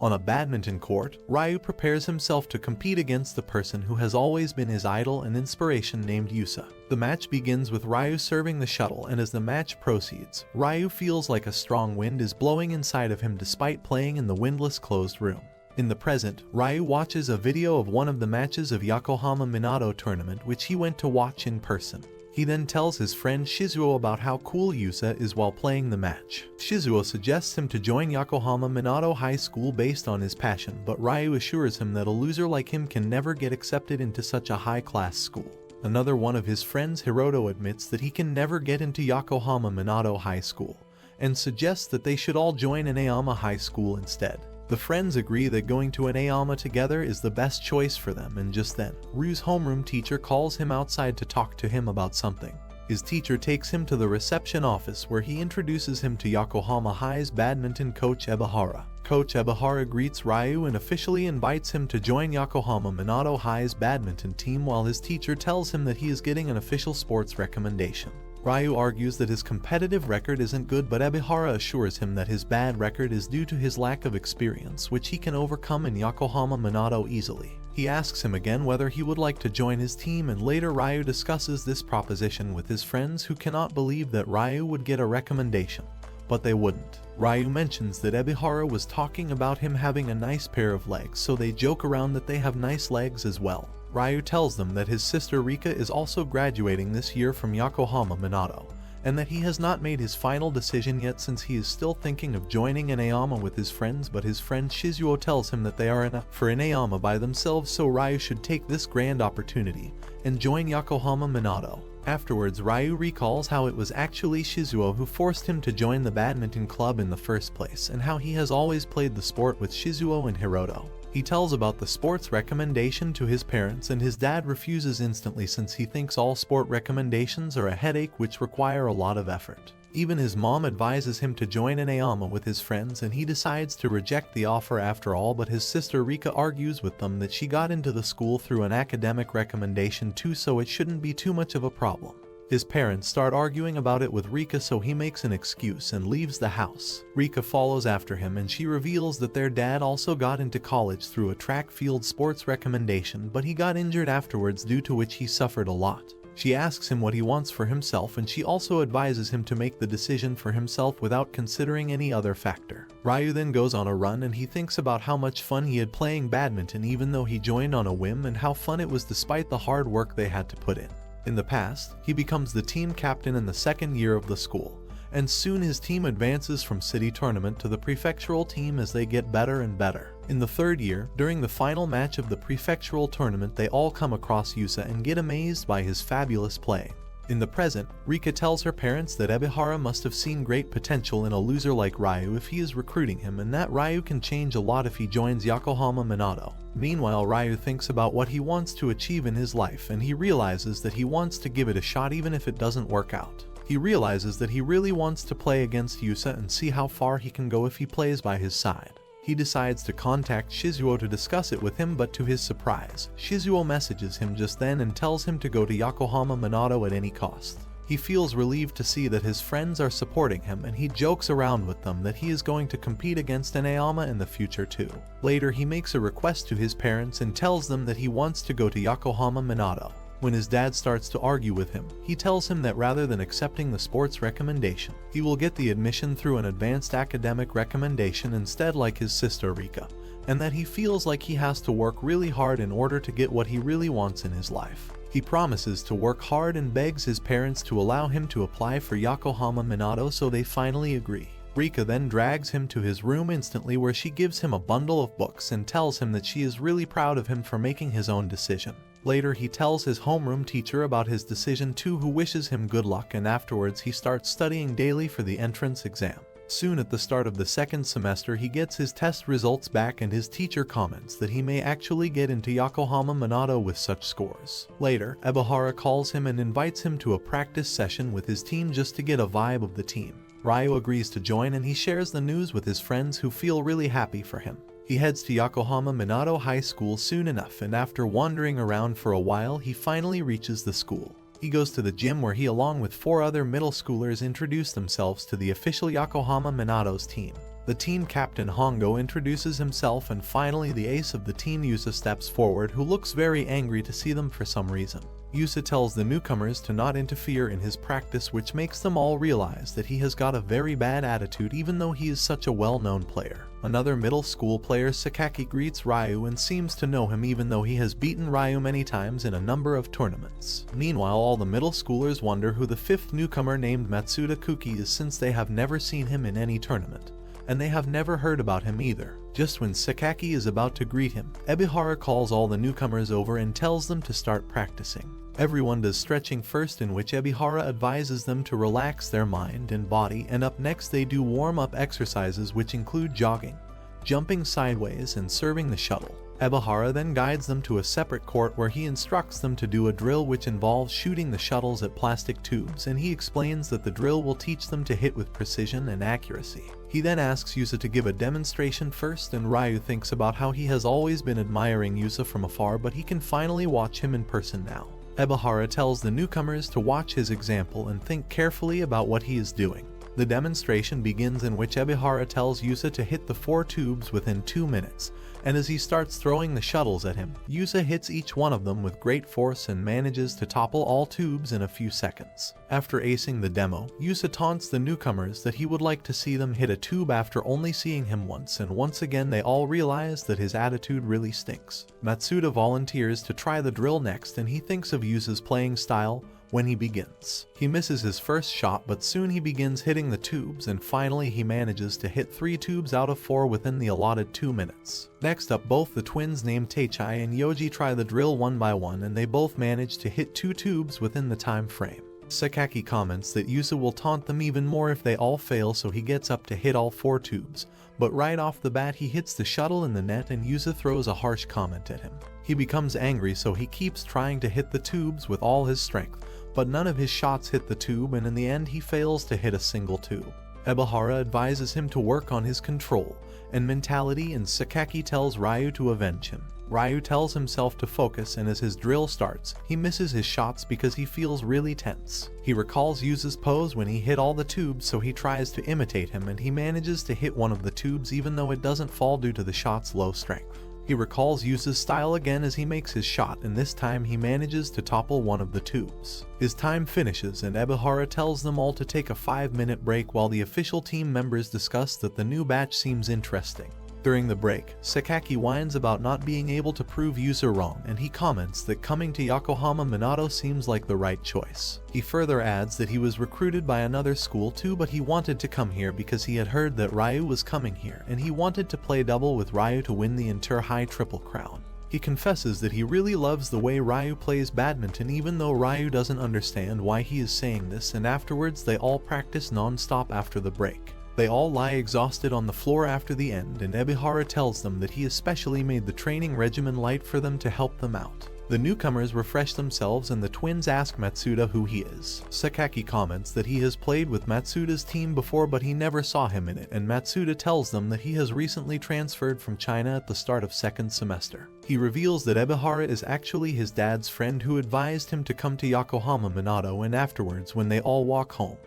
On a badminton court, Ryu prepares himself to compete against the person who has always been his idol and inspiration named Yusa. The match begins with Ryu serving the shuttle, and as the match proceeds, Ryu feels like a strong wind is blowing inside of him despite playing in the windless closed room. In the present, Ryu watches a video of one of the matches of Yokohama Minato tournament which he went to watch in person. He then tells his friend Shizuo about how cool Yusa is while playing the match. Shizuo suggests him to join Yokohama Minato High School based on his passion, but Ryu assures him that a loser like him can never get accepted into such a high-class school. Another one of his friends, Hiroto, admits that he can never get into Yokohama Minato High School, and suggests that they should all join Inayama High School instead. The friends agree that going to Inayama together is the best choice for them, and just then, Ryu's homeroom teacher calls him outside to talk to him about something. His teacher takes him to the reception office where he introduces him to Yokohama High's badminton coach Ebihara. Coach Ebihara greets Ryu and officially invites him to join Yokohama Minato High's badminton team, while his teacher tells him that he is getting an official sports recommendation. Ryu argues that his competitive record isn't good, but Ebihara assures him that his bad record is due to his lack of experience, which he can overcome in Yokohama Minato easily. He asks him again whether he would like to join his team, and later Ryu discusses this proposition with his friends, who cannot believe that Ryu would get a recommendation. But they wouldn't. Ryu mentions that Ebihara was talking about him having a nice pair of legs, so they joke around that they have nice legs as well. Ryu tells them that his sister Rika is also graduating this year from Yokohama Minato, and that he has not made his final decision yet since he is still thinking of joining Inayama with his friends, but his friend Shizuo tells him that they are enough for Inayama by themselves, so Ryu should take this grand opportunity and join Yokohama Minato. Afterwards, Ryu recalls how it was actually Shizuo who forced him to join the badminton club in the first place, and how he has always played the sport with Shizuo and Hiroto. He tells about the sports recommendation to his parents, and his dad refuses instantly since he thinks all sport recommendations are a headache which require a lot of effort. Even his mom advises him to join Inayama with his friends, and he decides to reject the offer after all, but his sister Rika argues with them that she got into the school through an academic recommendation too, so it shouldn't be too much of a problem. His parents start arguing about it with Rika, so he makes an excuse and leaves the house. Rika follows after him, and she reveals that their dad also got into college through a track field sports recommendation, but he got injured afterwards, due to which he suffered a lot. She asks him what he wants for himself, and she also advises him to make the decision for himself without considering any other factor. Ryu then goes on a run, and he thinks about how much fun he had playing badminton even though he joined on a whim, and how fun it was despite the hard work they had to put in. In the past, he becomes the team captain in the second year of the school, and soon his team advances from city tournament to the prefectural team as they get better and better. In the third year, during the final match of the prefectural tournament, they all come across Yusa and get amazed by his fabulous play. In the present, Rika tells her parents that Ebihara must have seen great potential in a loser like Ryu if he is recruiting him, and that Ryu can change a lot if he joins Yokohama Minato. Meanwhile, Ryu thinks about what he wants to achieve in his life, and he realizes that he wants to give it a shot even if it doesn't work out. He realizes that he really wants to play against Yusa and see how far he can go if he plays by his side. He decides to contact Shizuo to discuss it with him, but to his surprise, Shizuo messages him just then and tells him to go to Yokohama Minato at any cost. He feels relieved to see that his friends are supporting him, and he jokes around with them that he is going to compete against Inayama in the future too. Later, he makes a request to his parents and tells them that he wants to go to Yokohama Minato. When his dad starts to argue with him, he tells him that rather than accepting the sports recommendation, he will get the admission through an advanced academic recommendation instead, like his sister Rika, and that he feels like he has to work really hard in order to get what he really wants in his life. He promises to work hard and begs his parents to allow him to apply for Yokohama Minato, so they finally agree. Rika then drags him to his room instantly, where she gives him a bundle of books and tells him that she is really proud of him for making his own decision. Later, he tells his homeroom teacher about his decision too, who wishes him good luck, and afterwards he starts studying daily for the entrance exam. Soon at the start of the second semester, he gets his test results back, and his teacher comments that he may actually get into Yokohama Minato with such scores. Later, Ebihara calls him and invites him to a practice session with his team just to get a vibe of the team. Ryu agrees to join, and he shares the news with his friends, who feel really happy for him. He heads to Yokohama Minato High School soon enough, and after wandering around for a while, he finally reaches the school. He goes to the gym, where he along with 4 other middle schoolers introduce themselves to the official Yokohama Minato's team. The team captain Hongo introduces himself, and finally the ace of the team Yusa steps forward, who looks very angry to see them for some reason. Yusa tells the newcomers to not interfere in his practice, which makes them all realize that he has got a very bad attitude even though he is such a well-known player. Another middle school player, Sakaki, greets Ryu and seems to know him even though he has beaten Ryu many times in a number of tournaments. Meanwhile, all the middle schoolers wonder who the fifth newcomer named Matsuda Kuki is, since they have never seen him in any tournament, and they have never heard about him either. Just when Sakaki is about to greet him, Ebihara calls all the newcomers over and tells them to start practicing. Everyone does stretching first, in which Ebihara advises them to relax their mind and body, and up next they do warm-up exercises which include jogging, jumping sideways, and serving the shuttle. Ebihara then guides them to a separate court where he instructs them to do a drill which involves shooting the shuttles at plastic tubes, and he explains that the drill will teach them to hit with precision and accuracy. He then asks Yusa to give a demonstration first, and Ryu thinks about how he has always been admiring Yusa from afar, but he can finally watch him in person now. Ebihara tells the newcomers to watch his example and think carefully about what he is doing. The demonstration begins, in which Ebihara tells Yusa to hit the 4 tubes within 2 minutes, and as he starts throwing the shuttles at him, Yusa hits each one of them with great force and manages to topple all tubes in a few seconds. After acing the demo, Yusa taunts the newcomers that he would like to see them hit a tube after only seeing him once, and once again they all realize that his attitude really stinks. Matsuda volunteers to try the drill next, and he thinks of Yusa's playing style when he begins. He misses his first shot, but soon he begins hitting the tubes, and finally he manages to hit 3 tubes out of 4 within the allotted 2 minutes. Next up, both the twins named Teichai and Yoji try the drill one by one, and they both manage to hit 2 tubes within the time frame. Sakaki comments that Yusa will taunt them even more if they all fail, so he gets up to hit all 4 tubes, but right off the bat he hits the shuttle in the net and Yusa throws a harsh comment at him. He becomes angry, so he keeps trying to hit the tubes with all his strength, but none of his shots hit the tube, and in the end he fails to hit a single tube. Ebihara advises him to work on his control and mentality, and Sakaki tells Ryu to avenge him. Ryu tells himself to focus, and as his drill starts, he misses his shots because he feels really tense. He recalls Yusa's pose when he hit all the tubes, so he tries to imitate him, and he manages to hit one of the tubes even though it doesn't fall due to the shot's low strength. He recalls Yusa's style again as he makes his shot, and this time he manages to topple one of the tubes. His time finishes, and Ebihara tells them all to take a 5-minute break while the official team members discuss that the new batch seems interesting. During the break, Sakaki whines about not being able to prove Yusa wrong, and he comments that coming to Yokohama Minato seems like the right choice. He further adds that he was recruited by another school too, but he wanted to come here because he had heard that Ryu was coming here, and he wanted to play double with Ryu to win the inter-high triple crown. He confesses that he really loves the way Ryu plays badminton, even though Ryu doesn't understand why he is saying this, and afterwards they all practice non-stop after the break. They all lie exhausted on the floor after the end, and Ebihara tells them that he especially made the training regimen light for them to help them out. The newcomers refresh themselves, and the twins ask Matsuda who he is. Sakaki comments that he has played with Matsuda's team before, but he never saw him in it, and Matsuda tells them that he has recently transferred from China at the start of 2nd semester. He reveals that Ebihara is actually his dad's friend who advised him to come to Yokohama Minato, and afterwards when they all walk home,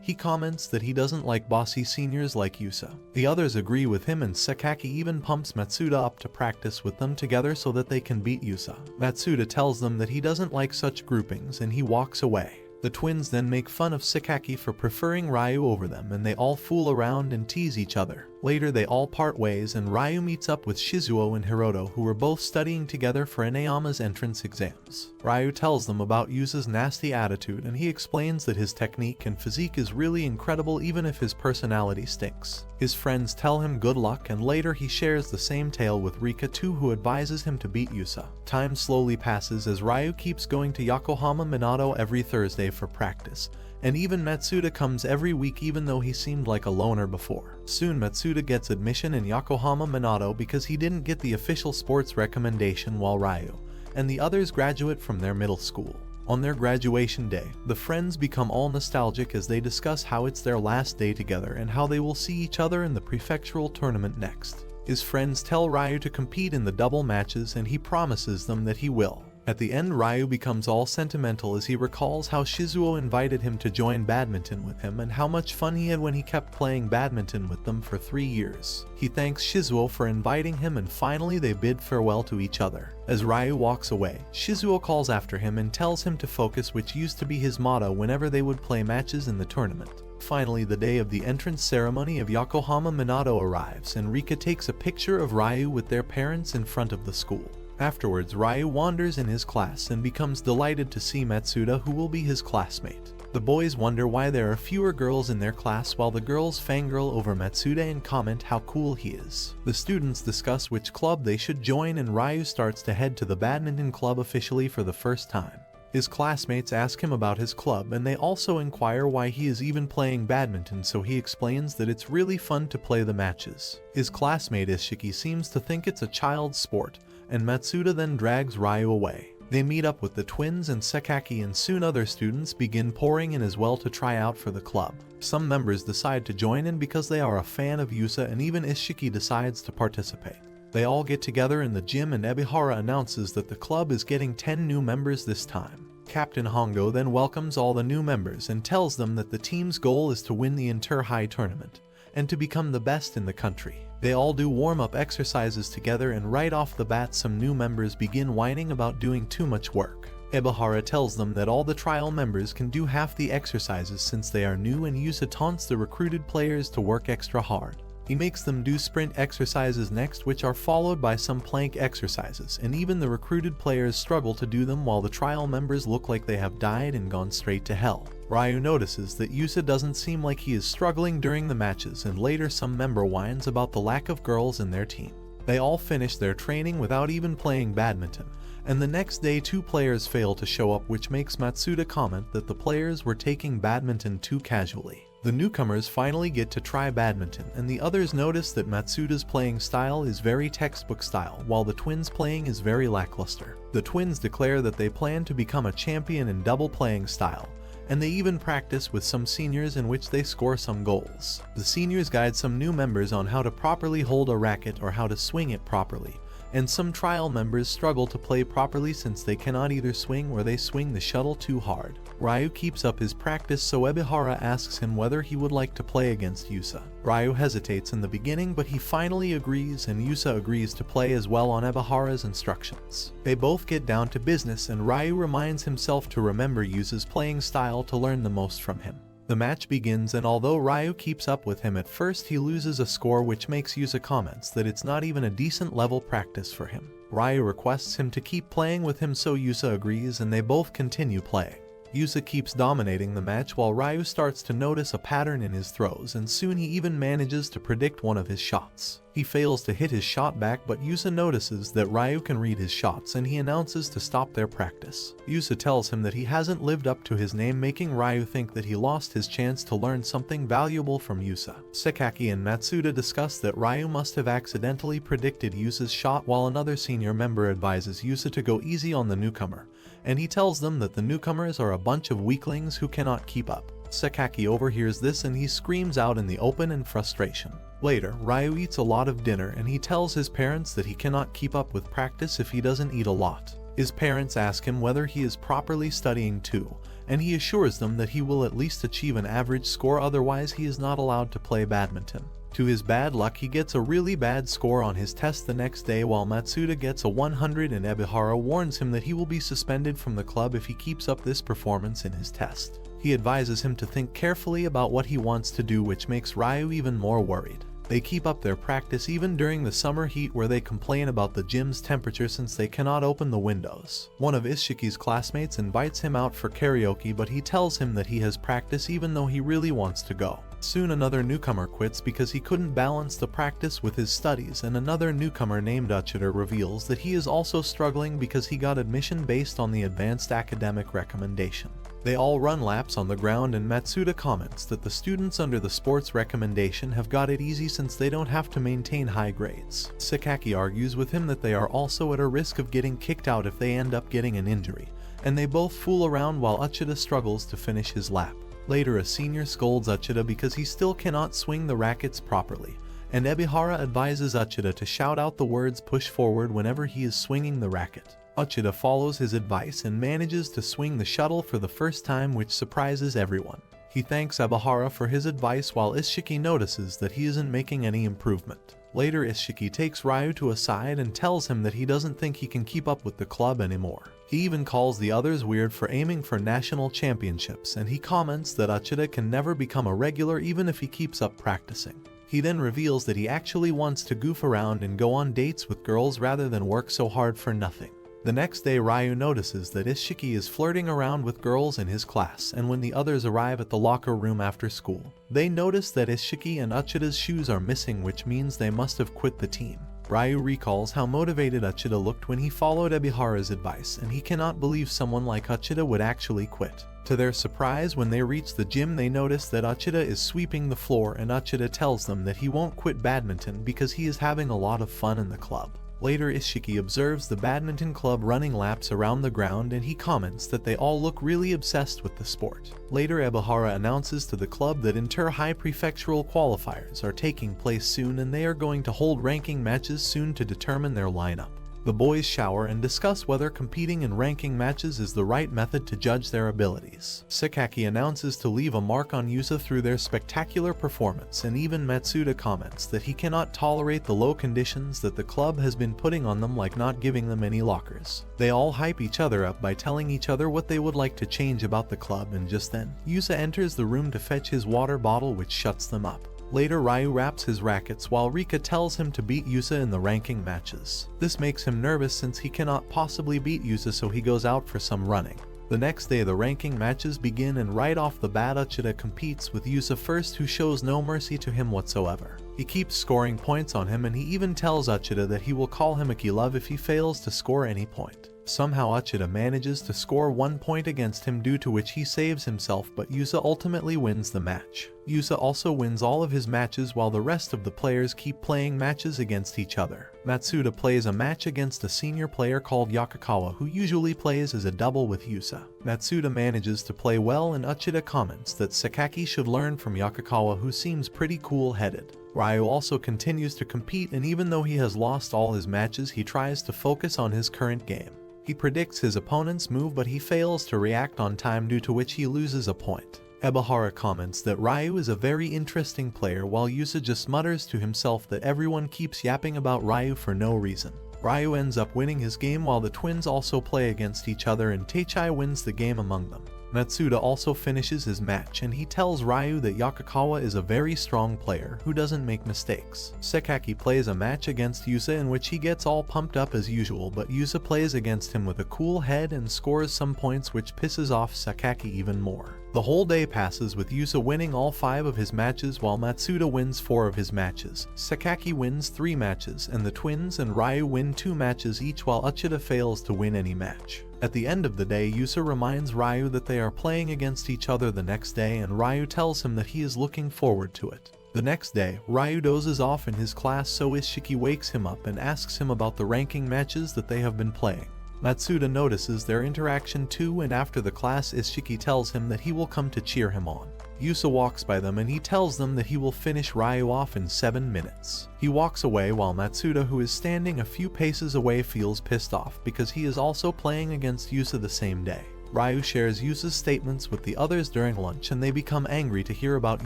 he comments that he doesn't like bossy seniors like Yusa. The others agree with him, and Sakaki even pumps Matsuda up to practice with them together so that they can beat Yusa. Matsuda tells them that he doesn't like such groupings, and he walks away. The twins then make fun of Sakaki for preferring Ryu over them, and they all fool around and tease each other. Later they all part ways, and Ryu meets up with Shizuo and Hiroto, who were both studying together for Inayama's entrance exams. Ryu tells them about Yusa's nasty attitude, and he explains that his technique and physique is really incredible even if his personality stinks. His friends tell him good luck, and later he shares the same tale with Rika too, who advises him to beat Yusa. Time slowly passes as Ryu keeps going to Yokohama Minato every Thursday for practice, and even Matsuda comes every week even though he seemed like a loner before. Soon Matsuda gets admission in Yokohama Minato because he didn't get the official sports recommendation, while Ryu and the others graduate from their middle school. On their graduation day, the friends become all nostalgic as they discuss how it's their last day together and how they will see each other in the Prefectural tournament next. His friends tell Ryu to compete in the double matches, and he promises them that he will. At the end, Ryu becomes all sentimental as he recalls how Shizuo invited him to join badminton with him and how much fun he had when he kept playing badminton with them for 3 years. He thanks Shizuo for inviting him and finally they bid farewell to each other. As Ryu walks away, Shizuo calls after him and tells him to focus, which used to be his motto whenever they would play matches in the tournament. Finally, the day of the entrance ceremony of Yokohama Minato arrives and Rika takes a picture of Ryu with their parents in front of the school. Afterwards, Ryu wanders in his class and becomes delighted to see Matsuda, who will be his classmate. The boys wonder why there are fewer girls in their class while the girls fangirl over Matsuda and comment how cool he is. The students discuss which club they should join and Ryu starts to head to the badminton club officially for the first time. His classmates ask him about his club and they also inquire why he is even playing badminton, so he explains that it's really fun to play the matches. His classmate Ishiki seems to think it's a child's sport, and Matsuda then drags Ryu away. They meet up with the twins and Sekaki and soon other students begin pouring in as well to try out for the club. Some members decide to join in because they are a fan of Yusa and even Ishiki decides to participate. They all get together in the gym and Ebihara announces that the club is getting 10 new members this time. Captain Hongo then welcomes all the new members and tells them that the team's goal is to win the Inter-High tournament and to become the best in the country. They all do warm-up exercises together and right off the bat some new members begin whining about doing too much work. Ebihara tells them that all the trial members can do half the exercises since they are new and Yusa taunts the recruited players to work extra hard. He makes them do sprint exercises next, which are followed by some plank exercises, and even the recruited players struggle to do them while the trial members look like they have died and gone straight to hell. Ryu notices that Yusa doesn't seem like he is struggling during the matches, and later some member whines about the lack of girls in their team. They all finish their training without even playing badminton, and the next day 2 players fail to show up, which makes Matsuda comment that the players were taking badminton too casually. The newcomers finally get to try badminton, and the others notice that Matsuda's playing style is very textbook style, while the twins' playing is very lackluster. The twins declare that they plan to become a champion in double playing style, and they even practice with some seniors in which they score some goals. The seniors guide some new members on how to properly hold a racket or how to swing it properly, and some trial members struggle to play properly since they cannot either swing or they swing the shuttle too hard. Ryu keeps up his practice, so Ebihara asks him whether he would like to play against Yusa. Ryu hesitates in the beginning, but he finally agrees and Yusa agrees to play as well on Ebihara's instructions. They both get down to business and Ryu reminds himself to remember Yusa's playing style to learn the most from him. The match begins, and although Ryu keeps up with him at first, he loses a score, which makes Yusa comments that it's not even a decent level practice for him. Ryu requests him to keep playing with him, so Yusa agrees and they both continue playing. Yusa keeps dominating the match while Ryu starts to notice a pattern in his throws, and soon he even manages to predict one of his shots. He fails to hit his shot back, but Yusa notices that Ryu can read his shots and he announces to stop their practice. Yusa tells him that he hasn't lived up to his name, making Ryu think that he lost his chance to learn something valuable from Yusa. Sekaki and Matsuda discuss that Ryu must have accidentally predicted Yusa's shot, while another senior member advises Yusa to go easy on the newcomer, and he tells them that the newcomers are a bunch of weaklings who cannot keep up. Sekaki overhears this and he screams out in the open in frustration. Later, Ryu eats a lot of dinner and he tells his parents that he cannot keep up with practice if he doesn't eat a lot. His parents ask him whether he is properly studying too, and he assures them that he will at least achieve an average score, otherwise he is not allowed to play badminton. To his bad luck, he gets a really bad score on his test the next day, while Matsuda gets a 100 and Ebihara warns him that he will be suspended from the club if he keeps up this performance in his test. He advises him to think carefully about what he wants to do, which makes Ryu even more worried. They keep up their practice even during the summer heat, where they complain about the gym's temperature since they cannot open the windows. One of Ishiki's classmates invites him out for karaoke, but he tells him that he has practice even though he really wants to go. Soon another newcomer quits because he couldn't balance the practice with his studies, and another newcomer named Uchida reveals that he is also struggling because he got admission based on the advanced academic recommendation. They all run laps on the ground and Matsuda comments that the students under the sports recommendation have got it easy since they don't have to maintain high grades. Sekaki argues with him that they are also at a risk of getting kicked out if they end up getting an injury, and they both fool around while Uchida struggles to finish his lap. Later, a senior scolds Uchida because he still cannot swing the rackets properly, and Ebihara advises Uchida to shout out the words "push forward" whenever he is swinging the racket. Uchida follows his advice and manages to swing the shuttle for the first time, which surprises everyone. He thanks Ebihara for his advice while Ishiki notices that he isn't making any improvement. Later, Ishiki takes Ryu to a side and tells him that he doesn't think he can keep up with the club anymore. He even calls the others weird for aiming for national championships, and he comments that Uchida can never become a regular even if he keeps up practicing. He then reveals that he actually wants to goof around and go on dates with girls rather than work so hard for nothing. The next day, Ryu notices that Ishiki is flirting around with girls in his class, and when the others arrive at the locker room after school, they notice that Ishiki and Uchida's shoes are missing, which means they must have quit the team. Ryu recalls how motivated Uchida looked when he followed Ebihara's advice, and he cannot believe someone like Uchida would actually quit. To their surprise, when they reach the gym, they notice that Uchida is sweeping the floor, and Uchida tells them that he won't quit badminton because he is having a lot of fun in the club. Later, Ishiki observes the badminton club running laps around the ground, and he comments that they all look really obsessed with the sport. Later, Ebihara announces to the club that inter-high prefectural qualifiers are taking place soon, and they are going to hold ranking matches soon to determine their lineup. The boys shower and discuss whether competing in ranking matches is the right method to judge their abilities. Sakaki announces to leave a mark on Yusa through their spectacular performance, and even Matsuda comments that he cannot tolerate the low conditions that the club has been putting on them, like not giving them any lockers. They all hype each other up by telling each other what they would like to change about the club, and just then, Yusa enters the room to fetch his water bottle, which shuts them up. Later, Ryu wraps his rackets while Rika tells him to beat Yusa in the ranking matches. This makes him nervous since he cannot possibly beat Yusa, so he goes out for some running. The next day, the ranking matches begin, and right off the bat, Uchida competes with Yusa first, who shows no mercy to him whatsoever. He keeps scoring points on him, and he even tells Uchida that he will call him a key-love if he fails to score any point. Somehow Uchida manages to score 1 point against him, due to which he saves himself, but Yusa ultimately wins the match. Yusa also wins all of his matches while the rest of the players keep playing matches against each other. Matsuda plays a match against a senior player called Yakakawa, who usually plays as a double with Yusa. Matsuda manages to play well, and Uchida comments that Sakaki should learn from Yakakawa, who seems pretty cool-headed. Ryu also continues to compete, and even though he has lost all his matches, he tries to focus on his current game. He predicts his opponent's move, but he fails to react on time, due to which he loses a point. Ebihara comments that Ryu is a very interesting player, while Yusa just mutters to himself that everyone keeps yapping about Ryu for no reason. Ryu ends up winning his game, while the twins also play against each other, and Teichai wins the game among them. Matsuda also finishes his match, and he tells Ryu that Yakakawa is a very strong player who doesn't make mistakes. Sakaki plays a match against Yusa in which he gets all pumped up as usual, but Yusa plays against him with a cool head and scores some points, which pisses off Sakaki even more. The whole day passes with Yusa winning all 5 of his matches, while Matsuda wins 4 of his matches. Sakaki wins 3 matches, and the twins and Ryu win 2 matches each, while Uchida fails to win any match. At the end of the day, Yusa reminds Ryu that they are playing against each other the next day, and Ryu tells him that he is looking forward to it. The next day, Ryu dozes off in his class, so Ishiki wakes him up and asks him about the ranking matches that they have been playing. Matsuda notices their interaction too, and after the class, Ishiki tells him that he will come to cheer him on. Yusa walks by them, and he tells them that he will finish Ryu off in 7 minutes. He walks away, while Matsuda, who is standing a few paces away, feels pissed off because he is also playing against Yusa the same day. Ryu shares Yusa's statements with the others during lunch, and they become angry to hear about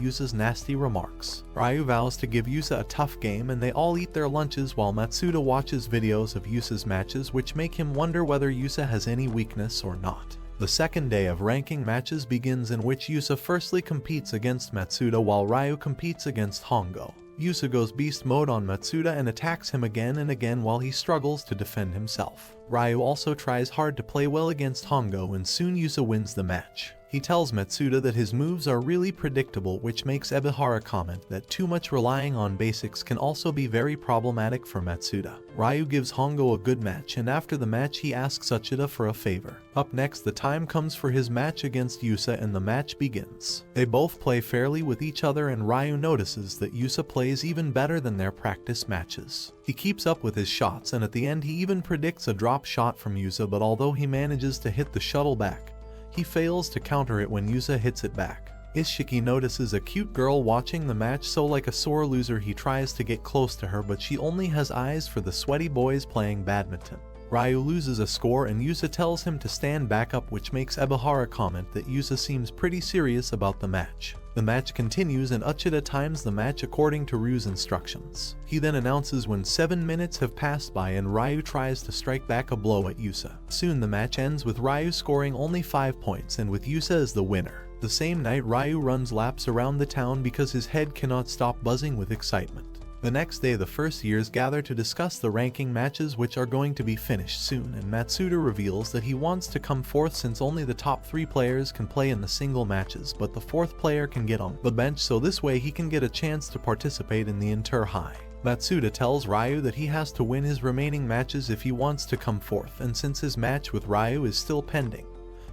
Yusa's nasty remarks. Ryu vows to give Yusa a tough game, and they all eat their lunches while Matsuda watches videos of Yusa's matches, which make him wonder whether Yusa has any weakness or not. The second day of ranking matches begins, in which Yusa firstly competes against Matsuda while Ryu competes against Hongo. Yusa goes beast mode on Matsuda and attacks him again and again while he struggles to defend himself. Ryu also tries hard to play well against Hongo, and soon Yusa wins the match. He tells Matsuda that his moves are really predictable, which makes Ebihara comment that too much relying on basics can also be very problematic for Matsuda. Ryu gives Hongo a good match, and after the match he asks Uchida for a favor. Up next, the time comes for his match against Yusa, and the match begins. They both play fairly with each other, and Ryu notices that Yusa plays even better than their practice matches. He keeps up with his shots, and at the end he even predicts a drop shot from Yusa, but although he manages to hit the shuttle back, he fails to counter it when Yusa hits it back. Ishiki notices a cute girl watching the match, so like a sore loser he tries to get close to her, but she only has eyes for the sweaty boys playing badminton. Ryu loses a score and Yusa tells him to stand back up, which makes Ebihara comment that Yusa seems pretty serious about the match. The match continues and Uchida times the match according to Ryu's instructions. He then announces when 7 minutes have passed by and Ryu tries to strike back a blow at Yusa. Soon the match ends with Ryu scoring only 5 points and with Yusa as the winner. The same night Ryu runs laps around the town because his head cannot stop buzzing with excitement. The next day the first years gather to discuss the ranking matches which are going to be finished soon, and Matsuda reveals that he wants to come fourth since only the top 3 players can play in the single matches, but the 4th player can get on the bench, so this way he can get a chance to participate in the inter-high. Matsuda tells Ryu that he has to win his remaining matches if he wants to come fourth, and since his match with Ryu is still pending,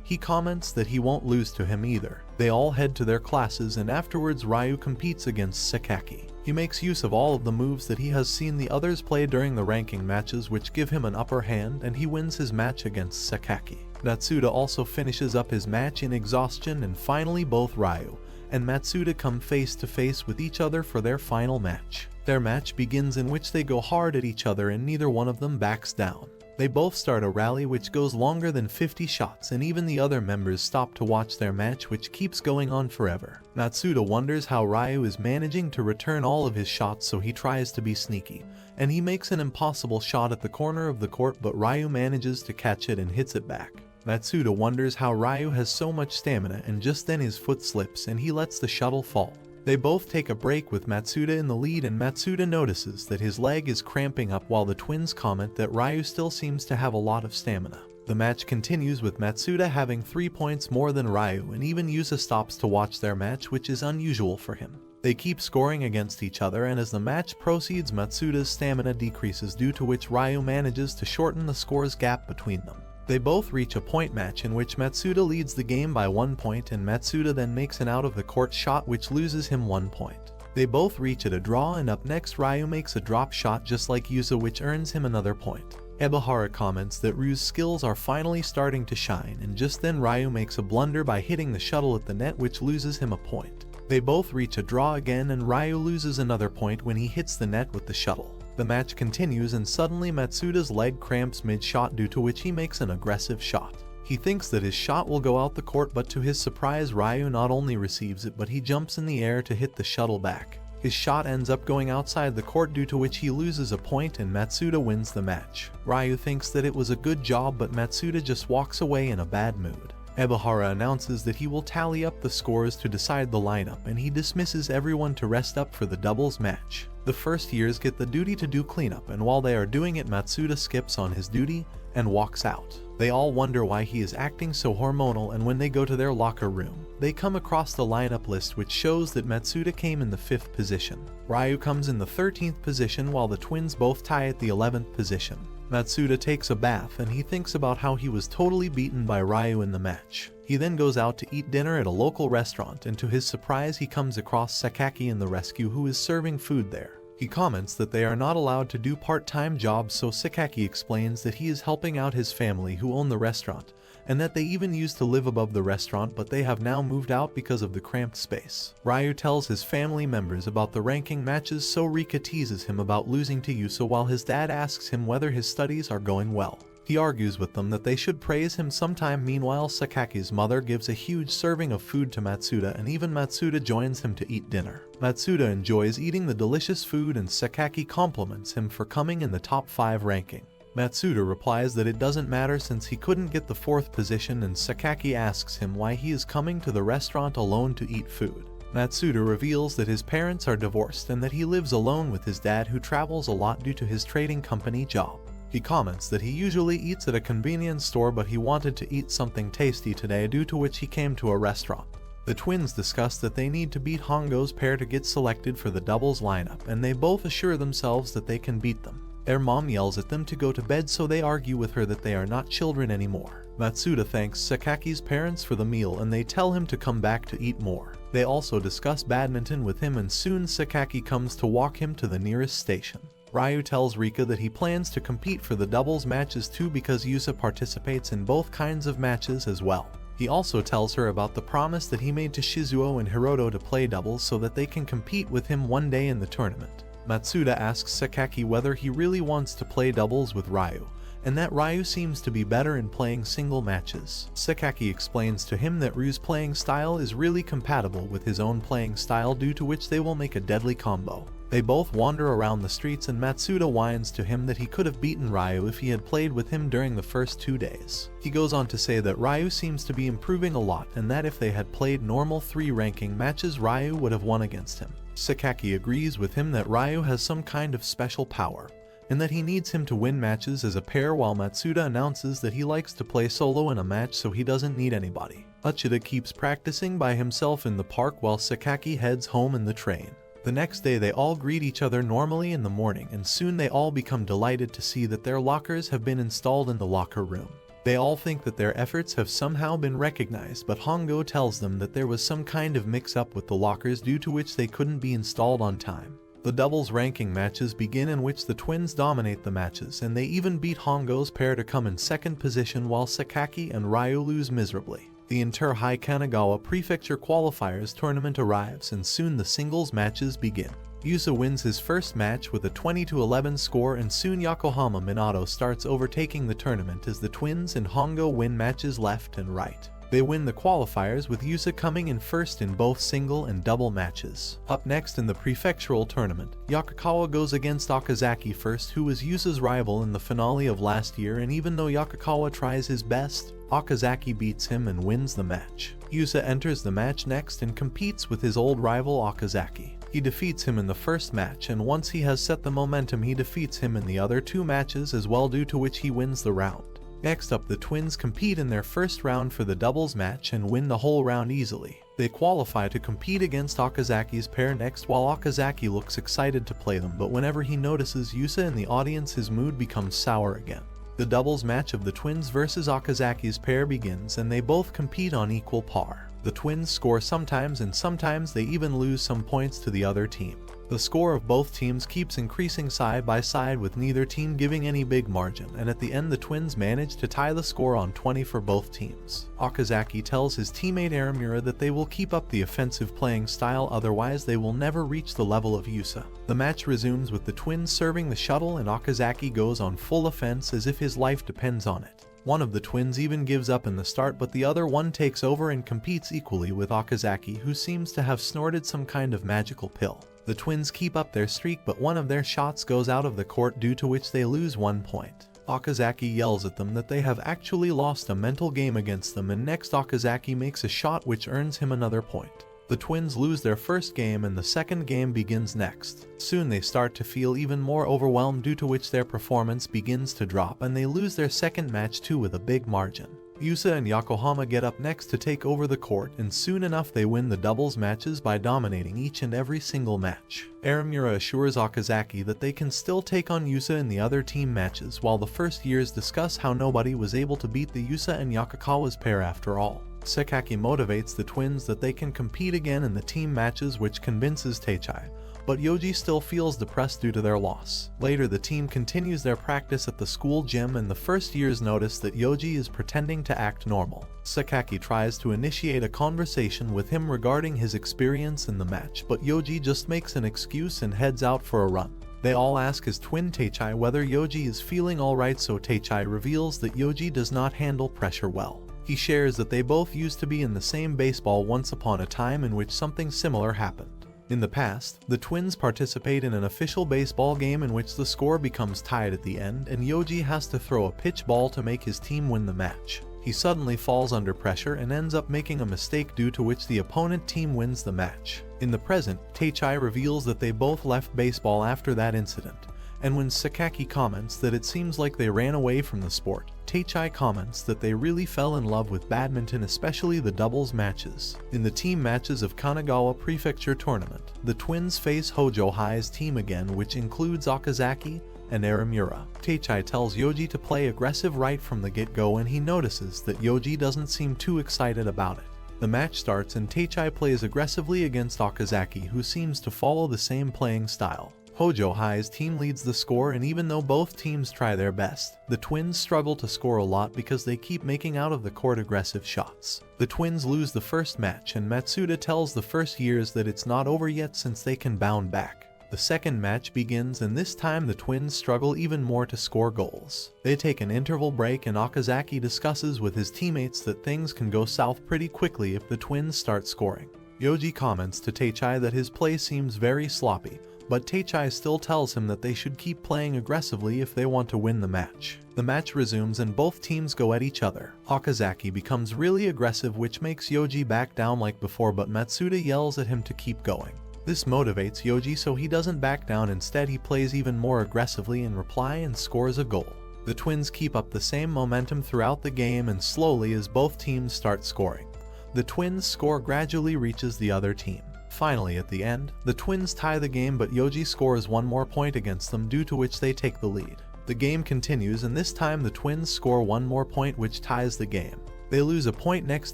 he comments that he won't lose to him either. They all head to their classes and afterwards Ryu competes against Sakaki. He makes use of all of the moves that he has seen the others play during the ranking matches, which give him an upper hand, and he wins his match against Sakaki. Matsuda also finishes up his match in exhaustion, and finally both Ryu and Matsuda come face to face with each other for their final match. Their match begins in which they go hard at each other and neither one of them backs down. They both start a rally which goes longer than 50 shots, and even the other members stop to watch their match, which keeps going on forever. Matsuda wonders how Ryu is managing to return all of his shots, so he tries to be sneaky, and he makes an impossible shot at the corner of the court, but Ryu manages to catch it and hits it back. Matsuda wonders how Ryu has so much stamina, and just then his foot slips and he lets the shuttle fall. They both take a break with Matsuda in the lead, and Matsuda notices that his leg is cramping up while the twins comment that Ryu still seems to have a lot of stamina. The match continues with Matsuda having 3 points more than Ryu, and even Yusa stops to watch their match, which is unusual for him. They keep scoring against each other, and as the match proceeds Matsuda's stamina decreases, due to which Ryu manages to shorten the scores gap between them. They both reach a point match in which Matsuda leads the game by 1 point, and Matsuda then makes an out of the court shot which loses him 1 point. They both reach at a draw, and up next Ryu makes a drop shot just like Yusa, which earns him another point. Ebihara comments that Ryu's skills are finally starting to shine, and just then Ryu makes a blunder by hitting the shuttle at the net, which loses him a point. They both reach a draw again, and Ryu loses another point when he hits the net with the shuttle. The match continues and suddenly Matsuda's leg cramps mid-shot, due to which he makes an aggressive shot. He thinks that his shot will go out the court, but to his surprise Ryu not only receives it, but he jumps in the air to hit the shuttle back. His shot ends up going outside the court, due to which he loses a point and Matsuda wins the match. Ryu thinks that it was a good job, but Matsuda just walks away in a bad mood. Ebihara announces that he will tally up the scores to decide the lineup, and he dismisses everyone to rest up for the doubles match. The first years get the duty to do cleanup, and while they are doing it Matsuda skips on his duty and walks out. They all wonder why he is acting so hormonal, and when they go to their locker room, they come across the lineup list, which shows that Matsuda came in the 5th position. Ryu comes in the 13th position, while the twins both tie at the 11th position. Matsuda takes a bath and he thinks about how he was totally beaten by Ryu in the match. He then goes out to eat dinner at a local restaurant, and to his surprise he comes across Sakaki in the rescue, who is serving food there. He comments that they are not allowed to do part-time jobs, so Sakaki explains that he is helping out his family who own the restaurant, and that they even used to live above the restaurant, but they have now moved out because of the cramped space. Ryu tells his family members about the ranking matches, so Rika teases him about losing to Yusa, while his dad asks him whether his studies are going well. He argues with them that they should praise him sometime. Meanwhile, Sakaki's mother gives a huge serving of food to Matsuda, and even Matsuda joins him to eat dinner. Matsuda enjoys eating the delicious food, and Sakaki compliments him for coming in the top 5 ranking. Matsuda replies that it doesn't matter since he couldn't get the 4th position, and Sakaki asks him why he is coming to the restaurant alone to eat food. Matsuda reveals that his parents are divorced and that he lives alone with his dad, who travels a lot due to his trading company job. He comments that he usually eats at a convenience store, but he wanted to eat something tasty today, due to which he came to a restaurant. The twins discuss that they need to beat Hongo's pair to get selected for the doubles lineup, and they both assure themselves that they can beat them. Their mom yells at them to go to bed, so they argue with her that they are not children anymore. Matsuda thanks Sakaki's parents for the meal, and they tell him to come back to eat more. They also discuss badminton with him, and soon Sakaki comes to walk him to the nearest station. Ryu tells Rika that he plans to compete for the doubles matches too, because Yusa participates in both kinds of matches as well. He also tells her about the promise that he made to Shizuo and Hiroto to play doubles so that they can compete with him one day in the tournament. Matsuda asks Sakaki whether he really wants to play doubles with Ryu, and that Ryu seems to be better in playing single matches. Sakaki explains to him that Ryu's playing style is really compatible with his own playing style, due to which they will make a deadly combo. They both wander around the streets, and Matsuda whines to him that he could have beaten Ryu if he had played with him during the first 2 days. He goes on to say that Ryu seems to be improving a lot, and that if they had played normal 3 ranking matches, Ryu would have won against him. Sakaki agrees with him that Ryu has some kind of special power, and that he needs him to win matches as a pair, while Matsuda announces that he likes to play solo in a match so he doesn't need anybody. Uchida keeps practicing by himself in the park while Sakaki heads home in the train. The next day they all greet each other normally in the morning, and soon they all become delighted to see that their lockers have been installed in the locker room. They all think that their efforts have somehow been recognized, but Hongo tells them that there was some kind of mix-up with the lockers, due to which they couldn't be installed on time. The doubles ranking matches begin, in which the twins dominate the matches, and they even beat Hongo's pair to come in second position, while Sakaki and Ryu lose miserably. The Inter-High Kanagawa Prefecture qualifiers tournament arrives, and soon the singles matches begin. Yusa wins his first match with a 20-11 score, and soon Yokohama Minato starts overtaking the tournament as the twins and Hongo win matches left and right. They win the qualifiers, with Yusa coming in first in both single and double matches. Up next in the Prefectural tournament, Yakukawa goes against Okazaki first, who was Yusa's rival in the finale of last year, and even though Yakukawa tries his best, Okazaki beats him and wins the match. Yusa enters the match next and competes with his old rival Okazaki. He defeats him in the first match, and once he has set the momentum, he defeats him in the other 2 matches as well, due to which he wins the round. Next up, the twins compete in their first round for the doubles match and win the whole round easily. They qualify to compete against Okazaki's pair next, while Okazaki looks excited to play them, but whenever he notices Yusa in the audience, his mood becomes sour again. The doubles match of the twins versus Okazaki's pair begins, and they both compete on equal par. The twins score sometimes, and sometimes they even lose some points to the other team. The score of both teams keeps increasing side by side, with neither team giving any big margin, and at the end the twins manage to tie the score on 20 for both teams. Okazaki tells his teammate Aramura that they will keep up the offensive playing style, otherwise they will never reach the level of Yusa. The match resumes with the twins serving the shuttle, and Okazaki goes on full offense as if his life depends on it. One of the twins even gives up in the start, but the other one takes over and competes equally with Okazaki, who seems to have snorted some kind of magical pill. The twins keep up their streak, but one of their shots goes out of the court, due to which they lose 1 point. Okazaki yells at them that they have actually lost a mental game against them, and next Okazaki makes a shot which earns him another point. The twins lose their first game, and the second game begins next. Soon they start to feel even more overwhelmed, due to which their performance begins to drop, and they lose their second match too with a big margin. Yusa and Yokohama get up next to take over the court, and soon enough they win the doubles matches by dominating each and every single match. Aramura assures Okazaki that they can still take on Yusa in the other team matches, while the first years discuss how nobody was able to beat the Yusa and Yakukawa's pair after all. Sakaki motivates the twins that they can compete again in the team matches, which convinces Teichai, but Yoji still feels depressed due to their loss. Later the team continues their practice at the school gym, and the first years notice that Yoji is pretending to act normal. Sakaki tries to initiate a conversation with him regarding his experience in the match, but Yoji just makes an excuse and heads out for a run. They all ask his twin Teichai whether Yoji is feeling alright, so Teichai reveals that Yoji does not handle pressure well. He shares that they both used to be in the same baseball once upon a time in which something similar happened. In the past, the twins participate in an official baseball game in which the score becomes tied at the end, and Yoji has to throw a pitch ball to make his team win the match. He suddenly falls under pressure and ends up making a mistake, due to which the opponent team wins the match. In the present, Teichai reveals that they both left baseball after that incident, and when Sakaki comments that it seems like they ran away from the sport, Teichai comments that they really fell in love with badminton, especially the doubles matches. In the team matches of Kanagawa Prefecture tournament, the twins face Hojo High's team again, which includes Okazaki and Aramura. Teichai tells Yoji to play aggressive right from the get-go, and he notices that Yoji doesn't seem too excited about it. The match starts and Teichai plays aggressively against Okazaki, who seems to follow the same playing style. Hojo High's team leads the score, and even though both teams try their best, the twins struggle to score a lot because they keep making out of the court aggressive shots. The twins lose the first match, and Matsuda tells the first years that it's not over yet since they can bounce back. The second match begins, and this time the twins struggle even more to score goals. They take an interval break and Okazaki discusses with his teammates that things can go south pretty quickly if the twins start scoring. Yoji comments to Teichai that his play seems very sloppy, but Teichai still tells him that they should keep playing aggressively if they want to win the match. The match resumes and both teams go at each other. Okazaki becomes really aggressive, which makes Yoji back down like before, but Matsuda yells at him to keep going. This motivates Yoji, so he doesn't back down. Instead, he plays even more aggressively in reply and scores a goal. The twins keep up the same momentum throughout the game, and slowly as both teams start scoring, the twins' score gradually reaches the other team. Finally, at the end, the twins tie the game, but Yoji scores one more point against them, due to which they take the lead. The game continues, and this time the twins score one more point, which ties the game. They lose a point next,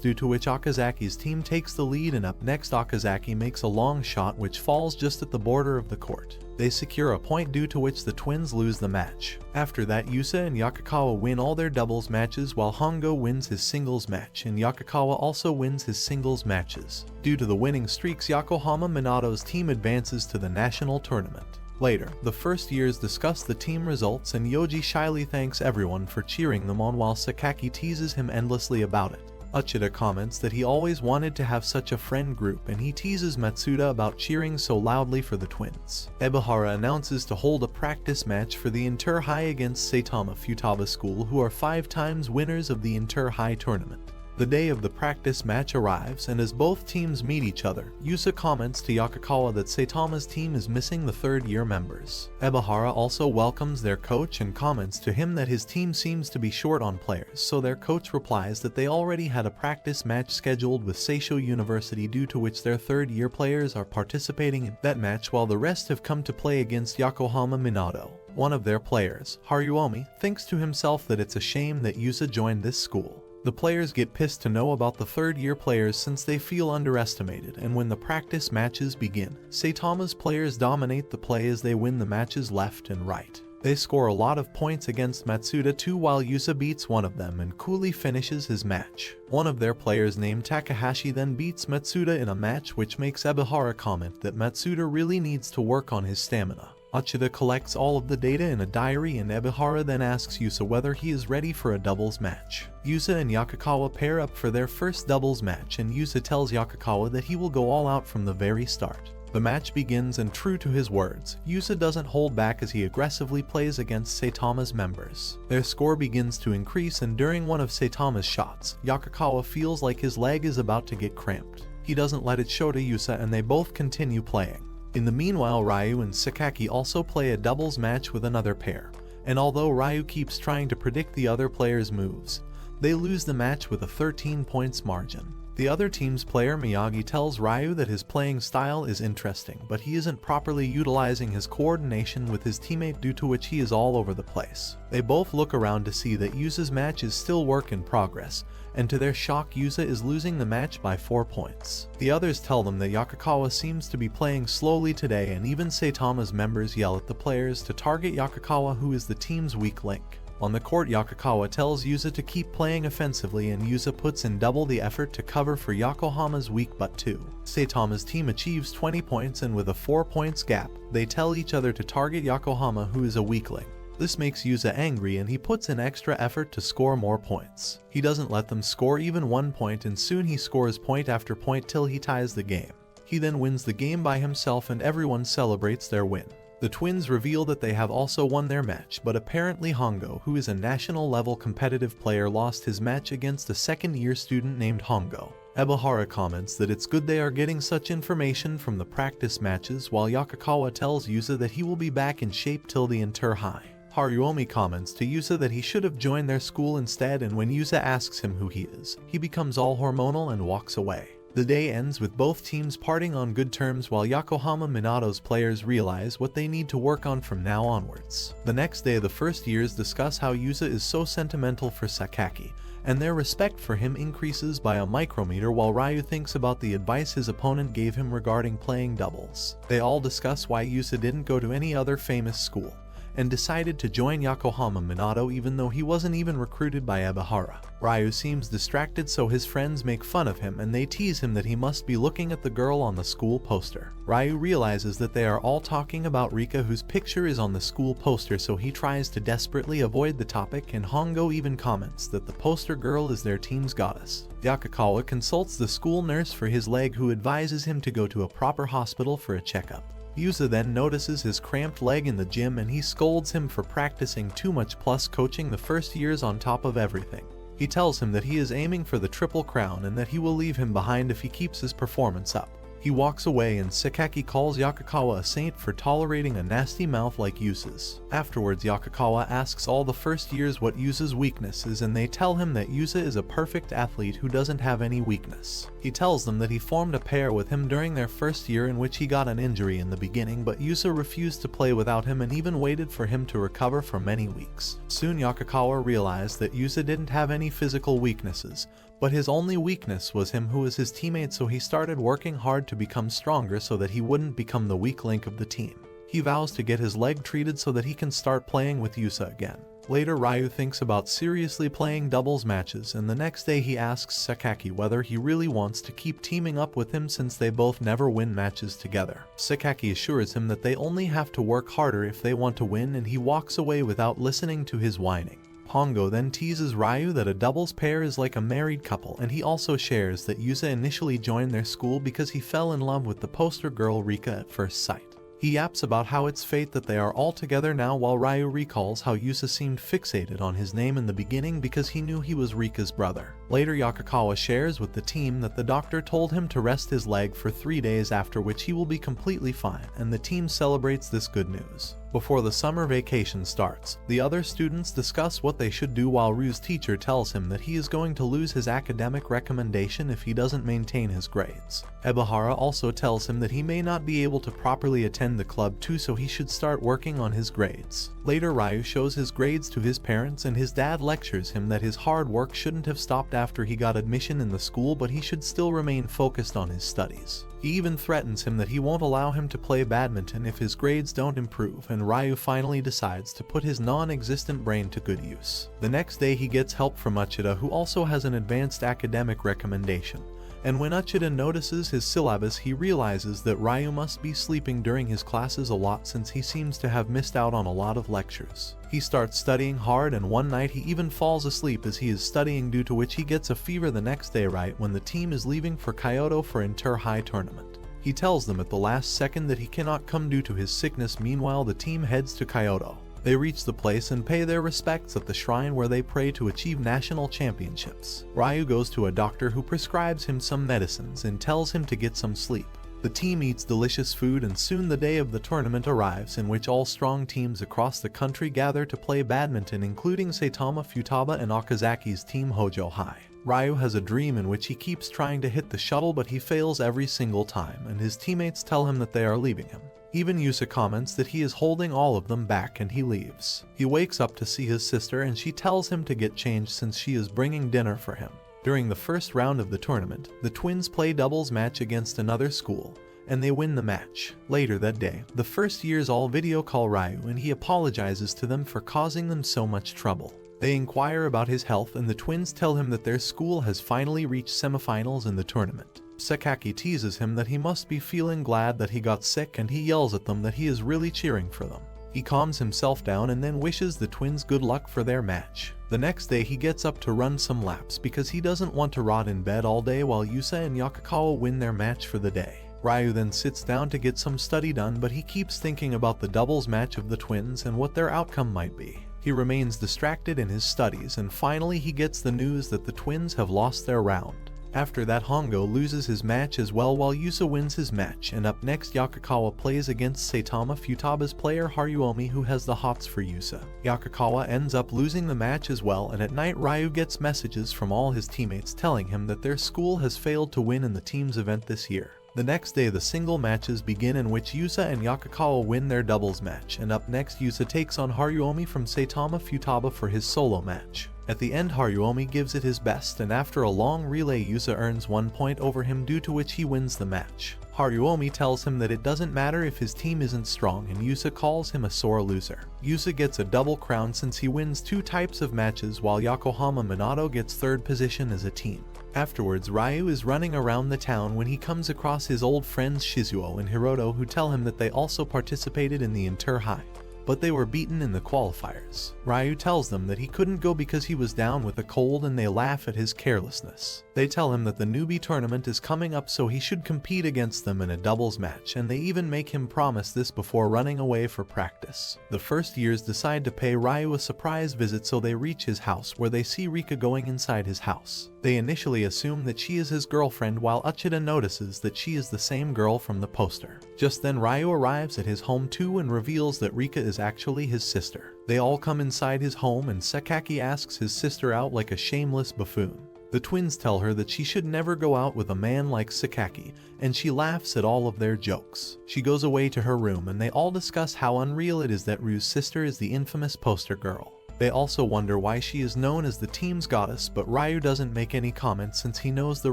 due to which Okazaki's team takes the lead, and up next Okazaki makes a long shot which falls just at the border of the court. They secure a point, due to which the twins lose the match. After that, Yusa and Yakukawa win all their doubles matches, while Hongo wins his singles match, and Yakukawa also wins his singles matches. Due to the winning streaks, Yokohama Minato's team advances to the national tournament. Later, the first years discuss the team results, and Yoji shyly thanks everyone for cheering them on while Sakaki teases him endlessly about it. Uchida comments that he always wanted to have such a friend group, and he teases Matsuda about cheering so loudly for the twins. Ebihara announces to hold a practice match for the Inter-High against Saitama Futaba School, who are 5 times winners of the Inter-High tournament. The day of the practice match arrives, and as both teams meet each other, Yusa comments to Yakukawa that Saitama's team is missing the third-year members. Ebihara also welcomes their coach and comments to him that his team seems to be short on players, so their coach replies that they already had a practice match scheduled with Seisho University, due to which their third-year players are participating in that match while the rest have come to play against Yokohama Minato. One of their players, Haruomi, thinks to himself that it's a shame that Yusa joined this school. The players get pissed to know about the third-year players since they feel underestimated, and when the practice matches begin, Saitama's players dominate the play as they win the matches left and right. They score a lot of points against Matsuda too, while Yusa beats one of them and coolly finishes his match. One of their players named Takahashi then beats Matsuda in a match, which makes Ebihara comment that Matsuda really needs to work on his stamina. Uchida collects all of the data in a diary, and Ebihara then asks Yusa whether he is ready for a doubles match. Yusa and Yakukawa pair up for their first doubles match, and Yusa tells Yakukawa that he will go all out from the very start. The match begins, and true to his words, Yusa doesn't hold back as he aggressively plays against Saitama's members. Their score begins to increase, and during one of Saitama's shots, Yakukawa feels like his leg is about to get cramped. He doesn't let it show to Yusa, and they both continue playing. In the meanwhile, Ryu and Sakaki also play a doubles match with another pair, and although Ryu keeps trying to predict the other player's moves, they lose the match with a 13 points margin. The other team's player Miyagi tells Ryu that his playing style is interesting, but he isn't properly utilizing his coordination with his teammate, due to which he is all over the place. They both look around to see that Yusa's match is still work in progress, and to their shock, Yusa is losing the match by 4 points. The others tell them that Yakukawa seems to be playing slowly today, and even Saitama's members yell at the players to target Yakukawa, who is the team's weak link. On the court, Yakukawa tells Yusa to keep playing offensively, and Yusa puts in double the effort to cover for Yokohama's weak butt too. Saitama's team achieves 20 points, and with a 4 points gap, they tell each other to target Yokohama, who is a weakling. This makes Yusa angry, and he puts in extra effort to score more points. He doesn't let them score even 1 point, and soon he scores point after point till he ties the game. He then wins the game by himself, and everyone celebrates their win. The twins reveal that they have also won their match, but apparently Hongo, who is a national-level competitive player, lost his match against a second-year student named Hongo. Ebihara comments that it's good they are getting such information from the practice matches, while Yakukawa tells Yusa that he will be back in shape till the Inter-High. Haruomi comments to Yusa that he should have joined their school instead, and when Yusa asks him who he is, he becomes all hormonal and walks away. The day ends with both teams parting on good terms, while Yokohama Minato's players realize what they need to work on from now onwards. The next day, the first years discuss how Yusa is so sentimental for Sakaki, and their respect for him increases by a micrometer, while Ryu thinks about the advice his opponent gave him regarding playing doubles. They all discuss why Yusa didn't go to any other famous school, and decided to join Yokohama Minato even though he wasn't even recruited by Ebihara. Ryu seems distracted, so his friends make fun of him and they tease him that he must be looking at the girl on the school poster. Ryu realizes that they are all talking about Rika, whose picture is on the school poster, so he tries to desperately avoid the topic, and Hongo even comments that the poster girl is their team's goddess. Yakakawa consults the school nurse for his leg, who advises him to go to a proper hospital for a checkup. Yusa then notices his cramped leg in the gym and he scolds him for practicing too much plus coaching the first years on top of everything. He tells him that he is aiming for the triple crown and that he will leave him behind if he keeps his performance up. He walks away and Sakaki calls Yakakawa a saint for tolerating a nasty mouth like Yusa's. Afterwards, Yakakawa asks all the first years what Yusa's weakness is, and they tell him that Yusa is a perfect athlete who doesn't have any weakness. He tells them that he formed a pair with him during their first year in which he got an injury in the beginning, but Yusa refused to play without him and even waited for him to recover for many weeks. Soon Yakakawa realized that Yusa didn't have any physical weaknesses, but his only weakness was him, who was his teammate, so he started working hard to become stronger so that he wouldn't become the weak link of the team. He vows to get his leg treated so that he can start playing with Yusa again. Later, Ryu thinks about seriously playing doubles matches, and the next day he asks Sakaki whether he really wants to keep teaming up with him since they both never win matches together. Sakaki assures him that they only have to work harder if they want to win, and he walks away without listening to his whining. Hongo then teases Ryu that a doubles pair is like a married couple, and he also shares that Yusa initially joined their school because he fell in love with the poster girl Rika at first sight. He yaps about how it's fate that they are all together now, while Ryu recalls how Yusa seemed fixated on his name in the beginning because he knew he was Rika's brother. Later, Yakakawa shares with the team that the doctor told him to rest his leg for 3 days, after which he will be completely fine, and the team celebrates this good news. Before the summer vacation starts, the other students discuss what they should do, while Ryu's teacher tells him that he is going to lose his academic recommendation if he doesn't maintain his grades. Ebihara also tells him that he may not be able to properly attend the club too, so he should start working on his grades. Later, Ryu shows his grades to his parents, and his dad lectures him that his hard work shouldn't have stopped after he got admission in the school, but he should still remain focused on his studies. He even threatens him that he won't allow him to play badminton if his grades don't improve, and Ryu finally decides to put his non-existent brain to good use. The next day he gets help from Uchida, who also has an advanced academic recommendation, and when Uchida notices his syllabus, he realizes that Ryu must be sleeping during his classes a lot since he seems to have missed out on a lot of lectures. He starts studying hard, and one night he even falls asleep as he is studying, due to which he gets a fever the next day right when the team is leaving for Kyoto for inter-high tournament. He tells them at the last second that he cannot come due to his sickness. Meanwhile, the team heads to Kyoto. They reach the place and pay their respects at the shrine where they pray to achieve national championships. Ryu goes to a doctor who prescribes him some medicines and tells him to get some sleep. The team eats delicious food, and soon the day of the tournament arrives, in which all strong teams across the country gather to play badminton, including Saitama Futaba and Okazaki's team Hojo High. Ryu has a dream in which he keeps trying to hit the shuttle, but he fails every single time, and his teammates tell him that they are leaving him. Even Yusa comments that he is holding all of them back, and he leaves. He wakes up to see his sister, and she tells him to get changed since she is bringing dinner for him. During the first round of the tournament, the twins play doubles match against another school, and they win the match. Later that day, the first years all video call Ryu, and he apologizes to them for causing them so much trouble. They inquire about his health, and the twins tell him that their school has finally reached semifinals in the tournament. Sakaki teases him that he must be feeling glad that he got sick, and he yells at them that he is really cheering for them. He calms himself down and then wishes the twins good luck for their match. The next day he gets up to run some laps because he doesn't want to rot in bed all day, while Yusa and Yakakawa win their match for the day. Ryu then sits down to get some study done, but he keeps thinking about the doubles match of the twins and what their outcome might be. He remains distracted in his studies, and finally he gets the news that the twins have lost their round. After that, Hongo loses his match as well, while Yusa wins his match, and up next Yakakawa plays against Saitama Futaba's player Haruomi, who has the hots for Yusa. Yakakawa ends up losing the match as well, and at night Ryu gets messages from all his teammates telling him that their school has failed to win in the team's event this year. The next day the single matches begin, in which Yusa and Yakakawa win their doubles match, and up next Yusa takes on Haruomi from Saitama Futaba for his solo match. At the end Haruomi gives it his best, and after a long relay Yusa earns 1 point over him, due to which he wins the match. Haruomi tells him that it doesn't matter if his team isn't strong, and Yusa calls him a sore loser. Yusa gets a double crown since he wins 2 types of matches, while Yokohama Minato gets 3rd position as a team. Afterwards, Ryu is running around the town when he comes across his old friends Shizuo and Hiroto, who tell him that they also participated in the inter-high, but they were beaten in the qualifiers. Ryu tells them that he couldn't go because he was down with a cold, and they laugh at his carelessness. They tell him that the Newbie tournament is coming up, so he should compete against them in a doubles match, and they even make him promise this before running away for practice. The first years decide to pay Ryu a surprise visit, so they reach his house where they see Rika going inside his house. They initially assume that she is his girlfriend, while Uchida notices that she is the same girl from the poster. Just then Ryu arrives at his home too and reveals that Rika is actually his sister. They all come inside his home, and Sakaki asks his sister out like a shameless buffoon. The twins tell her that she should never go out with a man like Sakaki, and she laughs at all of their jokes. She goes away to her room, and they all discuss how unreal it is that Ryu's sister is the infamous poster girl. They also wonder why she is known as the team's goddess, but Ryu doesn't make any comment since he knows the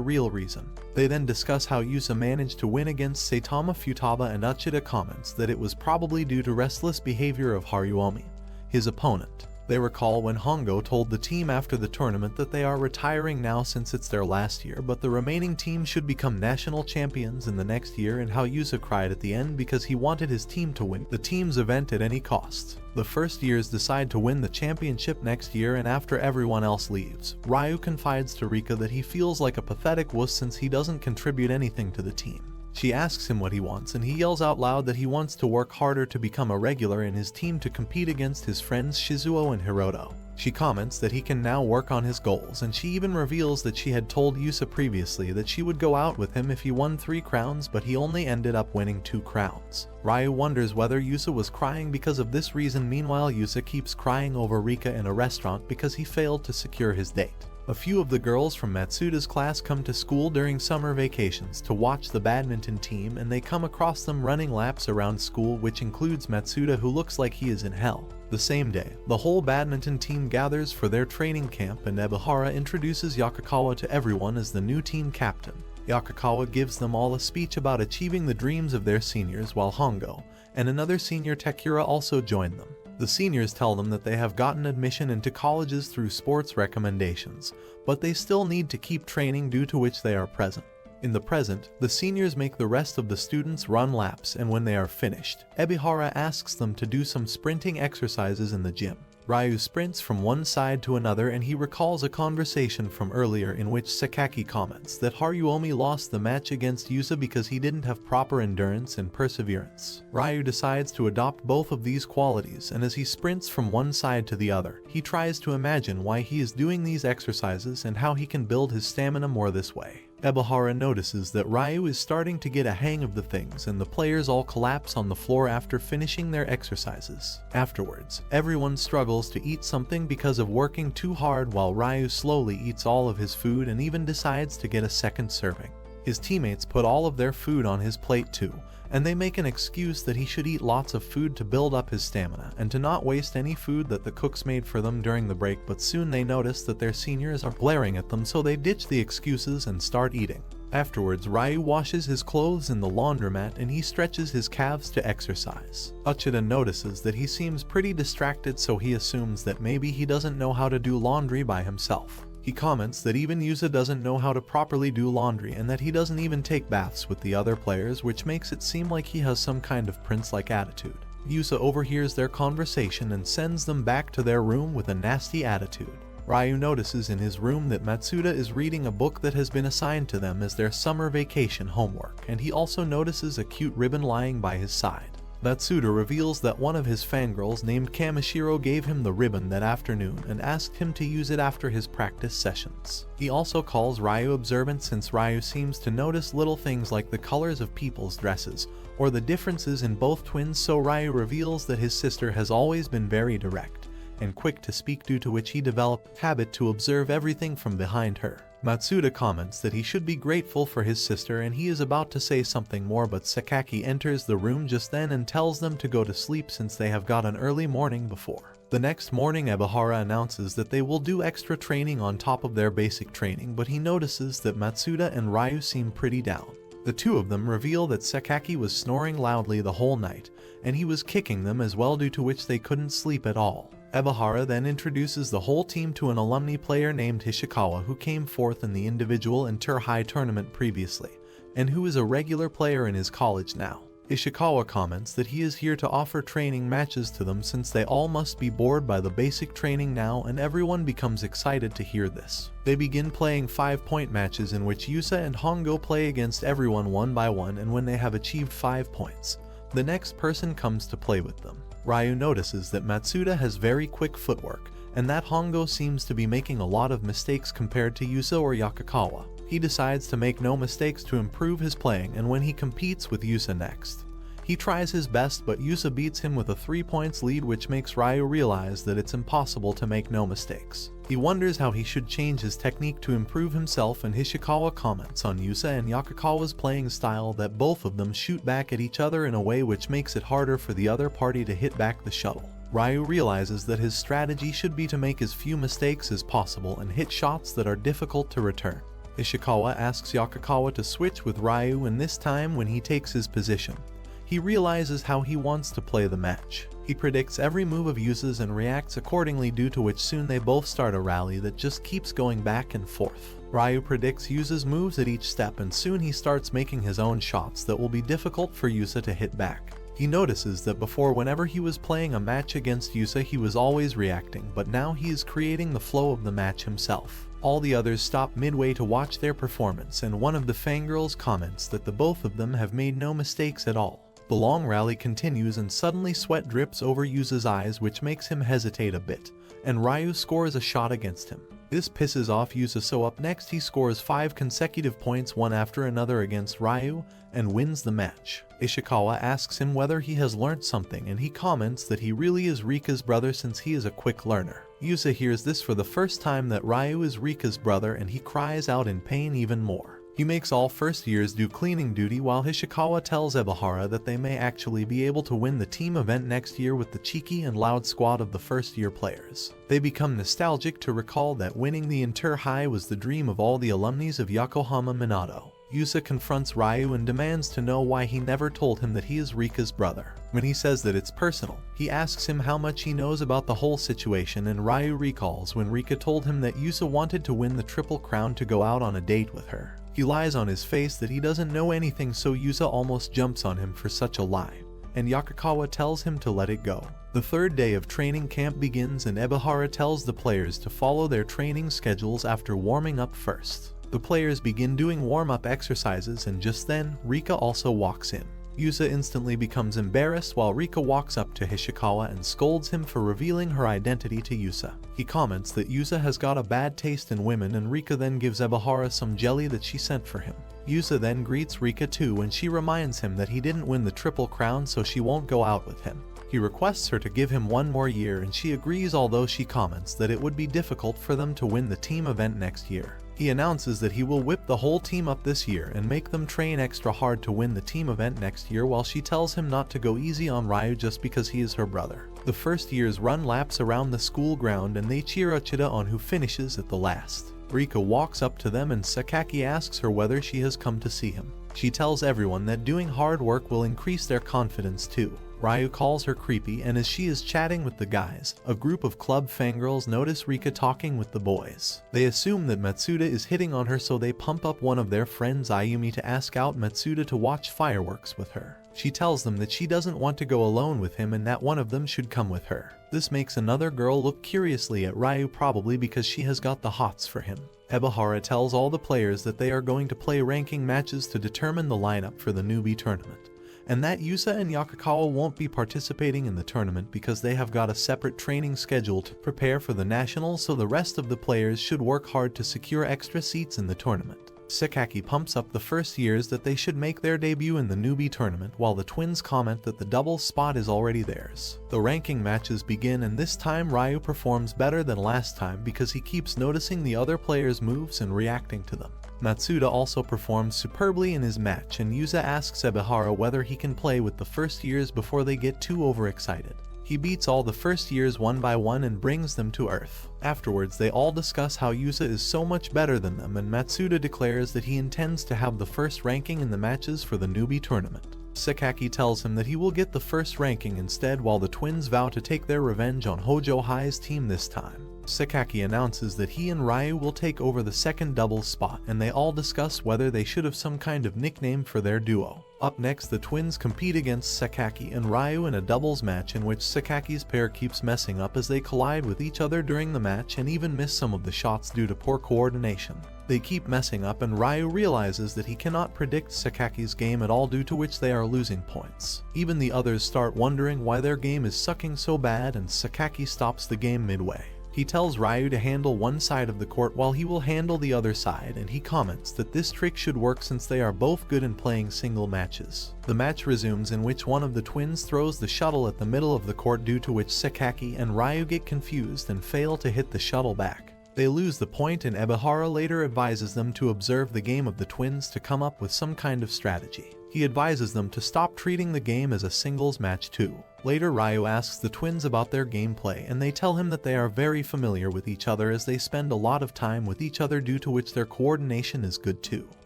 real reason. They then discuss how Yusa managed to win against Saitama Futaba, and Uchida comments that it was probably due to restless behavior of Haruomi, his opponent. They recall when Hongo told the team after the tournament that they are retiring now since it's their last year, but the remaining team should become national champions in the next year, and how Yusa cried at the end because he wanted his team to win the team's event at any cost. The first years decide to win the championship next year, and after everyone else leaves, Ryu confides to Rika that he feels like a pathetic wuss since he doesn't contribute anything to the team. She asks him what he wants, and he yells out loud that he wants to work harder to become a regular in his team to compete against his friends Shizuo and Hiroto. She comments that he can now work on his goals, and she even reveals that she had told Yusa previously that she would go out with him if he won 3 crowns, but he only ended up winning 2 crowns. Ryu wonders whether Yusa was crying because of this reason. Meanwhile, Yusa keeps crying over Rika in a restaurant because he failed to secure his date. A few of the girls from Matsuda's class come to school during summer vacations to watch the badminton team, and they come across them running laps around school, which includes Matsuda, who looks like he is in hell. The same day, the whole badminton team gathers for their training camp, and Ebihara introduces Yakakawa to everyone as the new team captain. Yakakawa gives them all a speech about achieving the dreams of their seniors, while Hongo and another senior Tekura also join them. The seniors tell them that they have gotten admission into colleges through sports recommendations, but they still need to keep training, due to which they are present. In the present, the seniors make the rest of the students run laps, and when they are finished, Ebihara asks them to do some sprinting exercises in the gym. Ryu sprints from one side to another, and he recalls a conversation from earlier in which Sakaki comments that Haruomi lost the match against Yusa because he didn't have proper endurance and perseverance. Ryu decides to adopt both of these qualities, and as he sprints from one side to the other, he tries to imagine why he is doing these exercises and how he can build his stamina more this way. Ebihara notices that Ryu is starting to get a hang of the things, and the players all collapse on the floor after finishing their exercises. Afterwards, everyone struggles to eat something because of working too hard, while Ryu slowly eats all of his food and even decides to get a second serving. His teammates put all of their food on his plate too, and they make an excuse that he should eat lots of food to build up his stamina and to not waste any food that the cooks made for them during the break, but soon they notice that their seniors are glaring at them, so they ditch the excuses and start eating. Afterwards, Ryu washes his clothes in the laundromat, and he stretches his calves to exercise. Uchida notices that he seems pretty distracted, so he assumes that maybe he doesn't know how to do laundry by himself. He comments that even Yusa doesn't know how to properly do laundry, and that he doesn't even take baths with the other players, which makes it seem like he has some kind of prince-like attitude. Yusa overhears their conversation and sends them back to their room with a nasty attitude. Ryu notices in his room that Matsuda is reading a book that has been assigned to them as their summer vacation homework, and he also notices a cute ribbon lying by his side. Matsuda reveals that one of his fangirls named Kamishiro gave him the ribbon that afternoon and asked him to use it after his practice sessions. He also calls Ryu observant, since Ryu seems to notice little things like the colors of people's dresses or the differences in both twins, so Ryu reveals that his sister has always been very direct and quick to speak, due to which he developed a habit to observe everything from behind her. Matsuda comments that he should be grateful for his sister, and he is about to say something more, but Sakaki enters the room just then and tells them to go to sleep since they have got an early morning before. The next morning, Ebihara announces that they will do extra training on top of their basic training, but he notices that Matsuda and Ryu seem pretty down. The two of them reveal that Sakaki was snoring loudly the whole night, and he was kicking them as well, due to which they couldn't sleep at all. Ebihara then introduces the whole team to an alumni player named Hishikawa, who came fourth in the individual inter-high tournament previously, and who is a regular player in his college now. Ishikawa comments that he is here to offer training matches to them since they all must be bored by the basic training now, and everyone becomes excited to hear this. They begin playing 5-point matches in which Yusa and Hongo play against everyone one by one, and when they have achieved 5 points, the next person comes to play with them. Ryu notices that Matsuda has very quick footwork, and that Hongo seems to be making a lot of mistakes compared to Yusa or Yakakawa. He decides to make no mistakes to improve his playing, and when he competes with Yusa next, he tries his best, but Yusa beats him with a 3 points lead, which makes Ryu realize that it's impossible to make no mistakes. He wonders how he should change his technique to improve himself, and Hishikawa comments on Yusa and Yakakawa's playing style, that both of them shoot back at each other in a way which makes it harder for the other party to hit back the shuttle. Ryu realizes that his strategy should be to make as few mistakes as possible and hit shots that are difficult to return. Ishikawa asks Yakakawa to switch with Ryu, and this time when he takes his position, he realizes how he wants to play the match. He predicts every move of Yusa's and reacts accordingly, due to which soon they both start a rally that just keeps going back and forth. Ryu predicts Yusa's moves at each step, and soon he starts making his own shots that will be difficult for Yusa to hit back. He notices that before, whenever he was playing a match against Yusa, he was always reacting, but now he is creating the flow of the match himself. All the others stop midway to watch their performance, and one of the fangirls comments that the both of them have made no mistakes at all. The long rally continues, and suddenly sweat drips over Yusa's eyes, which makes him hesitate a bit, and Ryu scores a shot against him. This pisses off Yusa, so up next he scores 5 consecutive points one after another against Ryu, and wins the match. Ishikawa asks him whether he has learnt something, and he comments that he really is Rika's brother since he is a quick learner. Yusa hears this for the first time, that Ryu is Rika's brother, and he cries out in pain even more. He makes all first years do cleaning duty, while Hishikawa tells Ebihara that they may actually be able to win the team event next year with the cheeky and loud squad of the first year players. They become nostalgic to recall that winning the inter-high was the dream of all the alumni of Yokohama Minato. Yusa confronts Ryu and demands to know why he never told him that he is Rika's brother. When he says that it's personal, he asks him how much he knows about the whole situation, and Ryu recalls when Rika told him that Yusa wanted to win the Triple Crown to go out on a date with her. He lies on his face that he doesn't know anything, so Yusa almost jumps on him for such a lie, and Yakakawa tells him to let it go. The third day of training camp begins, and Ebihara tells the players to follow their training schedules after warming up first. The players begin doing warm-up exercises, and just then, Rika also walks in. Yusa instantly becomes embarrassed, while Rika walks up to Hishikawa and scolds him for revealing her identity to Yusa. He comments that Yusa has got a bad taste in women, and Rika then gives Ebihara some jelly that she sent for him. Yusa then greets Rika too, and she reminds him that he didn't win the Triple Crown, so she won't go out with him. He requests her to give him one more year, and she agrees, although she comments that it would be difficult for them to win the team event next year. He announces that he will whip the whole team up this year and make them train extra hard to win the team event next year, while she tells him not to go easy on Ryu just because he is her brother. The first years run laps around the school ground, and they cheer Uchida on who finishes at the last. Rika walks up to them, and Sakaki asks her whether she has come to see him. She tells everyone that doing hard work will increase their confidence too. Ryu calls her creepy, and as she is chatting with the guys, a group of club fangirls notice Rika talking with the boys. They assume that Matsuda is hitting on her, so they pump up one of their friends, Ayumi, to ask out Matsuda to watch fireworks with her. She tells them that she doesn't want to go alone with him and that one of them should come with her. This makes another girl look curiously at Ryu, probably because she has got the hots for him. Ebihara tells all the players that they are going to play ranking matches to determine the lineup for the Newbie tournament, and that Yusa and Yakakawa won't be participating in the tournament because they have got a separate training schedule to prepare for the nationals, so the rest of the players should work hard to secure extra seats in the tournament. Sakaki pumps up the first years that they should make their debut in the Newbie tournament, while the twins comment that the doubles spot is already theirs. The ranking matches begin, and this time Ryu performs better than last time because he keeps noticing the other players' moves and reacting to them. Matsuda also performs superbly in his match, and Yusa asks Ebihara whether he can play with the first years before they get too overexcited. He beats all the first years one by one and brings them to Earth. Afterwards, they all discuss how Yusa is so much better than them, and Matsuda declares that he intends to have the first ranking in the matches for the Newbie tournament. Sakaki tells him that he will get the first ranking instead, while the twins vow to take their revenge on Hojo High's team this time. Sakaki announces that he and Ryu will take over the second doubles spot, and they all discuss whether they should have some kind of nickname for their duo. Up next, the twins compete against Sakaki and Ryu in a doubles match in which Sakaki's pair keeps messing up as they collide with each other during the match and even miss some of the shots due to poor coordination. They keep messing up, and Ryu realizes that he cannot predict Sakaki's game at all, due to which they are losing points. Even the others start wondering why their game is sucking so bad, and Sakaki stops the game midway. He tells Ryu to handle one side of the court while he will handle the other side, and he comments that this trick should work since they are both good in playing single matches. The match resumes, in which one of the twins throws the shuttle at the middle of the court, due to which Sakaki and Ryu get confused and fail to hit the shuttle back. They lose the point, and Ebihara later advises them to observe the game of the twins to come up with some kind of strategy. He advises them to stop treating the game as a singles match too. Later, Ryu asks the twins about their gameplay, and they tell him that they are very familiar with each other as they spend a lot of time with each other, due to which their coordination is good too.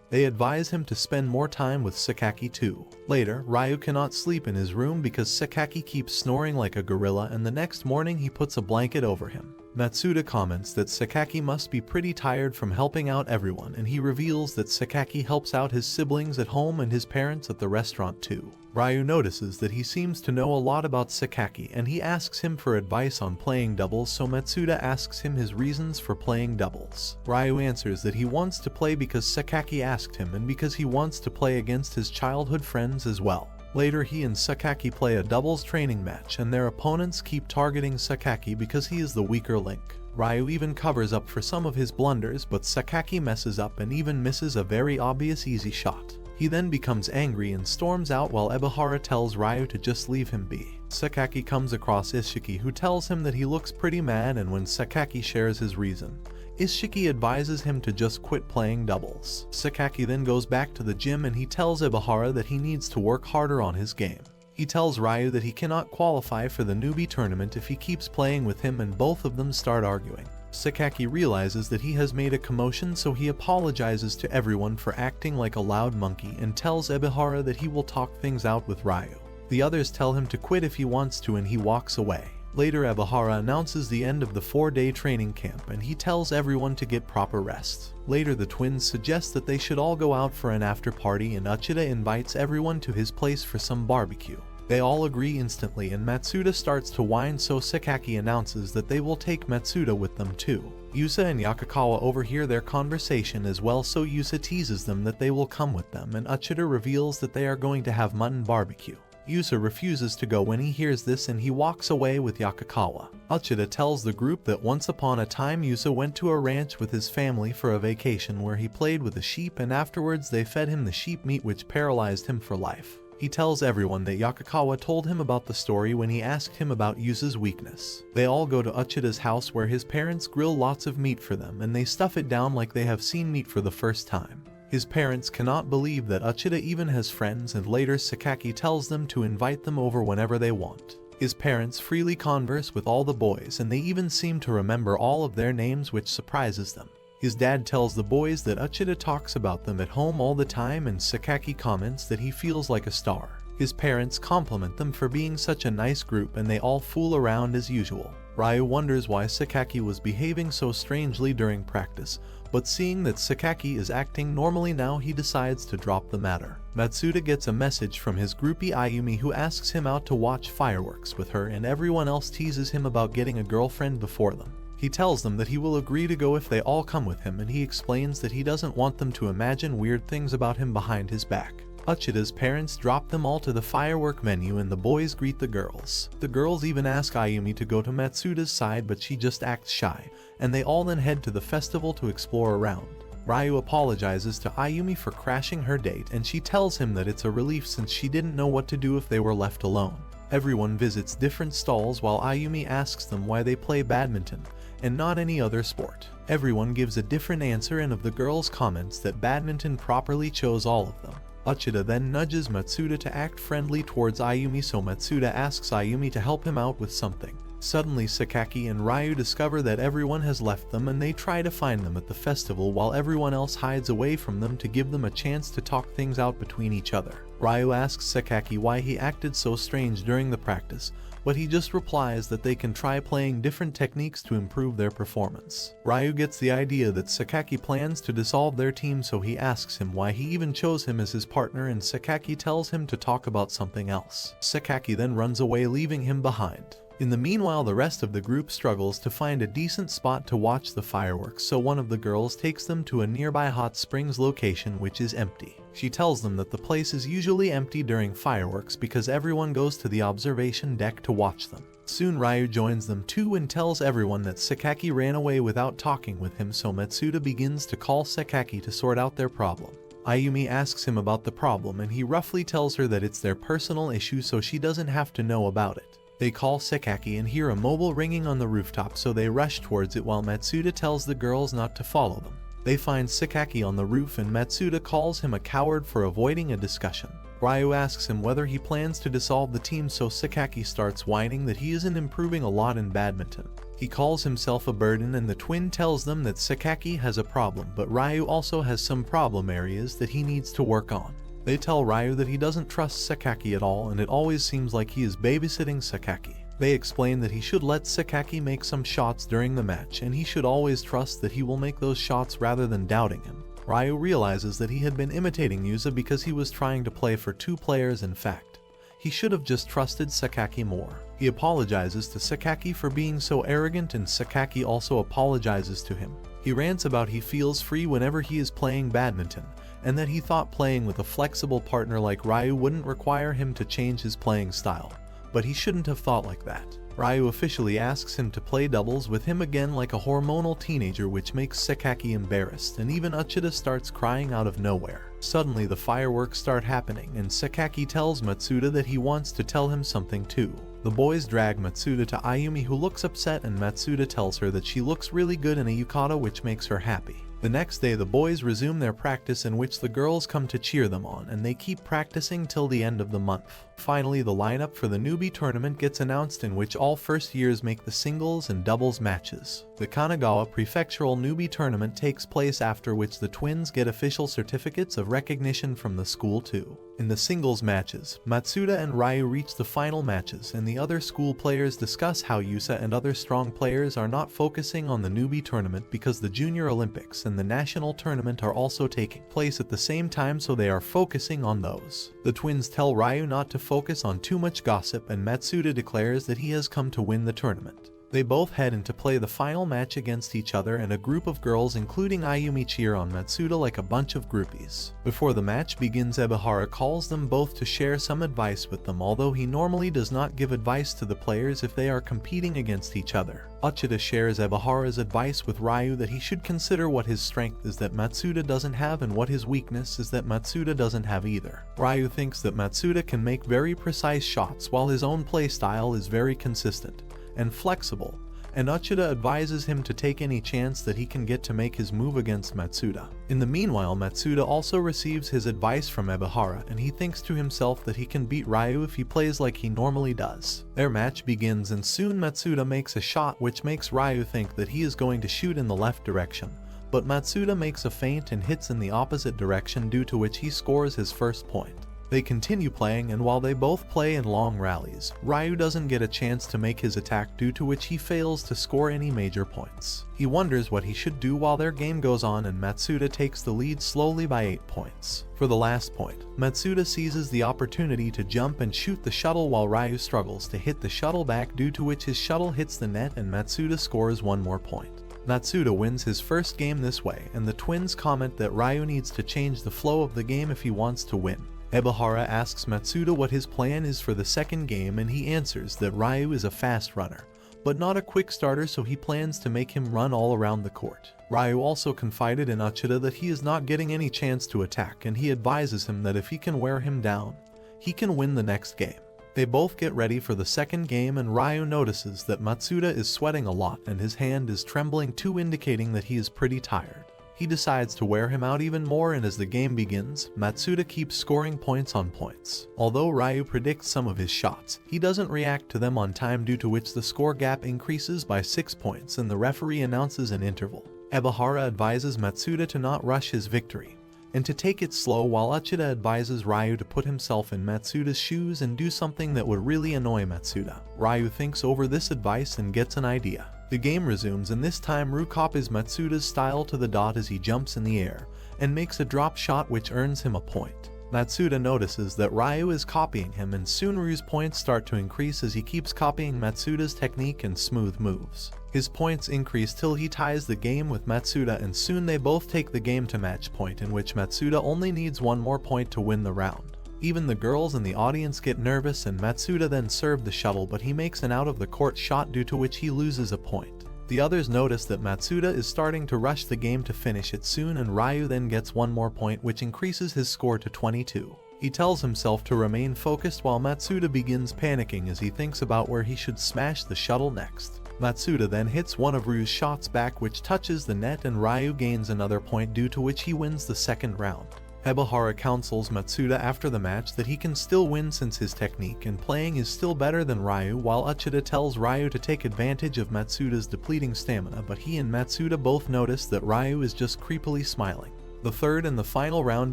They advise him to spend more time with Sakaki too. Later, Ryu cannot sleep in his room because Sakaki keeps snoring like a gorilla, and the next morning he puts a blanket over him. Matsuda comments that Sakaki must be pretty tired from helping out everyone, and he reveals that Sakaki helps out his siblings at home and his parents at the restaurant too. Ryu notices that he seems to know a lot about Sakaki, and he asks him for advice on playing doubles, so Matsuda asks him his reasons for playing doubles. Ryu answers that he wants to play because Sakaki asked him, and because he wants to play against his childhood friends as well. Later, he and Sakaki play a doubles training match, and their opponents keep targeting Sakaki because he is the weaker link. Ryu even covers up for some of his blunders, but Sakaki messes up and even misses a very obvious easy shot. He then becomes angry and storms out, while Ebihara tells Ryu to just leave him be. Sakaki comes across Ishiki, who tells him that he looks pretty mad, and when Sakaki shares his reason, Ishiki advises him to just quit playing doubles. Sakaki then goes back to the gym, and he tells Ebihara that he needs to work harder on his game. He tells Ryu that he cannot qualify for the Newbie tournament if he keeps playing with him, and both of them start arguing. Sakaki realizes that he has made a commotion, so he apologizes to everyone for acting like a loud monkey and tells Ebihara that he will talk things out with Ryu. The others tell him to quit if he wants to, and he walks away. Later, Ebihara announces the end of the 4-day training camp, and he tells everyone to get proper rest. Later, the twins suggest that they should all go out for an after party, and Uchida invites everyone to his place for some barbecue. They all agree instantly, and Matsuda starts to whine, so Sakaki announces that they will take Matsuda with them too. Yusa and Yakakawa overhear their conversation as well, so Yusa teases them that they will come with them, and Uchida reveals that they are going to have mutton barbecue. Yusa refuses to go when he hears this, and he walks away with Yakakawa. Uchida tells the group that once upon a time Yusa went to a ranch with his family for a vacation where he played with a sheep, and afterwards they fed him the sheep meat, which paralyzed him for life. He tells everyone that Yakakawa told him about the story when he asked him about Yusa's weakness. They all go to Uchida's house where his parents grill lots of meat for them, and they stuff it down like they have seen meat for the first time. His parents cannot believe that Uchida even has friends, and later Sakaki tells them to invite them over whenever they want. His parents freely converse with all the boys, and they even seem to remember all of their names, which surprises them. His dad tells the boys that Uchida talks about them at home all the time, and Sakaki comments that he feels like a star. His parents compliment them for being such a nice group, and they all fool around as usual. Ryu wonders why Sakaki was behaving so strangely during practice, but seeing that Sakaki is acting normally now, he decides to drop the matter. Matsuda gets a message from his groupie Ayumi, who asks him out to watch fireworks with her, and everyone else teases him about getting a girlfriend before them. He tells them that he will agree to go if they all come with him, and he explains that he doesn't want them to imagine weird things about him behind his back. Uchida's parents drop them all to the firework menu, and the boys greet the girls. The girls even ask Ayumi to go to Matsuda's side, but she just acts shy, and they all then head to the festival to explore around. Ryu apologizes to Ayumi for crashing her date, and she tells him that it's a relief since she didn't know what to do if they were left alone. Everyone visits different stalls while Ayumi asks them why they play badminton and not any other sport. Everyone gives a different answer, and of the girls' comments that badminton properly chose all of them. Uchida then nudges Matsuda to act friendly towards Ayumi, so Matsuda asks Ayumi to help him out with something. Suddenly Sakaki and Ryu discover that everyone has left them and they try to find them at the festival while everyone else hides away from them to give them a chance to talk things out between each other. Ryu asks Sakaki why he acted so strange during the practice, but he just replies that they can try playing different techniques to improve their performance. Ryu gets the idea that Sakaki plans to dissolve their team, so he asks him why he even chose him as his partner, and Sakaki tells him to talk about something else. Sakaki then runs away, leaving him behind. In the meanwhile, the rest of the group struggles to find a decent spot to watch the fireworks, so one of the girls takes them to a nearby hot springs location which is empty. She tells them that the place is usually empty during fireworks because everyone goes to the observation deck to watch them. Soon Ryu joins them too and tells everyone that Sakaki ran away without talking with him, so Matsuda begins to call Sakaki to sort out their problem. Ayumi asks him about the problem and he roughly tells her that it's their personal issue, so she doesn't have to know about it. They call Sakaki and hear a mobile ringing on the rooftop, so they rush towards it while Matsuda tells the girls not to follow them. They find Sakaki on the roof and Matsuda calls him a coward for avoiding a discussion. Ryu asks him whether he plans to dissolve the team, so Sakaki starts whining that he isn't improving a lot in badminton. He calls himself a burden and the twin tells them that Sakaki has a problem, but Ryu also has some problem areas that he needs to work on. They tell Ryu that he doesn't trust Sakaki at all and it always seems like he is babysitting Sakaki. They explain that he should let Sakaki make some shots during the match and he should always trust that he will make those shots rather than doubting him. Ryu realizes that he had been imitating Yusa because he was trying to play for two players. In fact, he should have just trusted Sakaki more. He apologizes to Sakaki for being so arrogant and Sakaki also apologizes to him. He rants about he feels free whenever he is playing badminton, and that he thought playing with a flexible partner like Ryu wouldn't require him to change his playing style, but he shouldn't have thought like that. Ryu officially asks him to play doubles with him again like a hormonal teenager, which makes Sakaki embarrassed, and even Uchida starts crying out of nowhere. Suddenly the fireworks start happening and Sakaki tells Matsuda that he wants to tell him something too. The boys drag Matsuda to Ayumi, who looks upset, and Matsuda tells her that she looks really good in a yukata, which makes her happy. The next day the boys resume their practice, in which the girls come to cheer them on, and they keep practicing till the end of the month. Finally, the lineup for the Newbie tournament gets announced, in which all first years make the singles and doubles matches. The Kanagawa Prefectural Newbie tournament takes place, after which the twins get official certificates of recognition from the school too. In the singles matches, Matsuda and Ryu reach the final matches, and the other school players discuss how Yusa and other strong players are not focusing on the Newbie tournament because the Junior Olympics and the National Tournament are also taking place at the same time, so they are focusing on those. The twins tell Ryu not to focus on too much gossip, and Matsuda declares that he has come to win the tournament. They both head in to play the final match against each other, and a group of girls including Ayumi cheer on Matsuda like a bunch of groupies. Before the match begins, Ebihara calls them both to share some advice with them, although he normally does not give advice to the players if they are competing against each other. Uchida shares Ebihara's advice with Ryu that he should consider what his strength is that Matsuda doesn't have and what his weakness is that Matsuda doesn't have either. Ryu thinks that Matsuda can make very precise shots while his own play style is very consistent and flexible, and Uchida advises him to take any chance that he can get to make his move against Matsuda. In the meanwhile, Matsuda also receives his advice from Ebihara, and he thinks to himself that he can beat Ryu if he plays like he normally does. Their match begins, and soon Matsuda makes a shot which makes Ryu think that he is going to shoot in the left direction, but Matsuda makes a feint and hits in the opposite direction, due to which he scores his first point. They continue playing, and while they both play in long rallies, Ryu doesn't get a chance to make his attack, due to which he fails to score any major points. He wonders what he should do while their game goes on, and Matsuda takes the lead slowly by 8 points. For the last point, Matsuda seizes the opportunity to jump and shoot the shuttle while Ryu struggles to hit the shuttle back, due to which his shuttle hits the net and Matsuda scores 1 more point. Matsuda wins his first game this way, and the twins comment that Ryu needs to change the flow of the game if he wants to win. Ebihara asks Matsuda what his plan is for the second game, and he answers that Ryu is a fast runner, but not a quick starter, so he plans to make him run all around the court. Ryu also confided in Uchida that he is not getting any chance to attack, and he advises him that if he can wear him down, he can win the next game. They both get ready for the second game, and Ryu notices that Matsuda is sweating a lot and his hand is trembling too, indicating that he is pretty tired. He decides to wear him out even more, and as the game begins, Matsuda keeps scoring points on points. Although Ryu predicts some of his shots, he doesn't react to them on time, due to which the score gap increases by 6 points and the referee announces an interval. Ebihara advises Matsuda to not rush his victory and to take it slow, while Uchida advises Ryu to put himself in Matsuda's shoes and do something that would really annoy Matsuda. Ryu thinks over this advice and gets an idea. The game resumes, and this time Ryu copies Matsuda's style to the dot as he jumps in the air and makes a drop shot which earns him a point. Matsuda notices that Ryu is copying him, and soon Ryu's points start to increase as he keeps copying Matsuda's technique and smooth moves. His points increase till he ties the game with Matsuda, and soon they both take the game to match point, in which Matsuda only needs one more point to win the round. Even the girls in the audience get nervous, and Matsuda then serves the shuttle, but he makes an out-of-the-court shot, due to which he loses a point. The others notice that Matsuda is starting to rush the game to finish it soon, and Ryu then gets one more point, which increases his score to 22. He tells himself to remain focused, while Matsuda begins panicking as he thinks about where he should smash the shuttle next. Matsuda then hits one of Ryu's shots back, which touches the net, and Ryu gains another point, due to which he wins the second round. Ebihara counsels Matsuda after the match that he can still win since his technique and playing is still better than Ryu, while Uchida tells Ryu to take advantage of Matsuda's depleting stamina, but he and Matsuda both notice that Ryu is just creepily smiling. The third and the final round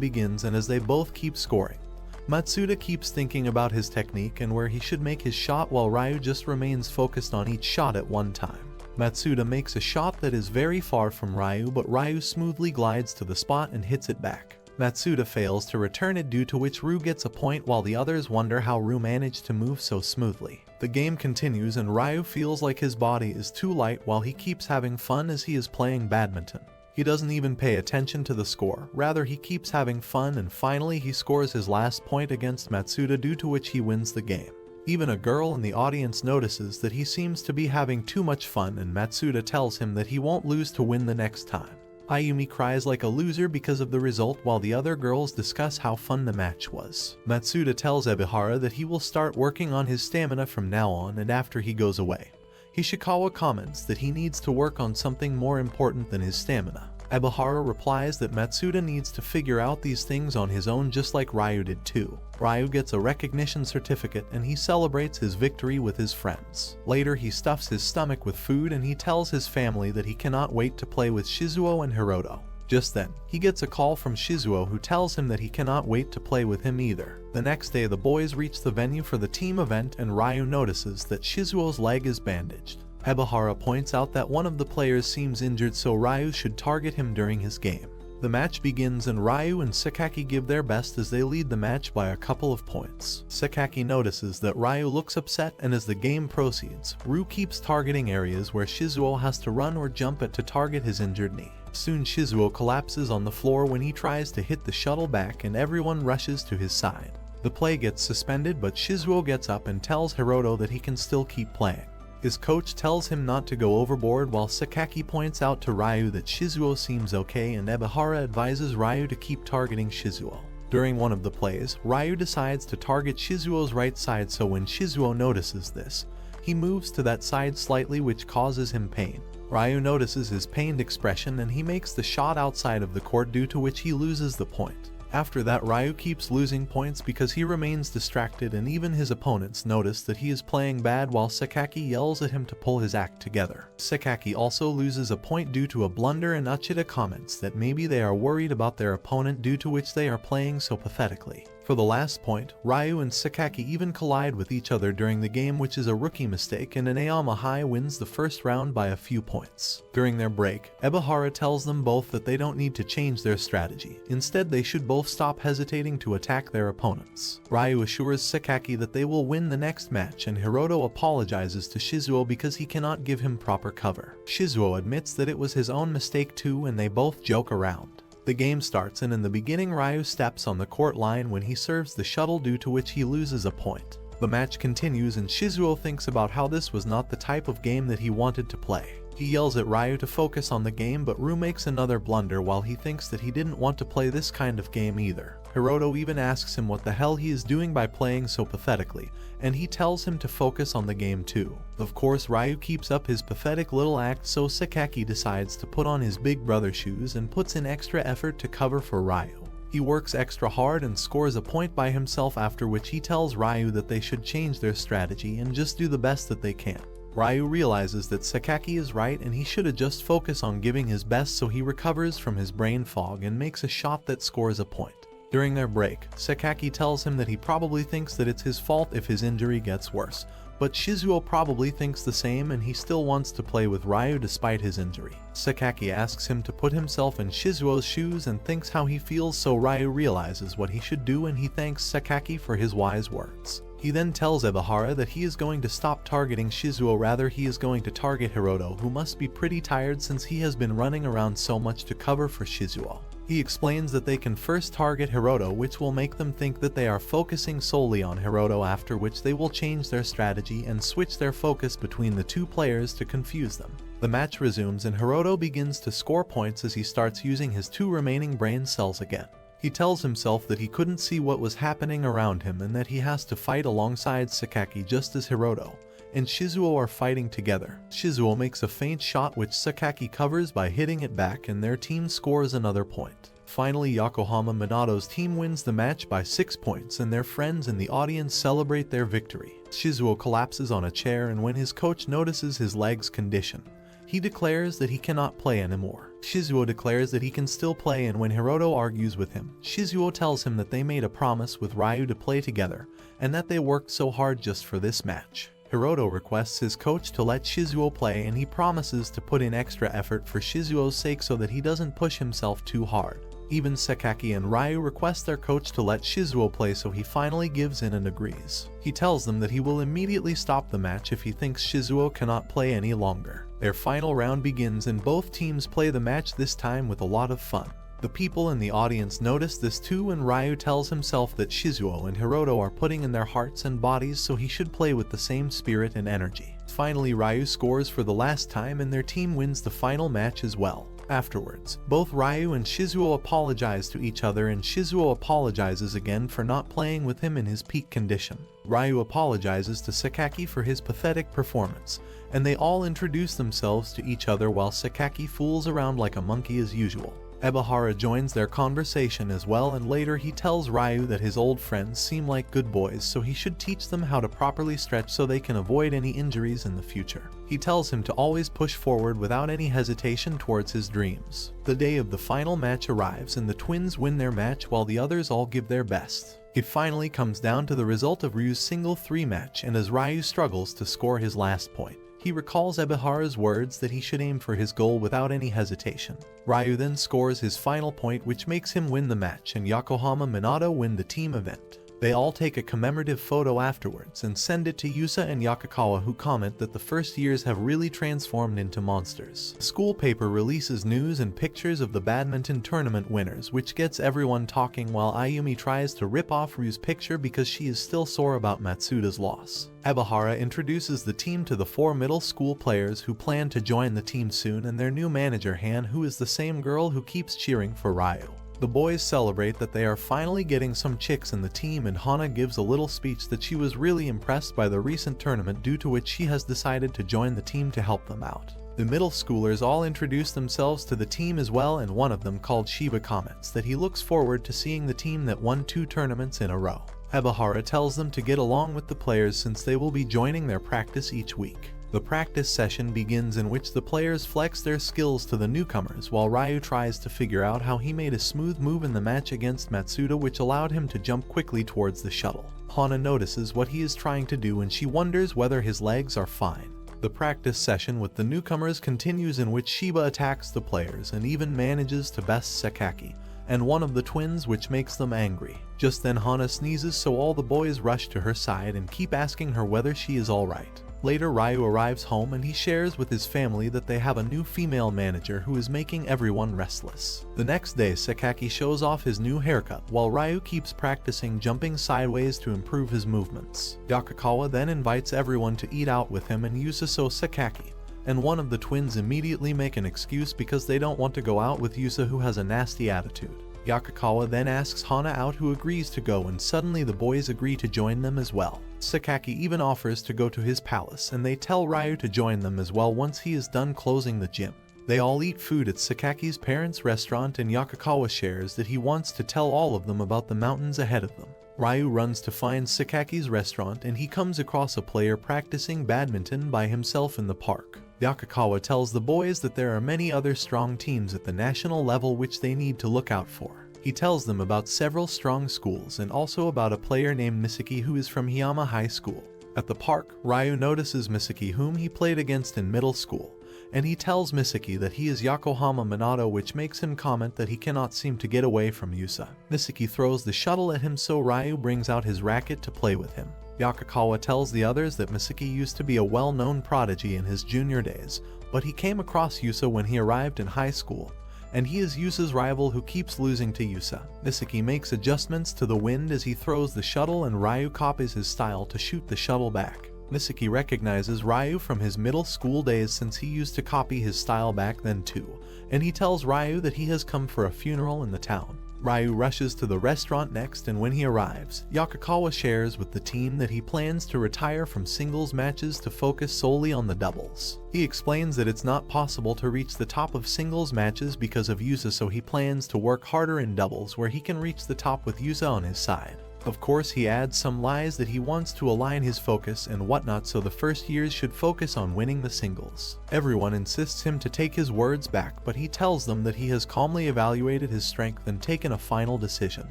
begins, and as they both keep scoring, Matsuda keeps thinking about his technique and where he should make his shot, while Ryu just remains focused on each shot at one time. Matsuda makes a shot that is very far from Ryu, but Ryu smoothly glides to the spot and hits it back. Matsuda fails to return it, due to which Ryu gets a point, while the others wonder how Ryu managed to move so smoothly. The game continues, and Ryu feels like his body is too light while he keeps having fun as he is playing badminton. He doesn't even pay attention to the score, rather he keeps having fun, and finally he scores his last point against Matsuda, due to which he wins the game. Even a girl in the audience notices that he seems to be having too much fun, and Matsuda tells him that he won't lose to win the next time. Ayumi cries like a loser because of the result, while the other girls discuss how fun the match was. Matsuda tells Ebihara that he will start working on his stamina from now on, and after he goes away, Hishikawa comments that he needs to work on something more important than his stamina. Ebihara replies that Matsuda needs to figure out these things on his own, just like Ryu did too. Ryu gets a recognition certificate and he celebrates his victory with his friends. Later he stuffs his stomach with food and he tells his family that he cannot wait to play with Shizuo and Hiroto. Just then, he gets a call from Shizuo who tells him that he cannot wait to play with him either. The next day the boys reach the venue for the team event and Ryu notices that Shizuo's leg is bandaged. Ebihara points out that one of the players seems injured, so Ryu should target him during his game. The match begins and Ryu and Sakaki give their best as they lead the match by a couple of points. Sakaki notices that Ryu looks upset, and as the game proceeds, Ryu keeps targeting areas where Shizuo has to run or jump at to target his injured knee. Soon Shizuo collapses on the floor when he tries to hit the shuttle back and everyone rushes to his side. The play gets suspended, but Shizuo gets up and tells Hiroto that he can still keep playing. His coach tells him not to go overboard, while Sakaki points out to Ryu that Shizuo seems okay, and Ebihara advises Ryu to keep targeting Shizuo. During one of the plays, Ryu decides to target Shizuo's right side, so when Shizuo notices this, he moves to that side slightly, which causes him pain. Ryu notices his pained expression and he makes the shot outside of the court, due to which he loses the point. After that, Ryu keeps losing points because he remains distracted, and even his opponents notice that he is playing bad, while Sakaki yells at him to pull his act together. Sakaki also loses a point due to a blunder, and Uchida comments that maybe they are worried about their opponent, due to which they are playing so pathetically. For the last point, Ryu and Sakaki even collide with each other during the game, which is a rookie mistake, and Aoyama High wins the first round by a few points. During their break, Ebihara tells them both that they don't need to change their strategy. Instead, they should both stop hesitating to attack their opponents. Ryu assures Sakaki that they will win the next match, and Hiroto apologizes to Shizuo because he cannot give him proper cover. Shizuo admits that it was his own mistake too, and they both joke around. The game starts, and in the beginning Ryu steps on the court line when he serves the shuttle, due to which he loses a point. The match continues and Shizuo thinks about how this was not the type of game that he wanted to play. He yells at Ryu to focus on the game, but Ryu makes another blunder while he thinks that he didn't want to play this kind of game either. Hiroto even asks him what the hell he is doing by playing so pathetically, and he tells him to focus on the game too. Of course, Ryu keeps up his pathetic little act, so Sakaki decides to put on his big brother shoes and puts in extra effort to cover for Ryu. He works extra hard and scores a point by himself, after which he tells Ryu that they should change their strategy and just do the best that they can. Ryu realizes that Sakaki is right and he should just focus on giving his best, so he recovers from his brain fog and makes a shot that scores a point. During their break, Sakaki tells him that he probably thinks that it's his fault if his injury gets worse, but Shizuo probably thinks the same and he still wants to play with Ryu despite his injury. Sakaki asks him to put himself in Shizuo's shoes and thinks how he feels, so Ryu realizes what he should do and he thanks Sakaki for his wise words. He then tells Ebihara that he is going to stop targeting Shizuo, rather he is going to target Hiroto, who must be pretty tired since he has been running around so much to cover for Shizuo. He explains that they can first target Hiroto, which will make them think that they are focusing solely on Hiroto, after which they will change their strategy and switch their focus between the two players to confuse them. The match resumes and Hiroto begins to score points as he starts using his 2 remaining brain cells again. He tells himself that he couldn't see what was happening around him and that he has to fight alongside Sakaki just as Hiroto and Shizuo are fighting together. Shizuo makes a feint shot which Sakaki covers by hitting it back and their team scores another point. Finally, Yokohama Minato's team wins the match by 6 points and their friends in the audience celebrate their victory. Shizuo collapses on a chair, and when his coach notices his leg's condition, he declares that he cannot play anymore. Shizuo declares that he can still play, and when Hiroto argues with him, Shizuo tells him that they made a promise with Ryu to play together and that they worked so hard just for this match. Hiroto requests his coach to let Shizuo play and he promises to put in extra effort for Shizuo's sake so that he doesn't push himself too hard. Even Sakaki and Ryu request their coach to let Shizuo play, so he finally gives in and agrees. He tells them that he will immediately stop the match if he thinks Shizuo cannot play any longer. Their final round begins and both teams play the match, this time with a lot of fun. The people in the audience notice this too, and Ryu tells himself that Shizuo and Hiroto are putting in their hearts and bodies, so he should play with the same spirit and energy. Finally, Ryu scores for the last time and their team wins the final match as well. Afterwards, both Ryu and Shizuo apologize to each other and Shizuo apologizes again for not playing with him in his peak condition. Ryu apologizes to Sakaki for his pathetic performance, and they all introduce themselves to each other while Sakaki fools around like a monkey as usual. Ebihara joins their conversation as well, and later he tells Ryu that his old friends seem like good boys, so he should teach them how to properly stretch so they can avoid any injuries in the future. He tells him to always push forward without any hesitation towards his dreams. The day of the final match arrives and the twins win their match while the others all give their best. It finally comes down to the result of Ryu's single 3 match, and as Ryu struggles to score his last point, he recalls Ebihara's words that he should aim for his goal without any hesitation. Ryu then scores his final point, which makes him win the match, and Yokohama Minato win the team event. They all take a commemorative photo afterwards and send it to Yusa and Yakakawa, who comment that the first years have really transformed into monsters. The school paper releases news and pictures of the badminton tournament winners, which gets everyone talking, while Ayumi tries to rip off Ryu's picture because she is still sore about Matsuda's loss. Ebihara introduces the team to the 4 middle school players who plan to join the team soon, and their new manager Han, who is the same girl who keeps cheering for Ryu. The boys celebrate that they are finally getting some chicks in the team, and Hana gives a little speech that she was really impressed by the recent tournament, due to which she has decided to join the team to help them out. The middle schoolers all introduce themselves to the team as well, and one of them, called Shiba, comments that he looks forward to seeing the team that won 2 tournaments in a row. Ebihara tells them to get along with the players since they will be joining their practice each week. The practice session begins, in which the players flex their skills to the newcomers while Ryu tries to figure out how he made a smooth move in the match against Matsuda which allowed him to jump quickly towards the shuttle. Hana notices what he is trying to do and she wonders whether his legs are fine. The practice session with the newcomers continues, in which Shiba attacks the players and even manages to best Sakaki and one of the twins, which makes them angry. Just then Hana sneezes, so all the boys rush to her side and keep asking her whether she is alright. Later, Ryu arrives home and he shares with his family that they have a new female manager who is making everyone restless. The next day, Sakaki shows off his new haircut while Ryu keeps practicing jumping sideways to improve his movements. Yakakawa then invites everyone to eat out with him and Yusa, so Sakaki, and one of the twins immediately make an excuse because they don't want to go out with Yusa, who has a nasty attitude. Yakakawa then asks Hana out, who agrees to go, and suddenly the boys agree to join them as well. Sakaki even offers to go to his palace, and they tell Ryu to join them as well once he is done closing the gym. They all eat food at Sakaki's parents' restaurant, and Yakakawa shares that he wants to tell all of them about the mountains ahead of them. Ryu runs to find Sakaki's restaurant, and he comes across a player practicing badminton by himself in the park. Yakakawa tells the boys that there are many other strong teams at the national level which they need to look out for. He tells them about several strong schools and also about a player named Misaki who is from Hiyama High School. At the park, Ryu notices Misaki, whom he played against in middle school, and he tells Misaki that he is Yokohama Minato, which makes him comment that he cannot seem to get away from Yusa. Misaki throws the shuttle at him, so Ryu brings out his racket to play with him. Yakakawa tells the others that Misaki used to be a well-known prodigy in his junior days, but he came across Yusa when he arrived in high school, and he is Yusa's rival who keeps losing to Yusa. Misaki makes adjustments to the wind as he throws the shuttle, and Ryu copies his style to shoot the shuttle back. Misaki recognizes Ryu from his middle school days since he used to copy his style back then too, and he tells Ryu that he has come for a funeral in the town. Ryu rushes to the restaurant next, and when he arrives, Yakakawa shares with the team that he plans to retire from singles matches to focus solely on the doubles. He explains that it's not possible to reach the top of singles matches because of Yusa, so he plans to work harder in doubles where he can reach the top with Yusa on his side. Of course, he adds some lies that he wants to align his focus and whatnot, so the first years should focus on winning the singles. Everyone insists him to take his words back, but he tells them that he has calmly evaluated his strength and taken a final decision.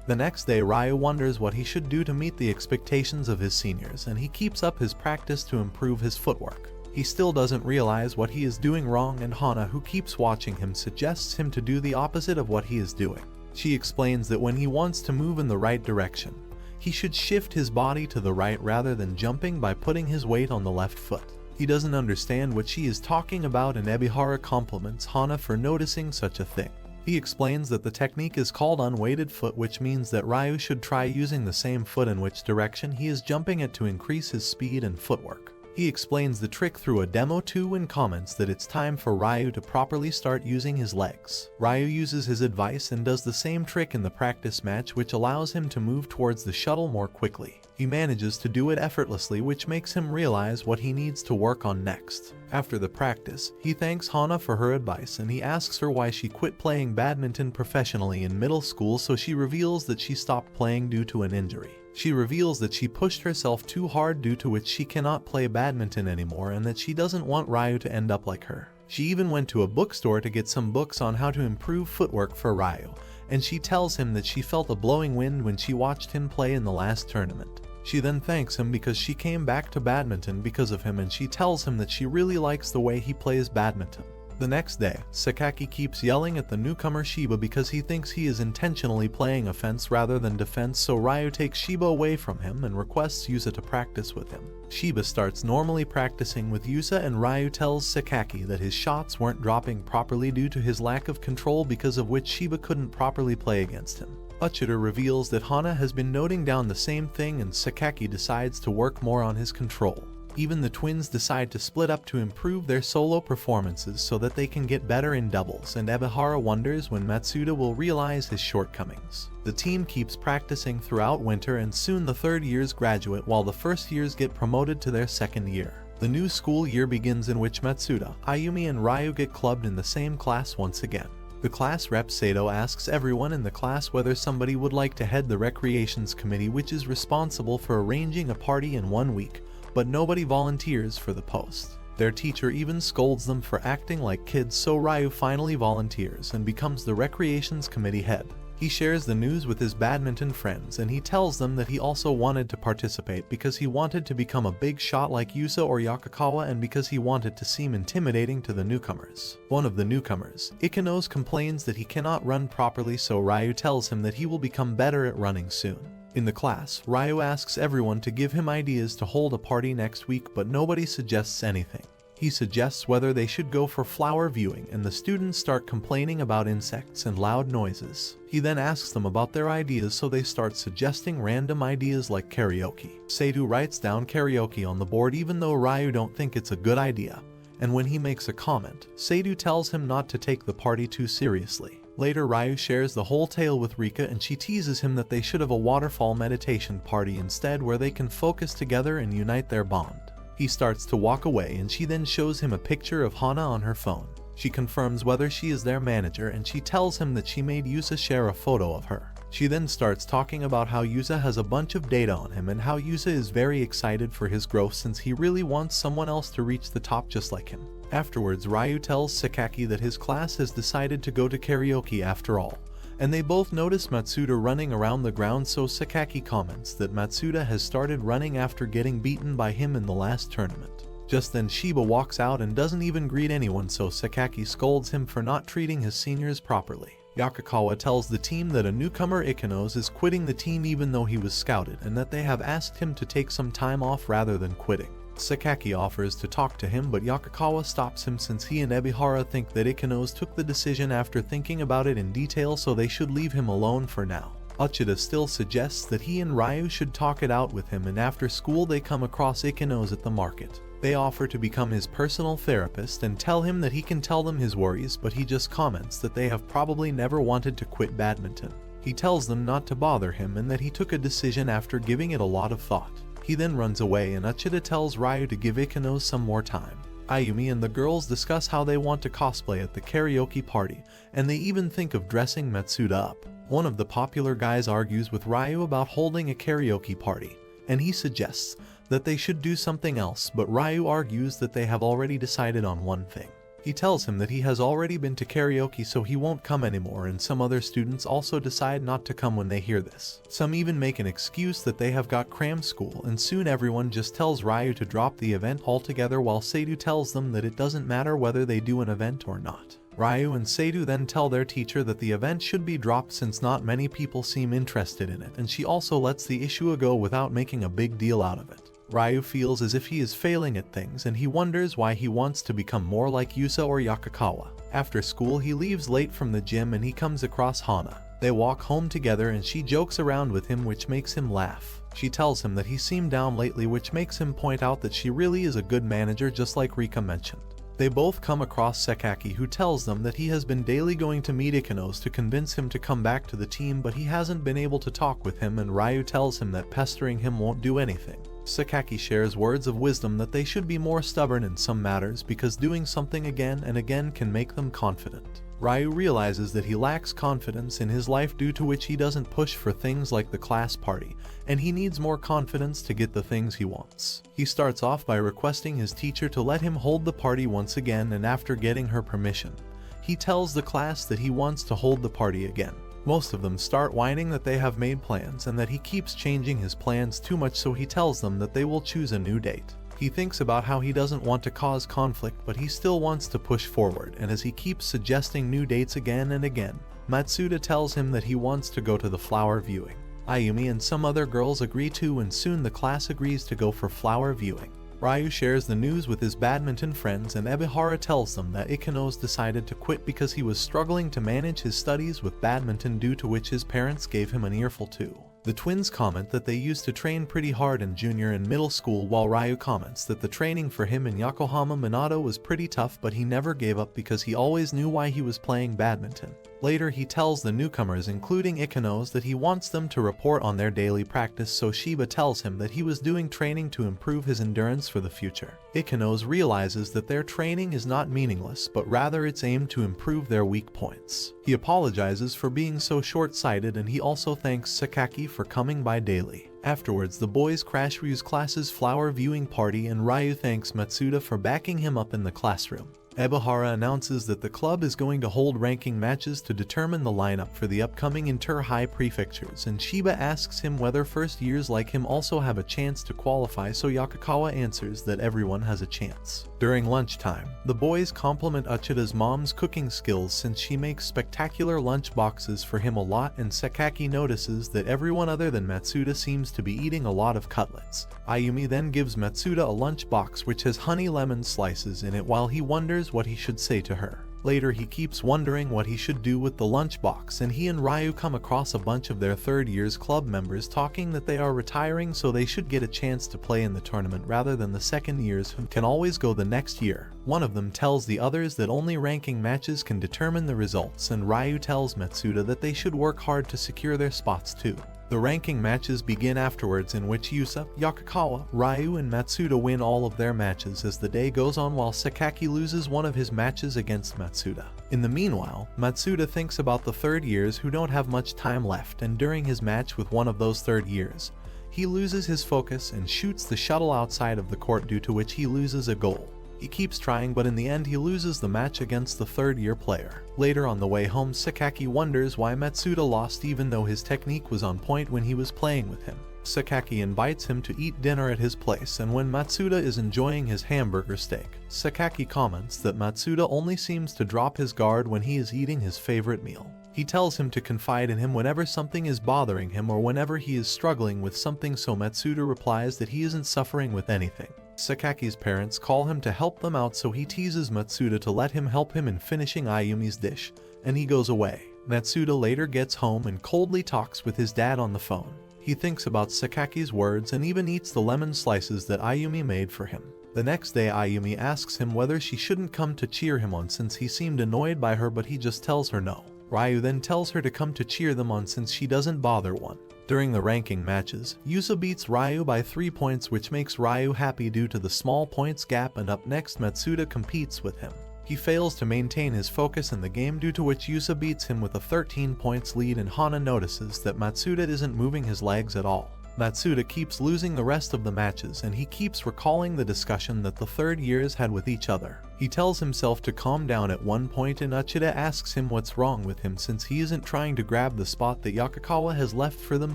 The next day, Ryu wonders what he should do to meet the expectations of his seniors, and he keeps up his practice to improve his footwork. He still doesn't realize what he is doing wrong, and Hana, who keeps watching him, suggests him to do the opposite of what he is doing. She explains that when he wants to move in the right direction, he should shift his body to the right rather than jumping by putting his weight on the left foot. He doesn't understand what she is talking about, and Ebihara compliments Hana for noticing such a thing. He explains that the technique is called unweighted foot, which means that Ryu should try using the same foot in which direction he is jumping it to increase his speed and footwork. He explains the trick through a demo too and comments that it's time for Ryu to properly start using his legs. Ryu uses his advice and does the same trick in the practice match, which allows him to move towards the shuttle more quickly. He manages to do it effortlessly, which makes him realize what he needs to work on next. After the practice, he thanks Hana for her advice, and he asks her why she quit playing badminton professionally in middle school, so she reveals that she stopped playing due to an injury. She reveals that she pushed herself too hard, due to which she cannot play badminton anymore, and that she doesn't want Ryu to end up like her. She even went to a bookstore to get some books on how to improve footwork for Ryu, and she tells him that she felt a blowing wind when she watched him play in the last tournament. She then thanks him because she came back to badminton because of him, and she tells him that she really likes the way he plays badminton. The next day, Sakaki keeps yelling at the newcomer Shiba because he thinks he is intentionally playing offense rather than defense, so Ryu takes Shiba away from him and requests Yusa to practice with him. Shiba starts normally practicing with Yusa, and Ryu tells Sakaki that his shots weren't dropping properly due to his lack of control, because of which Shiba couldn't properly play against him. Uchida reveals that Hana has been noting down the same thing, and Sakaki decides to work more on his control. Even the twins decide to split up to improve their solo performances so that they can get better in doubles, and Ebihara wonders when Matsuda will realize his shortcomings. The team keeps practicing throughout winter, and soon the third years graduate while the first years get promoted to their second year. The new school year begins, in which Matsuda, Ayumi, and Ryu get clubbed in the same class once again. The class rep Sato asks everyone in the class whether somebody would like to head the recreations committee, which is responsible for arranging a party in 1 week, but nobody volunteers for the post. Their teacher even scolds them for acting like kids, so Ryu finally volunteers and becomes the recreations committee head. He shares the news with his badminton friends, and he tells them that he also wanted to participate because he wanted to become a big shot like Yusa or Yakakawa, and because he wanted to seem intimidating to the newcomers. One of the newcomers, Ikanos, complains that he cannot run properly, so Ryu tells him that he will become better at running soon. In the class, Ryu asks everyone to give him ideas to hold a party next week, but nobody suggests anything. He suggests whether they should go for flower viewing, and the students start complaining about insects and loud noises. He then asks them about their ideas, so they start suggesting random ideas like karaoke. Sato writes down karaoke on the board even though Ryu don't think it's a good idea, and when he makes a comment, Seidu tells him not to take the party too seriously. Later, Ryu shares the whole tale with Rika and she teases him that they should have a waterfall meditation party instead where they can focus together and unite their bond. He starts to walk away and she then shows him a picture of Hana on her phone. She confirms whether she is their manager and she tells him that she made Yusa share a photo of her. She then starts talking about how Yusa has a bunch of data on him and how Yusa is very excited for his growth since he really wants someone else to reach the top just like him. Afterwards, Ryu tells Sakaki that his class has decided to go to karaoke after all, and they both notice Matsuda running around the ground, so Sakaki comments that Matsuda has started running after getting beaten by him in the last tournament. Just then Shiba walks out and doesn't even greet anyone, so Sakaki scolds him for not treating his seniors properly. Yakakawa tells the team that a newcomer Ikanos is quitting the team even though he was scouted and that they have asked him to take some time off rather than quitting. Sakaki offers to talk to him, but Yakakawa stops him since he and Ebihara think that Ikanos took the decision after thinking about it in detail, so they should leave him alone for now. Uchida still suggests that he and Ryu should talk it out with him, and after school they come across Ikanos at the market. They offer to become his personal therapist and tell him that he can tell them his worries, but he just comments that they have probably never wanted to quit badminton. He tells them not to bother him and that he took a decision after giving it a lot of thought. He then runs away and Uchida tells Ryu to give Ikanos some more time. Ayumi and the girls discuss how they want to cosplay at the karaoke party, and they even think of dressing Matsuda up. One of the popular guys argues with Ryu about holding a karaoke party, and he suggests that they should do something else, but Ryu argues that they have already decided on one thing. He tells him that he has already been to karaoke so he won't come anymore, and some other students also decide not to come when they hear this. Some even make an excuse that they have got cram school, and soon everyone just tells Ryu to drop the event altogether, while Seidu tells them that it doesn't matter whether they do an event or not. Ryu and Seidu then tell their teacher that the event should be dropped since not many people seem interested in it, and she also lets the issue go without making a big deal out of it. Ryu feels as if he is failing at things and he wonders why he wants to become more like Yusa or Yakakawa. After school he leaves late from the gym and he comes across Hana. They walk home together and she jokes around with him, which makes him laugh. She tells him that he seemed down lately, which makes him point out that she really is a good manager just like Rika mentioned. They both come across Sakaki, who tells them that he has been daily going to meet Ikanos to convince him to come back to the team, but he hasn't been able to talk with him, and Ryu tells him that pestering him won't do anything. Sakaki shares words of wisdom that they should be more stubborn in some matters because doing something again and again can make them confident. Ryu realizes that he lacks confidence in his life, due to which he doesn't push for things like the class party, and he needs more confidence to get the things he wants. He starts off by requesting his teacher to let him hold the party once again, and after getting her permission, he tells the class that he wants to hold the party again. Most of them start whining that they have made plans and that he keeps changing his plans too much, so he tells them that they will choose a new date. He thinks about how he doesn't want to cause conflict, but he still wants to push forward, and as he keeps suggesting new dates again and again, Matsuda tells him that he wants to go to the flower viewing. Ayumi and some other girls agree too, and soon the class agrees to go for flower viewing. Ryu shares the news with his badminton friends, and Ebihara tells them that Ikanos decided to quit because he was struggling to manage his studies with badminton, due to which his parents gave him an earful too. The twins comment that they used to train pretty hard in junior and middle school, while Ryu comments that the training for him in Yokohama Minato was pretty tough, but he never gave up because he always knew why he was playing badminton. Later he tells the newcomers, including Ikanos, that he wants them to report on their daily practice, so Shiba tells him that he was doing training to improve his endurance for the future. Ikanos realizes that their training is not meaningless, but rather it's aimed to improve their weak points. He apologizes for being so short-sighted, and he also thanks Sakaki for coming by daily. Afterwards, the boys crash Ryu's class's flower viewing party, and Ryu thanks Matsuda for backing him up in the classroom. Ebihara announces that the club is going to hold ranking matches to determine the lineup for the upcoming inter-high prefectures, and Shiba asks him whether first years like him also have a chance to qualify, so Yakakawa answers that everyone has a chance. During lunchtime, the boys compliment Uchida's mom's cooking skills since she makes spectacular lunch boxes for him a lot, and Sakaki notices that everyone other than Matsuda seems to be eating a lot of cutlets. Ayumi then gives Matsuda a lunch box which has honey lemon slices in it, while he wonders what he should say to her. Later he keeps wondering what he should do with the lunchbox, and he and Ryu come across a bunch of their third year's club members talking that they are retiring so they should get a chance to play in the tournament rather than the second years who can always go the next year. One of them tells the others that only ranking matches can determine the results, and Ryu tells Matsuda that they should work hard to secure their spots too. The ranking matches begin afterwards, in which Yusa, Yakakawa, Ryu, and Matsuda win all of their matches as the day goes on, while Sakaki loses one of his matches against Matsuda. In the meanwhile, Matsuda thinks about the third years who don't have much time left, and during his match with one of those third years, he loses his focus and shoots the shuttle outside of the court, due to which he loses a goal. He keeps trying, but in the end he loses the match against the third-year player. Later on the way home, Sakaki wonders why Matsuda lost even though his technique was on point when he was playing with him. Sakaki invites him to eat dinner at his place, and when Matsuda is enjoying his hamburger steak, Sakaki comments that Matsuda only seems to drop his guard when he is eating his favorite meal. He tells him to confide in him whenever something is bothering him or whenever he is struggling with something, so Matsuda replies that he isn't suffering with anything. Sakaki's parents call him to help them out, so he teases Matsuda to let him help him in finishing Ayumi's dish, and he goes away. Matsuda later gets home and coldly talks with his dad on the phone. He thinks about Sakaki's words and even eats the lemon slices that Ayumi made for him. The next day, Ayumi asks him whether she shouldn't come to cheer him on since he seemed annoyed by her, but he just tells her no. Ryu then tells her to come to cheer them on since she doesn't bother one. During the ranking matches, Yusa beats Ryu by 3 points, which makes Ryu happy due to the small points gap, and up next Matsuda competes with him. He fails to maintain his focus in the game, due to which Yusa beats him with a 13 points lead, and Hana notices that Matsuda isn't moving his legs at all. Matsuda keeps losing the rest of the matches, and he keeps recalling the discussion that the third years had with each other. He tells himself to calm down at one point, and Uchida asks him what's wrong with him since he isn't trying to grab the spot that Yakakawa has left for them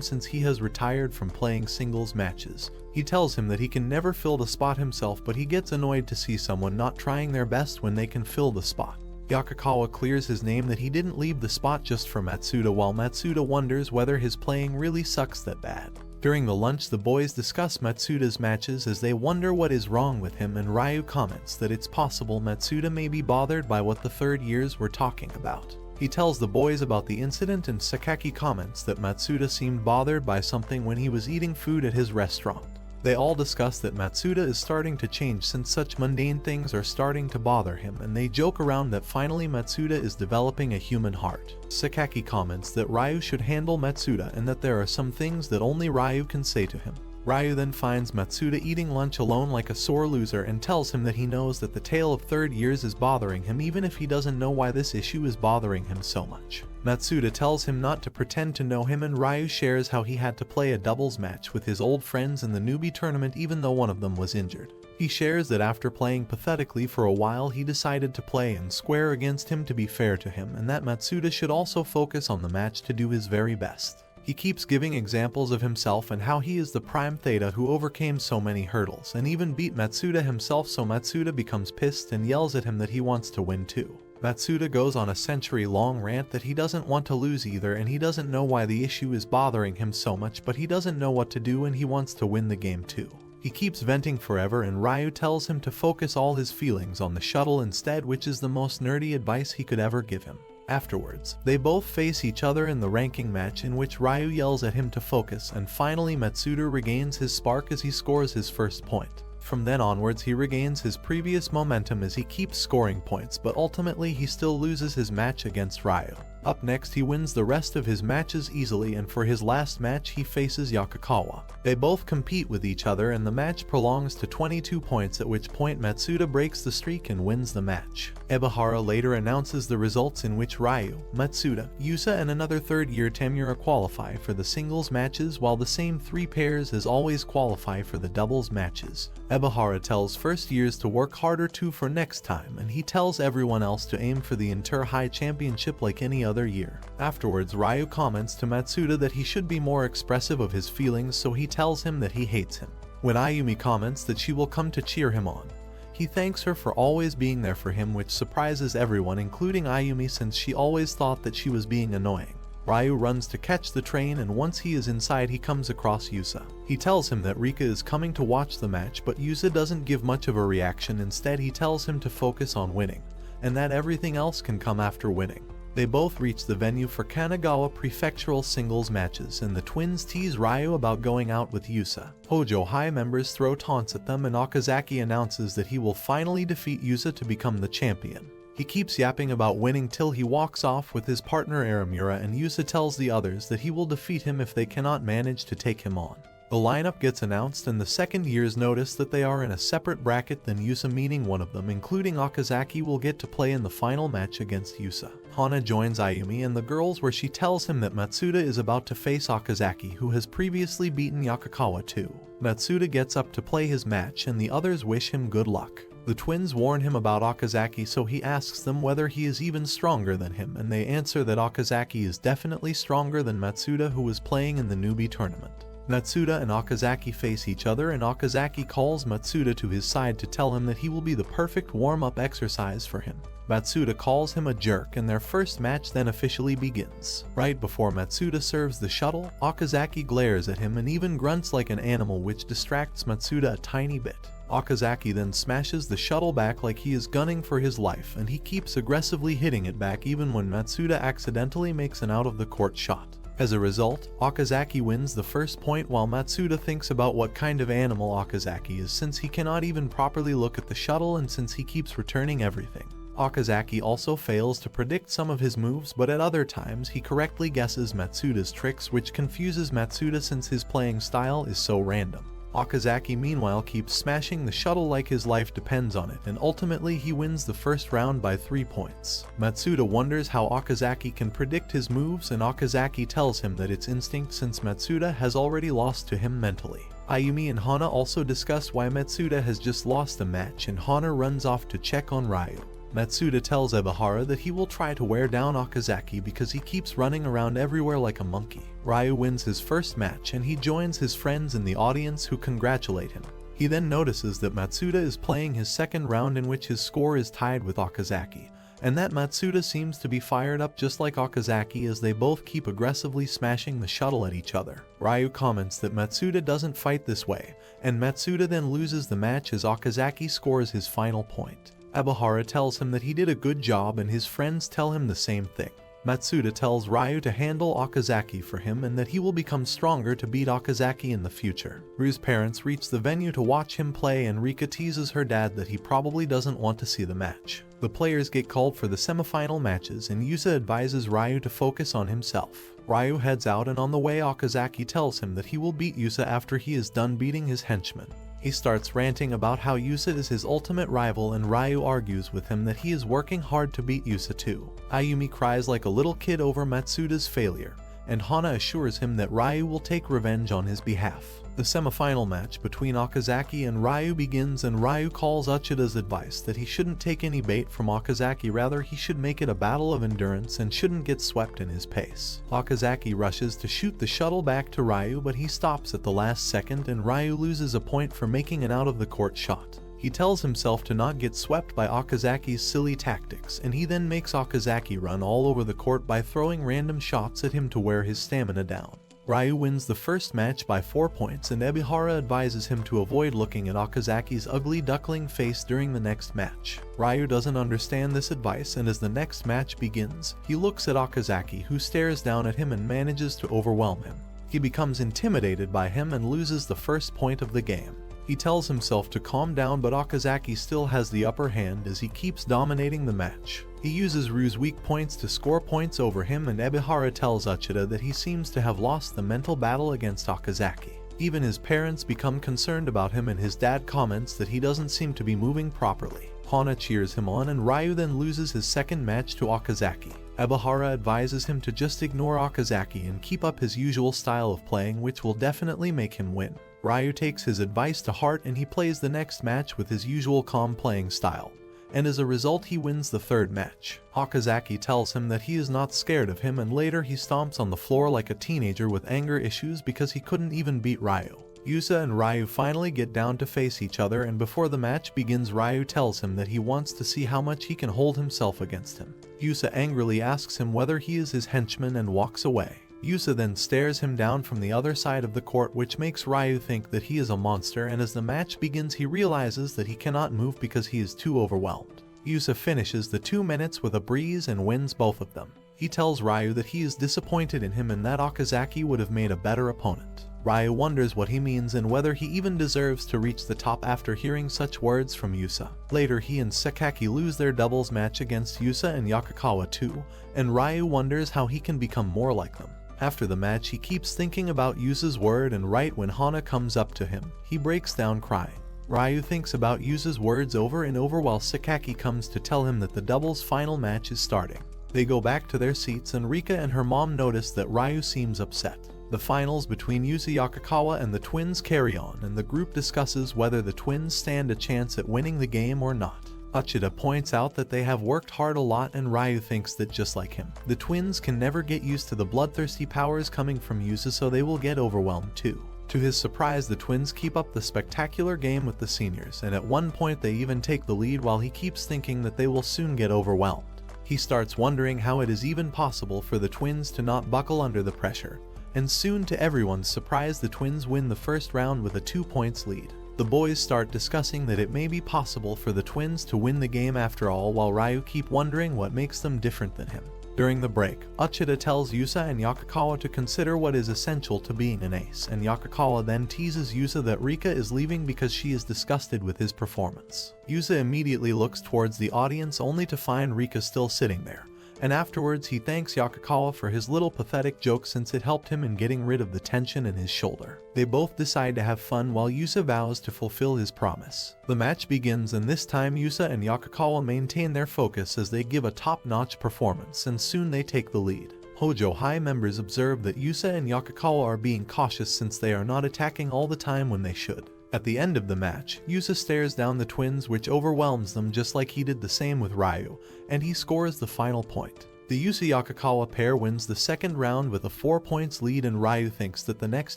since he has retired from playing singles matches. He tells him that he can never fill the spot himself, but he gets annoyed to see someone not trying their best when they can fill the spot. Yakakawa clears his name that he didn't leave the spot just for Matsuda, while Matsuda wonders whether his playing really sucks that bad. During the lunch, the boys discuss Matsuda's matches as they wonder what is wrong with him, and Ryu comments that it's possible Matsuda may be bothered by what the third years were talking about. He tells the boys about the incident, and Sakaki comments that Matsuda seemed bothered by something when he was eating food at his restaurant. They all discuss that Matsuda is starting to change since such mundane things are starting to bother him, and they joke around that finally Matsuda is developing a human heart. Sakaki comments that Ryu should handle Matsuda and that there are some things that only Ryu can say to him. Ryu then finds Matsuda eating lunch alone like a sore loser and tells him that he knows that the tale of third years is bothering him, even if he doesn't know why this issue is bothering him so much. Matsuda tells him not to pretend to know him, and Ryu shares how he had to play a doubles match with his old friends in the Newbie tournament even though one of them was injured. He shares that after playing pathetically for a while, he decided to play and square against him to be fair to him, and that Matsuda should also focus on the match to do his very best. He keeps giving examples of himself and how he is the prime theta who overcame so many hurdles and even beat Matsuda himself, so Matsuda becomes pissed and yells at him that he wants to win too. Matsuda goes on a century-long rant that he doesn't want to lose either, and he doesn't know why the issue is bothering him so much, but he doesn't know what to do and he wants to win the game too. He keeps venting forever, and Ryu tells him to focus all his feelings on the shuttle instead, which is the most nerdy advice he could ever give him. Afterwards, they both face each other in the ranking match, in which Ryu yells at him to focus, and finally Matsuda regains his spark as he scores his first point. From then onwards, he regains his previous momentum as he keeps scoring points, but ultimately he still loses his match against Ryu. Up next, he wins the rest of his matches easily, and for his last match he faces Yakakawa. They both compete with each other, and the match prolongs to 22 points, at which point Matsuda breaks the streak and wins the match. Ebihara later announces the results, in which Ryu, Matsuda, Yusa, and another third-year Tamura qualify for the singles matches, while the same 3 pairs as always qualify for the doubles matches. Ebihara tells first years to work harder too for next time, and he tells everyone else to aim for the Inter-High Championship like any other year. Afterwards, Ryu comments to Matsuda that he should be more expressive of his feelings, so he tells him that he hates him. When Ayumi comments that she will come to cheer him on, he thanks her for always being there for him, which surprises everyone including Ayumi since she always thought that she was being annoying. Ryu runs to catch the train, and once he is inside he comes across Yusa. He tells him that Rika is coming to watch the match, but Yusa doesn't give much of a reaction. Instead, he tells him to focus on winning. and that everything else can come after winning. They both reach the venue for Kanagawa Prefectural singles matches, and the twins tease Ryu about going out with Yusa. Hojo High members throw taunts at them, and Okazaki announces that he will finally defeat Yusa to become the champion. He keeps yapping about winning till he walks off with his partner Aramura, and Yusa tells the others that he will defeat him if they cannot manage to take him on. The lineup gets announced, and the second years notice that they are in a separate bracket than Yusa, meaning one of them, including Okazaki, will get to play in the final match against Yusa. Hana joins Ayumi and the girls, where she tells him that Matsuda is about to face Okazaki, who has previously beaten Yakakawa too. Matsuda gets up to play his match, and the others wish him good luck. The twins warn him about Okazaki, so he asks them whether he is even stronger than him, and they answer that Okazaki is definitely stronger than Matsuda, who was playing in the Newbie tournament. Matsuda and Okazaki face each other, and Okazaki calls Matsuda to his side to tell him that he will be the perfect warm-up exercise for him. Matsuda calls him a jerk, and their first match then officially begins. Right before Matsuda serves the shuttle, Okazaki glares at him and even grunts like an animal, which distracts Matsuda a tiny bit. Okazaki then smashes the shuttle back like he is gunning for his life, and he keeps aggressively hitting it back even when Matsuda accidentally makes an out-of-the-court shot. As a result, Okazaki wins the first point, while Matsuda thinks about what kind of animal Okazaki is, since he cannot even properly look at the shuttle and since he keeps returning everything. Okazaki also fails to predict some of his moves, but at other times he correctly guesses Matsuda's tricks, which confuses Matsuda since his playing style is so random. Okazaki meanwhile keeps smashing the shuttle like his life depends on it, and ultimately he wins the first round by 3 points. Matsuda wonders how Okazaki can predict his moves, and Okazaki tells him that it's instinct since Matsuda has already lost to him mentally. Ayumi and Hana also discuss why Matsuda has just lost a match, and Hana runs off to check on Ryu. Matsuda tells Ebihara that he will try to wear down Okazaki because he keeps running around everywhere like a monkey. Ryu wins his first match, and he joins his friends in the audience, who congratulate him. He then notices that Matsuda is playing his second round, in which his score is tied with Okazaki, and that Matsuda seems to be fired up just like Okazaki, as they both keep aggressively smashing the shuttle at each other. Ryu comments that Matsuda doesn't fight this way, and Matsuda then loses the match as Okazaki scores his final point. Ebihara tells him that he did a good job, and his friends tell him the same thing. Matsuda tells Ryu to handle Okazaki for him and that he will become stronger to beat Okazaki in the future. Ryu's parents reach the venue to watch him play, and Rika teases her dad that he probably doesn't want to see the match. The players get called for the semifinal matches, and Yusa advises Ryu to focus on himself. Ryu heads out, and on the way Okazaki tells him that he will beat Yusa after he is done beating his henchmen. He starts ranting about how Yusa is his ultimate rival, and Ryu argues with him that he is working hard to beat Yusa too. Ayumi cries like a little kid over Matsuda's failure, and Hana assures him that Ryu will take revenge on his behalf. The semifinal match between Okazaki and Ryu begins, and Ryu calls Uchida's advice that he shouldn't take any bait from Okazaki, rather he should make it a battle of endurance and shouldn't get swept in his pace. Okazaki rushes to shoot the shuttle back to Ryu, but he stops at the last second, and Ryu loses a point for making an out-of-the-court shot. He tells himself to not get swept by Okazaki's silly tactics, and he then makes Okazaki run all over the court by throwing random shots at him to wear his stamina down. Ryu wins the first match by 4 points, and Ebihara advises him to avoid looking at Okazaki's ugly duckling face during the next match. Ryu doesn't understand this advice, and as the next match begins, he looks at Okazaki, who stares down at him and manages to overwhelm him. He becomes intimidated by him and loses the first point of the game. He tells himself to calm down, but Okazaki still has the upper hand as he keeps dominating the match. He uses Ryu's weak points to score points over him, and Ebihara tells Uchida that he seems to have lost the mental battle against Okazaki. Even his parents become concerned about him, and his dad comments that he doesn't seem to be moving properly. Hana cheers him on, and Ryu then loses his second match to Okazaki. Ebihara advises him to just ignore Okazaki and keep up his usual style of playing, which will definitely make him win. Ryu takes his advice to heart, and he plays the next match with his usual calm playing style, and as a result he wins the third match. Okazaki tells him that he is not scared of him, and later he stomps on the floor like a teenager with anger issues because he couldn't even beat Ryu. Yusa and Ryu finally get down to face each other, and before the match begins Ryu tells him that he wants to see how much he can hold himself against him. Yusa angrily asks him whether he is his henchman and walks away. Yusa then stares him down from the other side of the court, which makes Ryu think that he is a monster, and as the match begins he realizes that he cannot move because he is too overwhelmed. Yusa finishes the 2 minutes with a breeze and wins both of them. He tells Ryu that he is disappointed in him and that Okazaki would have made a better opponent. Ryu wonders what he means and whether he even deserves to reach the top after hearing such words from Yusa. Later, he and Sakaki lose their doubles match against Yusa and Yakakawa too, and Ryu wonders how he can become more like them. After the match, he keeps thinking about Yusa's word, and right when Hana comes up to him, he breaks down crying. Ryu thinks about Yusa's words over and over while Sakaki comes to tell him that the doubles final match is starting. They go back to their seats and Rika and her mom notice that Ryu seems upset. The finals between Yusa Yakakawa and the twins carry on, and the group discusses whether the twins stand a chance at winning the game or not. Uchida points out that they have worked hard a lot, and Ryu thinks that just like him, the twins can never get used to the bloodthirsty powers coming from Yusa, so they will get overwhelmed too. To his surprise, the twins keep up the spectacular game with the seniors, and at one point they even take the lead while he keeps thinking that they will soon get overwhelmed. He starts wondering how it is even possible for the twins to not buckle under the pressure, and soon to everyone's surprise the twins win the first round with a 2 points lead. The boys start discussing that it may be possible for the twins to win the game after all, while Ryu keep wondering what makes them different than him. During the break, Uchida tells Yusa and Yakakawa to consider what is essential to being an ace, and Yakakawa then teases Yusa that Rika is leaving because she is disgusted with his performance. Yusa immediately looks towards the audience only to find Rika still sitting there, and afterwards he thanks Yakakawa for his little pathetic joke since it helped him in getting rid of the tension in his shoulder. They both decide to have fun while Yusa vows to fulfill his promise. The match begins, and this time Yusa and Yakakawa maintain their focus as they give a top-notch performance, and soon they take the lead. Hojo High members observe that Yusa and Yakakawa are being cautious since they are not attacking all the time when they should. At the end of the match, Yusa stares down the twins, which overwhelms them just like he did the same with Ryu, and he scores the final point. The Yusa Yakakawa pair wins the second round with a 4 points lead, and Ryu thinks that the next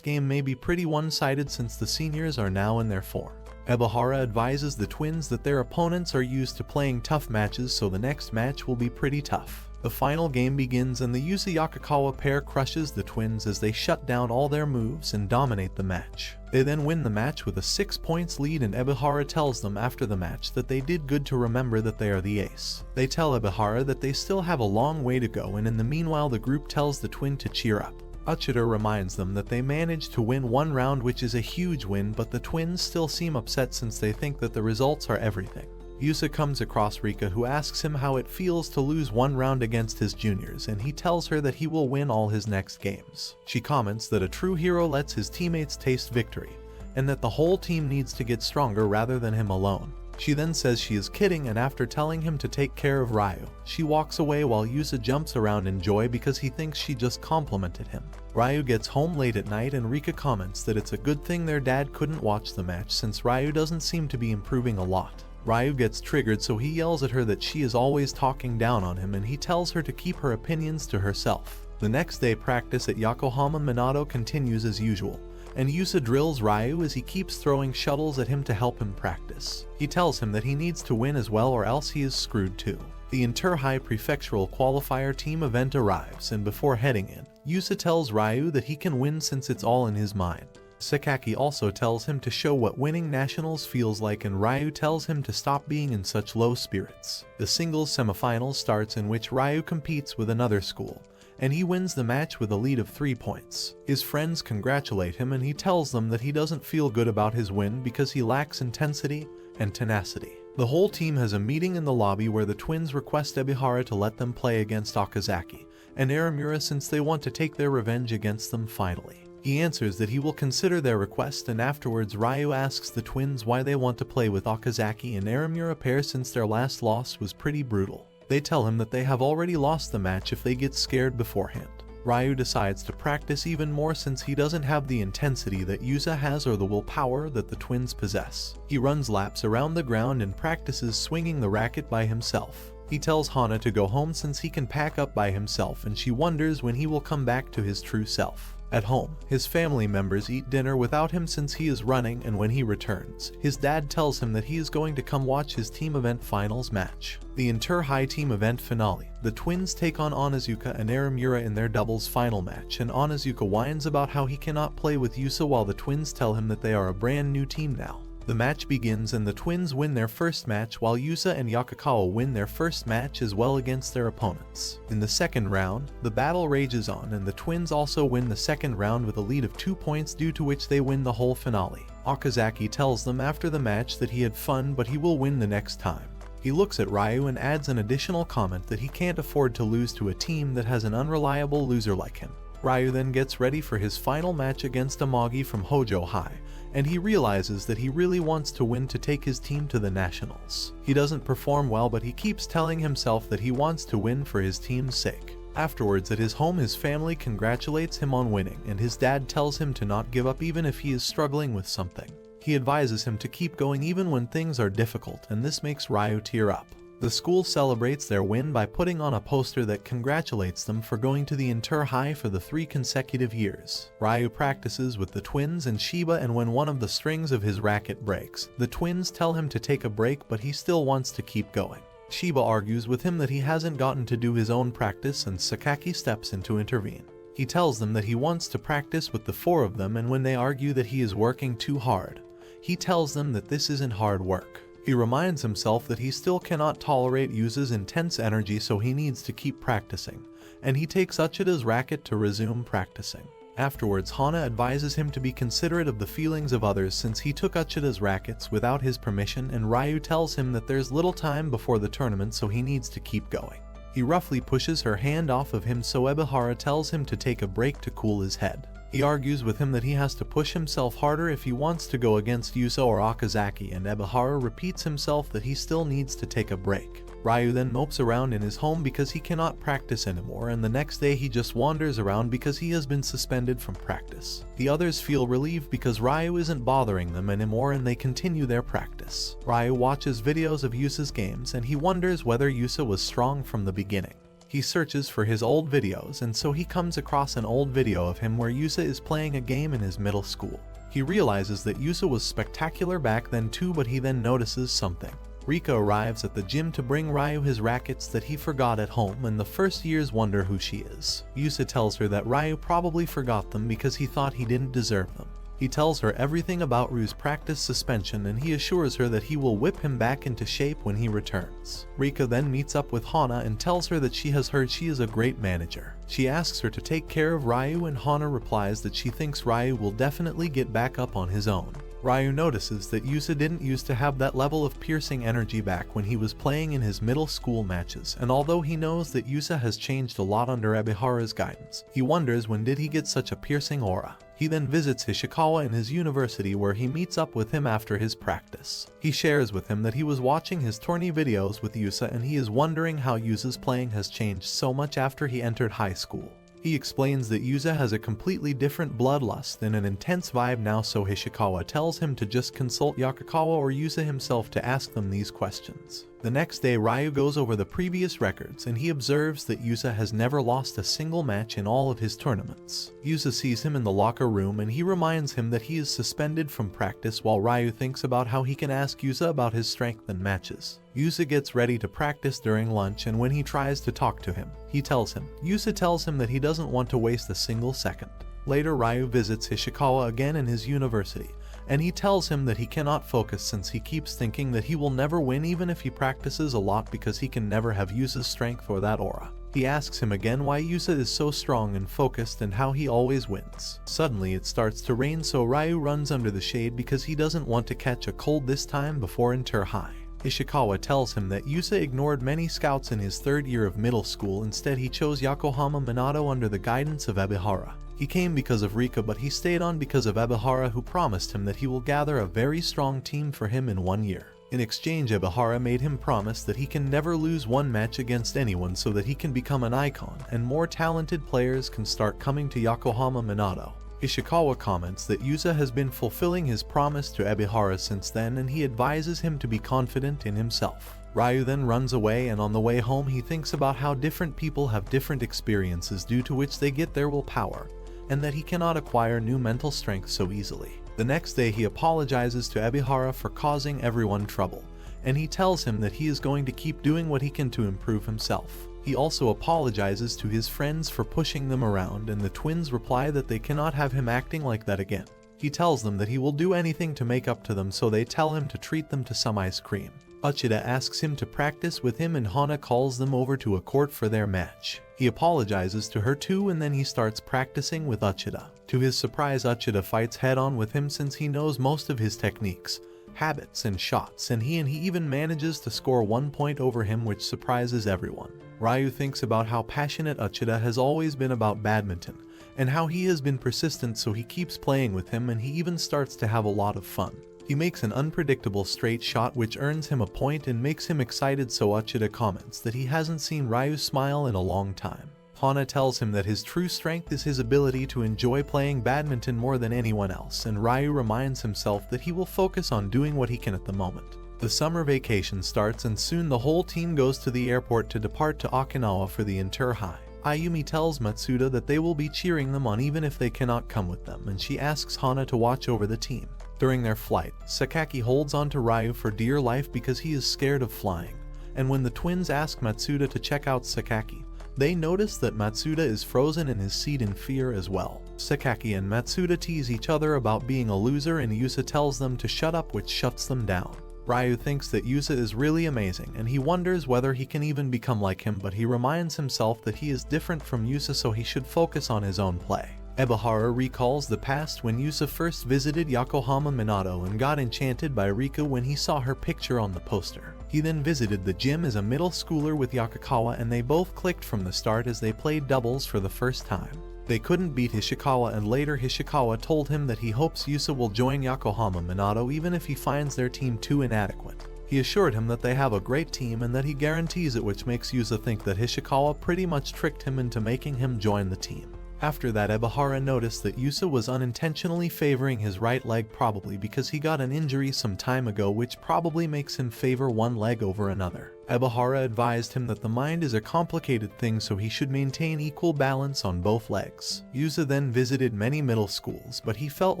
game may be pretty one-sided since the seniors are now in their form. Ebihara advises the twins that their opponents are used to playing tough matches, so the next match will be pretty tough. The final game begins, and the Yusa Yakakawa pair crushes the twins as they shut down all their moves and dominate the match. They then win the match with a 6 points lead, and Ebihara tells them after the match that they did good to remember that they are the ace. They tell Ebihara that they still have a long way to go, and in the meanwhile the group tells the twin to cheer up. Uchida reminds them that they managed to win one round, which is a huge win, but the twins still seem upset since they think that the results are everything. Yusa comes across Rika, who asks him how it feels to lose one round against his juniors, and he tells her that he will win all his next games. She comments that a true hero lets his teammates taste victory, and that the whole team needs to get stronger rather than him alone. She then says she is kidding, and after telling him to take care of Ryu, she walks away while Yusa jumps around in joy because he thinks she just complimented him. Ryu gets home late at night, and Rika comments that it's a good thing their dad couldn't watch the match since Ryu doesn't seem to be improving a lot. Ryu gets triggered, so he yells at her that she is always talking down on him, and he tells her to keep her opinions to herself. The next day, practice at Yokohama Minato continues as usual, and Yusa drills Ryu as he keeps throwing shuttles at him to help him practice. He tells him that he needs to win as well or else he is screwed too. The Inter-High Prefectural qualifier team event arrives, and before heading in, Yusa tells Ryu that he can win since it's all in his mind. Sakaki also tells him to show what winning nationals feels like, and Ryu tells him to stop being in such low spirits. The singles semifinals starts, in which Ryu competes with another school, and he wins the match with a lead of 3 points. His friends congratulate him, and he tells them that he doesn't feel good about his win because he lacks intensity and tenacity. The whole team has a meeting in the lobby where the twins request Ebihara to let them play against Okazaki and Aramura since they want to take their revenge against them finally. He answers that he will consider their request, and afterwards Ryu asks the twins why they want to play with Okazaki and Aramura pair since their last loss was pretty brutal. They tell him that they have already lost the match if they get scared beforehand. Ryu decides to practice even more since he doesn't have the intensity that Yusa has or the willpower that the twins possess. He runs laps around the ground and practices swinging the racket by himself. He tells Hana to go home since he can pack up by himself, and she wonders when he will come back to his true self. At home, his family members eat dinner without him since he is running, and when he returns, his dad tells him that he is going to come watch his team event finals match. The Inter-High team event finale, the twins take on Onizuka and Aramura in their doubles final match, and Onizuka whines about how he cannot play with Yusa while the twins tell him that they are a brand new team now. The match begins and the twins win their first match while Yusa and Yakakawa win their first match as well against their opponents. In the second round, the battle rages on and the twins also win the second round with a lead of 2 points, due to which they win the whole finale. Okazaki tells them after the match that he had fun but he will win the next time. He looks at Ryu and adds an additional comment that he can't afford to lose to a team that has an unreliable loser like him. Ryu then gets ready for his final match against Amagi from Hojo High, and he realizes that he really wants to win to take his team to the nationals. He doesn't perform well, but he keeps telling himself that he wants to win for his team's sake. Afterwards at his home, his family congratulates him on winning, and his dad tells him to not give up even if he is struggling with something. He advises him to keep going even when things are difficult, and this makes Ryu tear up. The school celebrates their win by putting on a poster that congratulates them for going to the inter-high for the 3 consecutive years. Ryu practices with the twins and Shiba, and when one of the strings of his racket breaks, the twins tell him to take a break, but he still wants to keep going. Shiba argues with him that he hasn't gotten to do his own practice, and Sakaki steps in to intervene. He tells them that he wants to practice with the 4 of them, and when they argue that he is working too hard, he tells them that this isn't hard work. He reminds himself that he still cannot tolerate Yusa's intense energy, so he needs to keep practicing, and he takes Uchida's racket to resume practicing. Afterwards, Hana advises him to be considerate of the feelings of others since he took Uchida's rackets without his permission, and Ryu tells him that there's little time before the tournament, so he needs to keep going. He roughly pushes her hand off of him, so Ebihara tells him to take a break to cool his head. He argues with him that he has to push himself harder if he wants to go against Yusa or Okazaki, and Ebihara repeats himself that he still needs to take a break. Ryu then mopes around in his home because he cannot practice anymore, and the next day he just wanders around because he has been suspended from practice. The others feel relieved because Ryu isn't bothering them anymore, and they continue their practice. Ryu watches videos of Yusa's games and he wonders whether Yusa was strong from the beginning. He searches for his old videos, and so he comes across an old video of him where Yusa is playing a game in his middle school. He realizes that Yusa was spectacular back then too, but he then notices something. Rika arrives at the gym to bring Ryu his rackets that he forgot at home, and the first years wonder who she is. Yusa tells her that Ryu probably forgot them because he thought he didn't deserve them. He tells her everything about Ryu's practice suspension, and he assures her that he will whip him back into shape when he returns. Rika then meets up with Hana and tells her that she has heard she is a great manager. She asks her to take care of Ryu, and Hana replies that she thinks Ryu will definitely get back up on his own. Ryu notices that Yusa didn't used to have that level of piercing energy back when he was playing in his middle school matches, and although he knows that Yusa has changed a lot under Ebihara's guidance, he wonders when did he get such a piercing aura. He then visits Ishikawa in his university, where he meets up with him after his practice. He shares with him that he was watching his tourney videos with Yusa, and he is wondering how Yusa's playing has changed so much after he entered high school. He explains that Yusa has a completely different bloodlust and an intense vibe now, so Ishikawa tells him to just consult Yakakawa or Yusa himself to ask them these questions. The next day, Ryu goes over the previous records, and he observes that Yusa has never lost a single match in all of his tournaments. Yusa sees him in the locker room, and he reminds him that he is suspended from practice, while Ryu thinks about how he can ask Yusa about his strength in matches. Yusa gets ready to practice during lunch, and when he tries to talk to him, Yusa tells him that he doesn't want to waste a single second. Later, Ryu visits Ishikawa again in his university, and he tells him that he cannot focus since he keeps thinking that he will never win even if he practices a lot because he can never have Yusa's strength or that aura. He asks him again why Yusa is so strong and focused and how he always wins. Suddenly it starts to rain, so Ryu runs under the shade because he doesn't want to catch a cold this time before inter-high. Ishikawa tells him that Yusa ignored many scouts in his 3rd year of middle school. Instead, he chose Yokohama Minato under the guidance of Ebihara. He came because of Rika, but he stayed on because of Ebihara, who promised him that he will gather a very strong team for him in 1 year. In exchange, Ebihara made him promise that he can never lose one match against anyone so that he can become an icon, and more talented players can start coming to Yokohama Minato. Ishikawa comments that Yusa has been fulfilling his promise to Ebihara since then, and he advises him to be confident in himself. Ryu then runs away, and on the way home he thinks about how different people have different experiences due to which they get their willpower, and that he cannot acquire new mental strength so easily. The next day he apologizes to Ebihara for causing everyone trouble, and he tells him that he is going to keep doing what he can to improve himself. He also apologizes to his friends for pushing them around, and the twins reply that they cannot have him acting like that again. He tells them that he will do anything to make up to them, so they tell him to treat them to some ice cream. Uchida asks him to practice with him and Hana calls them over to a court for their match. He apologizes to her too and then he starts practicing with Uchida. To his surprise, Uchida fights head-on with him since he knows most of his techniques, habits, and shots, and he even manages to score 1 point over him, which surprises everyone. Ryu thinks about how passionate Uchida has always been about badminton, and how he has been persistent, so he keeps playing with him and he even starts to have a lot of fun. He makes an unpredictable straight shot which earns him a point and makes him excited, so Uchida comments that he hasn't seen Ryu smile in a long time. Hana tells him that his true strength is his ability to enjoy playing badminton more than anyone else, and Ryu reminds himself that he will focus on doing what he can at the moment. The summer vacation starts and soon the whole team goes to the airport to depart to Okinawa for the inter-high. Ayumi tells Matsuda that they will be cheering them on even if they cannot come with them, and she asks Hana to watch over the team. During their flight, Sakaki holds on to Ryu for dear life because he is scared of flying, and when the twins ask Matsuda to check out Sakaki, they notice that Matsuda is frozen in his seat in fear as well. Sakaki and Matsuda tease each other about being a loser and Yusa tells them to shut up, which shuts them down. Ryu thinks that Yusa is really amazing and he wonders whether he can even become like him, but he reminds himself that he is different from Yusa, so he should focus on his own play. Ebihara recalls the past when Yusa first visited Yokohama Minato and got enchanted by Rika when he saw her picture on the poster. He then visited the gym as a middle schooler with Yakukawa and they both clicked from the start as they played doubles for the first time. They couldn't beat Hishikawa and later Hishikawa told him that he hopes Yusa will join Yokohama Minato even if he finds their team too inadequate. He assured him that they have a great team and that he guarantees it, which makes Yusa think that Hishikawa pretty much tricked him into making him join the team. After that, Ebihara noticed that Yusa was unintentionally favoring his right leg, probably because he got an injury some time ago, which probably makes him favor one leg over another. Ebihara advised him that the mind is a complicated thing, so he should maintain equal balance on both legs. Yusa then visited many middle schools, but he felt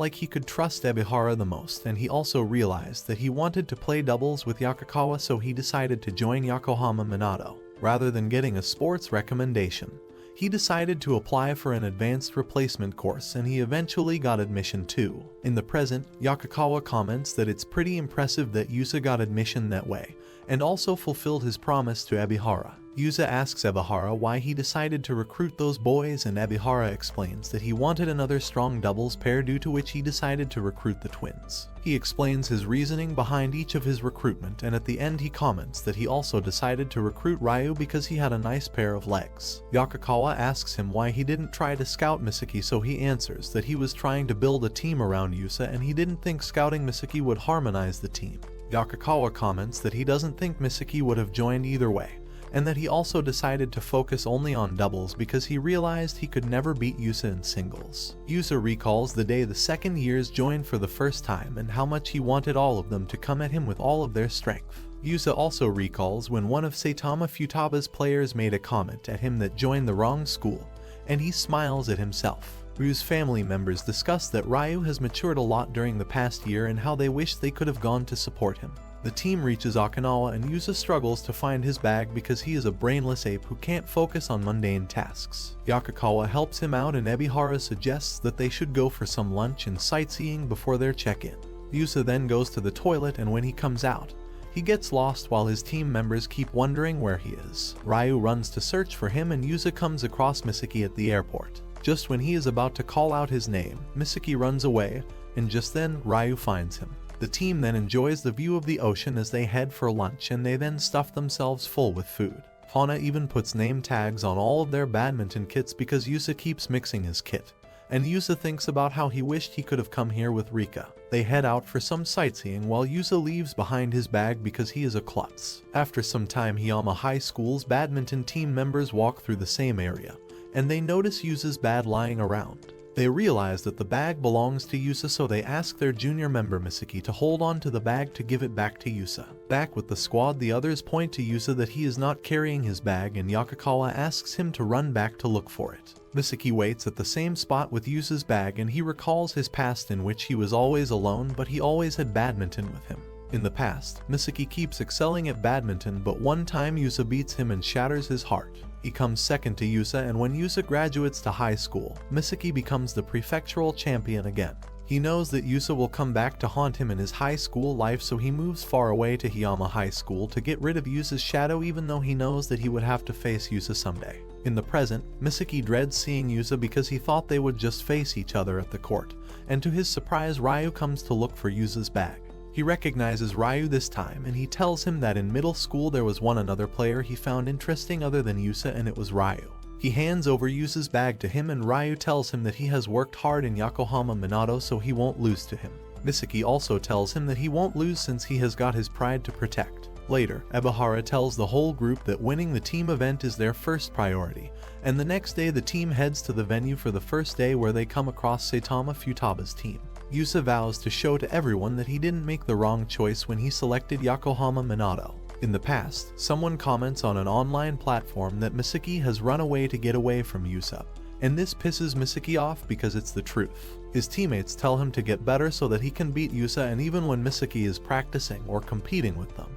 like he could trust Ebihara the most, and he also realized that he wanted to play doubles with Yakukawa, so he decided to join Yokohama Minato. Rather than getting a sports recommendation, he decided to apply for an advanced replacement course and he eventually got admission too. In the present, Yakukawa comments that it's pretty impressive that Yusa got admission that way, and also fulfilled his promise to Ebihara. Yusa asks Ebihara why he decided to recruit those boys, and Ebihara explains that he wanted another strong doubles pair, due to which he decided to recruit the twins. He explains his reasoning behind each of his recruitment, and at the end he comments that he also decided to recruit Ryu because he had a nice pair of legs. Yakukawa asks him why he didn't try to scout Misaki, so he answers that he was trying to build a team around Yusa and he didn't think scouting Misaki would harmonize the team. Yakukawa comments that he doesn't think Misaki would have joined either way, and that he also decided to focus only on doubles because he realized he could never beat Yusa in singles. Yusa recalls the day the second years joined for the first time and how much he wanted all of them to come at him with all of their strength. Yusa also recalls when one of Saitama Futaba's players made a comment at him that joined the wrong school, and he smiles at himself. Ryu's family members discuss that Ryu has matured a lot during the past year and how they wish they could have gone to support him. The team reaches Okinawa and Yusa struggles to find his bag because he is a brainless ape who can't focus on mundane tasks. Yakukawa helps him out and Ebihara suggests that they should go for some lunch and sightseeing before their check-in. Yusa then goes to the toilet, and when he comes out, he gets lost while his team members keep wondering where he is. Ryu runs to search for him and Yusa comes across Misaki at the airport. Just when he is about to call out his name, Misaki runs away, and just then Ryu finds him. The team then enjoys the view of the ocean as they head for lunch, and they then stuff themselves full with food. Hana even puts name tags on all of their badminton kits because Yusa keeps mixing his kit, and Yusa thinks about how he wished he could have come here with Rika. They head out for some sightseeing while Yusa leaves behind his bag because he is a klutz. After some time, Hiyama High School's badminton team members walk through the same area, and they notice Yusa's bag lying around. They realize that the bag belongs to Yusa, so they ask their junior member Misaki to hold on to the bag to give it back to Yusa. Back with the squad, the others point to Yusa that he is not carrying his bag, and Yakukawa asks him to run back to look for it. Misaki waits at the same spot with Yusa's bag, and he recalls his past in which he was always alone, but he always had badminton with him. In the past, Misaki keeps excelling at badminton, but one time Yusa beats him and shatters his heart. He comes second to Yusa, and when Yusa graduates to high school, Misaki becomes the Prefectural champion again. He knows that Yusa will come back to haunt him in his high school life, so he moves far away to Hiyama High School to get rid of Yusa's shadow, even though he knows that he would have to face Yusa someday. In the present, Misaki dreads seeing Yusa because he thought they would just face each other at the court, and to his surprise Ryu comes to look for Yusa's bag. He recognizes Ryu this time, and he tells him that in middle school there was one another player he found interesting other than Yusa, and it was Ryu. He hands over Yusa's bag to him, and Ryu tells him that he has worked hard in Yokohama Minato so he won't lose to him. Misaki also tells him that he won't lose since he has got his pride to protect. Later, Ebihara tells the whole group that winning the team event is their first priority, and the next day the team heads to the venue for the first day where they come across Saitama Futaba's team. Yusa vows to show to everyone that he didn't make the wrong choice when he selected Yokohama Minato. In the past, someone comments on an online platform that Misaki has run away to get away from Yusa, and this pisses Misaki off because it's the truth. His teammates tell him to get better so that he can beat Yusa, and even when Misaki is practicing or competing with them,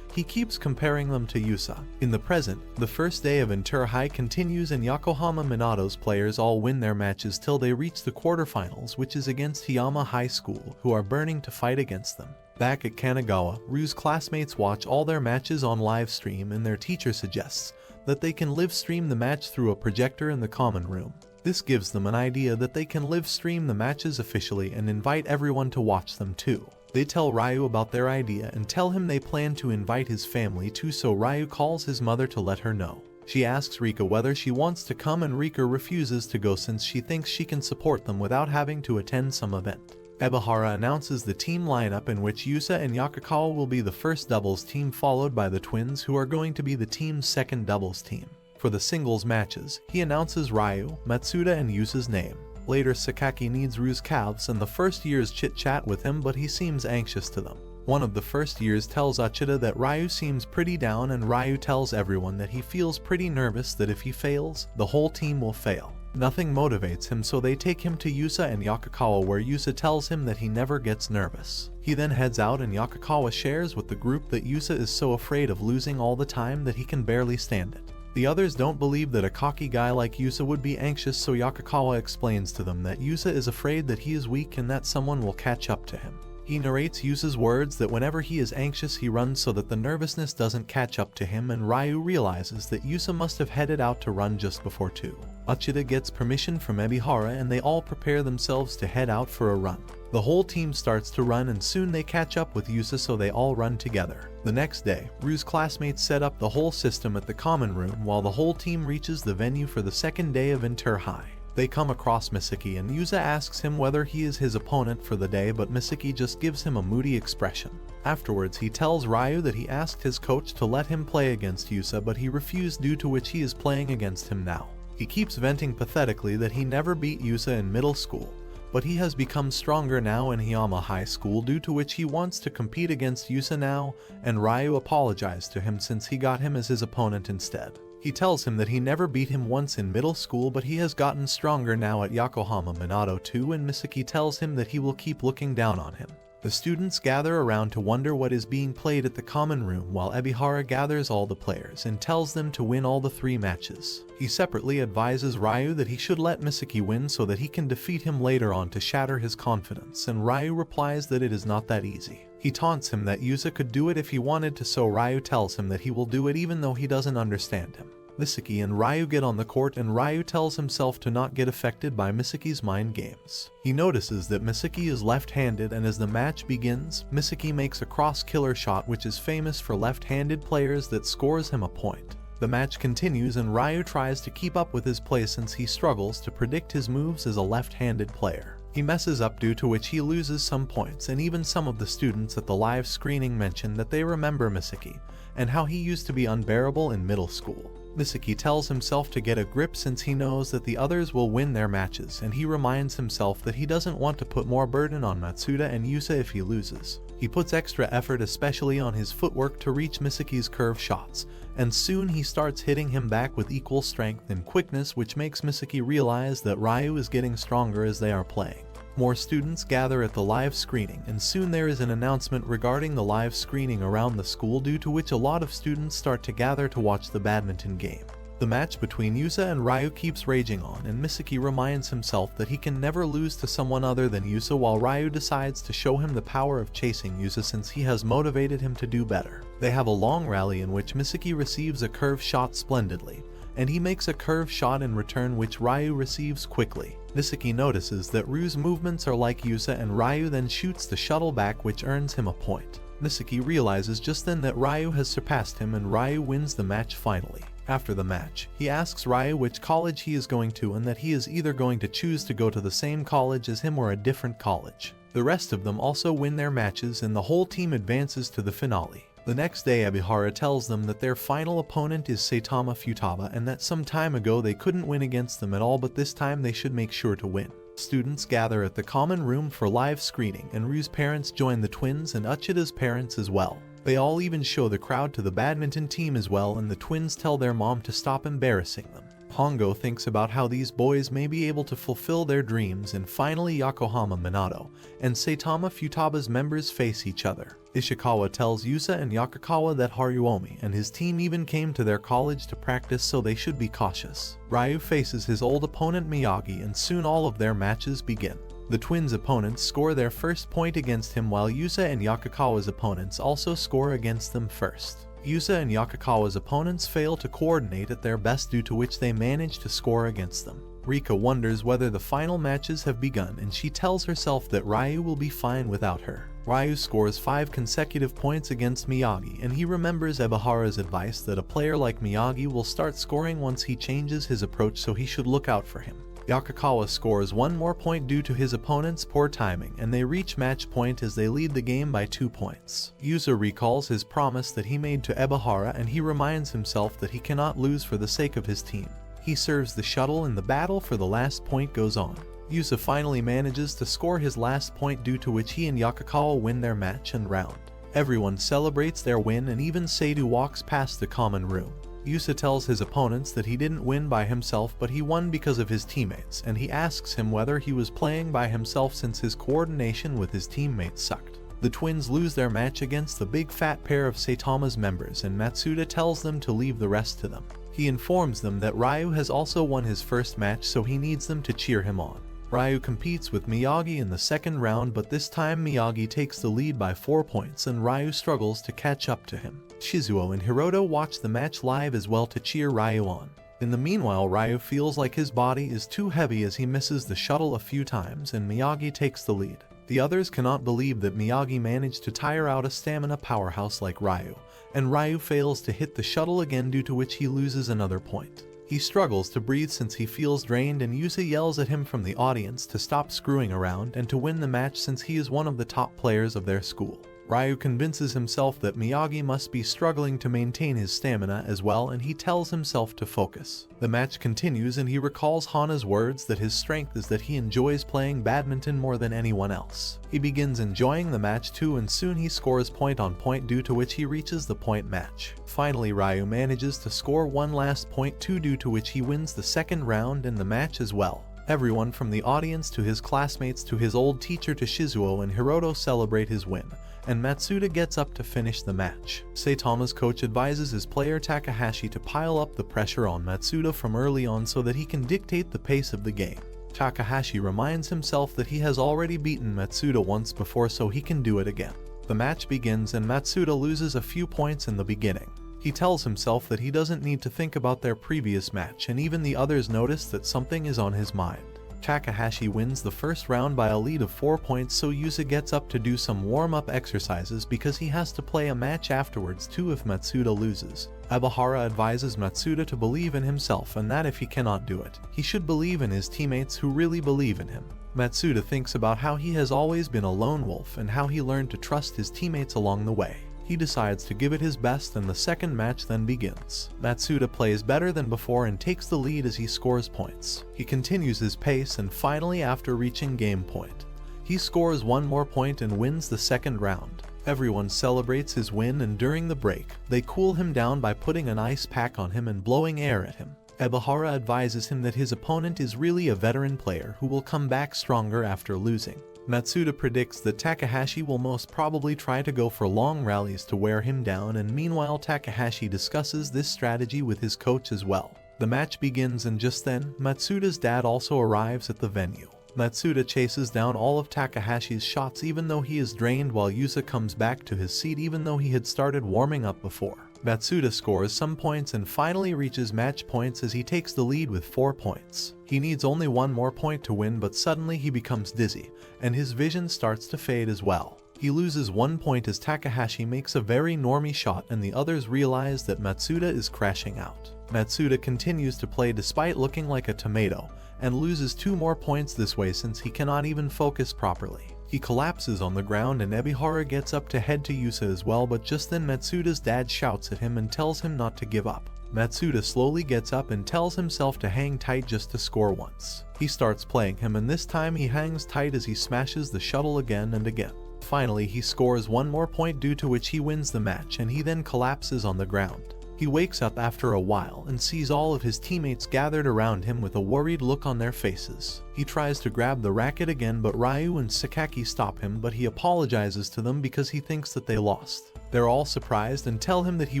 he keeps comparing them to Yusa. In the present, the first day of Inter High continues, and Yokohama Minato's players all win their matches till they reach the quarterfinals, which is against Hiyama High School, who are burning to fight against them. Back at Kanagawa, Ryu's classmates watch all their matches on live stream, and their teacher suggests that they can live stream the match through a projector in the common room. This gives them an idea that they can live stream the matches officially and invite everyone to watch them too. They tell Ryu about their idea and tell him they plan to invite his family too, so Ryu calls his mother to let her know. She asks Rika whether she wants to come, and Rika refuses to go since she thinks she can support them without having to attend some event. Ebihara announces the team lineup, in which Yusa and Yakakawa will be the first doubles team, followed by the twins, who are going to be the team's second doubles team. For the singles matches, he announces Ryu, Matsuda, and Yusa's name. Later, Sakaki needs Ryu's calves and the first years chit-chat with him, but he seems anxious to them. One of the first years tells Uchida that Ryu seems pretty down, and Ryu tells everyone that he feels pretty nervous that if he fails, the whole team will fail. Nothing motivates him, so they take him to Yusa and Yakakawa, where Yusa tells him that he never gets nervous. He then heads out, and Yakakawa shares with the group that Yusa is so afraid of losing all the time that he can barely stand it. The others don't believe that a cocky guy like Yusa would be anxious, so Yakakawa explains to them that Yusa is afraid that he is weak and that someone will catch up to him. He narrates Yusa's words that whenever he is anxious he runs so that the nervousness doesn't catch up to him, and Ryu realizes that Yusa must have headed out to run just before 2. Uchida gets permission from Ebihara, and they all prepare themselves to head out for a run. The whole team starts to run, and soon they catch up with Yusa, so they all run together. The next day, Ryu's classmates set up the whole system at the common room while the whole team reaches the venue for the second day of Inter High. They come across Misaki, and Yusa asks him whether he is his opponent for the day, but Misaki just gives him a moody expression. Afterwards, he tells Ryu that he asked his coach to let him play against Yusa, but he refused, due to which he is playing against him now. He keeps venting pathetically that he never beat Yusa in middle school, but he has become stronger now in Hiyama High School, due to which he wants to compete against Yusa now, and Ryu apologized to him since he got him as his opponent instead. He tells him that he never beat him once in middle school, but he has gotten stronger now at Yokohama Minato too, and Misaki tells him that he will keep looking down on him. The students gather around to wonder what is being played at the common room, while Ebihara gathers all the players and tells them to win all the 3 matches. He separately advises Ryu that he should let Misaki win so that he can defeat him later on to shatter his confidence, and Ryu replies that it is not that easy. He taunts him that Yusa could do it if he wanted to, so Ryu tells him that he will do it even though he doesn't understand him. Misaki and Ryu get on the court, and Ryu tells himself to not get affected by Misaki's mind games. He notices that Misaki is left-handed, and as the match begins, Misaki makes a cross-killer shot which is famous for left-handed players that scores him a point. The match continues, and Ryu tries to keep up with his play since he struggles to predict his moves as a left-handed player. He messes up, due to which he loses some points, and even some of the students at the live screening mention that they remember Misaki and how he used to be unbearable in middle school. Misaki tells himself to get a grip since he knows that the others will win their matches, and he reminds himself that he doesn't want to put more burden on Matsuda and Yusa if he loses. He puts extra effort, especially on his footwork, to reach Misaki's curve shots, and soon he starts hitting him back with equal strength and quickness, which makes Misaki realize that Ryu is getting stronger as they are playing. More students gather at the live screening, and soon there is an announcement regarding the live screening around the school, due to which a lot of students start to gather to watch the badminton game. The match between Yusa and Ryu keeps raging on, and Misaki reminds himself that he can never lose to someone other than Yusa, while Ryu decides to show him the power of chasing Yusa since he has motivated him to do better. They have a long rally in which Misaki receives a curve shot splendidly, and he makes a curve shot in return which Ryu receives quickly. Misaki notices that Ryu's movements are like Yusa, and Ryu then shoots the shuttle back, which earns him a point. Misaki realizes just then that Ryu has surpassed him, and Ryu wins the match finally. After the match, he asks Ryu which college he is going to and that he is either going to choose to go to the same college as him or a different college. The rest of them also win their matches and the whole team advances to the finale. The next day, Ebihara tells them that their final opponent is Saitama Futaba and that some time ago they couldn't win against them at all, but this time they should make sure to win. Students gather at the common room for live screening, and Ryu's parents join the twins and Uchida's parents as well. They all even show the crowd to the badminton team as well, and the twins tell their mom to stop embarrassing them. Hongo thinks about how these boys may be able to fulfill their dreams, and finally Yokohama Minato and Saitama Futaba's members face each other. Ishikawa tells Yusa and Yakukawa that Haruomi and his team even came to their college to practice, so they should be cautious. Ryu faces his old opponent Miyagi, and soon all of their matches begin. The twins' opponents score their first point against him, while Yusa and Yakukawa's opponents also score against them first. Yusa and Yakukawa's opponents fail to coordinate at their best, due to which they manage to score against them. Rika wonders whether the final matches have begun, and she tells herself that Ryu will be fine without her. Ryu scores 5 consecutive points against Miyagi, and he remembers Ebihara's advice that a player like Miyagi will start scoring once he changes his approach, so he should look out for him. Yakukawa scores 1 more point due to his opponent's poor timing, and they reach match point as they lead the game by 2 points. Yusa recalls his promise that he made to Ebihara, and he reminds himself that he cannot lose for the sake of his team. He serves the shuttle and the battle for the last point goes on. Yusa finally manages to score his last point, due to which he and Yakukawa win their match and round. Everyone celebrates their win, and even Seidu walks past the common room. Yusa tells his opponents that he didn't win by himself, but he won because of his teammates, and he asks him whether he was playing by himself since his coordination with his teammates sucked. The twins lose their match against the big fat pair of Saitama's members, and Matsuda tells them to leave the rest to them. He informs them that Ryu has also won his first match, so he needs them to cheer him on. Ryu competes with Miyagi in the second round, but this time Miyagi takes the lead by 4 points and Ryu struggles to catch up to him. Shizuo and Hiroto watch the match live as well to cheer Ryu on. In the meanwhile, Ryu feels like his body is too heavy as he misses the shuttle a few times, and Miyagi takes the lead. The others cannot believe that Miyagi managed to tire out a stamina powerhouse like Ryu, and Ryu fails to hit the shuttle again, due to which he loses another point. He struggles to breathe since he feels drained, and Yusa yells at him from the audience to stop screwing around and to win the match since he is one of the top players of their school. Ryu convinces himself that Miyagi must be struggling to maintain his stamina as well, and he tells himself to focus. The match continues, and he recalls Hana's words that his strength is that he enjoys playing badminton more than anyone else. He begins enjoying the match too, and soon he scores point on point, due to which he reaches the point match. Finally, Ryu manages to score one last point too, due to which he wins the second round and the match as well. Everyone from the audience to his classmates to his old teacher to Shizuo and Hiroto celebrate his win, and Matsuda gets up to finish the match. Saitama's coach advises his player Takahashi to pile up the pressure on Matsuda from early on so that he can dictate the pace of the game. Takahashi reminds himself that he has already beaten Matsuda once before, so he can do it again. The match begins and Matsuda loses a few points in the beginning. He tells himself that he doesn't need to think about their previous match, and even the others notice that something is on his mind. Takahashi wins the first round by a lead of 4 points, so Yusa gets up to do some warm-up exercises because he has to play a match afterwards too if Matsuda loses. Ebihara advises Matsuda to believe in himself, and that if he cannot do it, he should believe in his teammates who really believe in him. Matsuda thinks about how he has always been a lone wolf and how he learned to trust his teammates along the way. He decides to give it his best, and the second match then begins. Matsuda plays better than before and takes the lead as he scores points. He continues his pace, and finally, after reaching game point, he scores one more point and wins the second round. Everyone celebrates his win, and during the break, they cool him down by putting an ice pack on him and blowing air at him. Ebihara advises him that his opponent is really a veteran player who will come back stronger after losing. Matsuda predicts that Takahashi will most probably try to go for long rallies to wear him down, and meanwhile Takahashi discusses this strategy with his coach as well. The match begins, and just then, Matsuda's dad also arrives at the venue. Matsuda chases down all of Takahashi's shots even though he is drained, while Yusa comes back to his seat even though he had started warming up before. Matsuda scores some points and finally reaches match points as he takes the lead with 4 points. He needs only one more point to win, but suddenly he becomes dizzy, and his vision starts to fade as well. He loses 1 point as Takahashi makes a very normie shot and the others realize that Matsuda is crashing out. Matsuda continues to play despite looking like a tomato, and loses 2 more points this way since he cannot even focus properly. He collapses on the ground and Ebihara gets up to head to Yusa as well, but just then Matsuda's dad shouts at him and tells him not to give up. Matsuda slowly gets up and tells himself to hang tight just to score once. He starts playing him, and this time he hangs tight as he smashes the shuttle again and again. Finally, he scores 1 more point, due to which he wins the match, and he then collapses on the ground. He wakes up after a while and sees all of his teammates gathered around him with a worried look on their faces. He tries to grab the racket again, but Ryu and Sakaki stop him, but he apologizes to them because he thinks that they lost. They're all surprised and tell him that he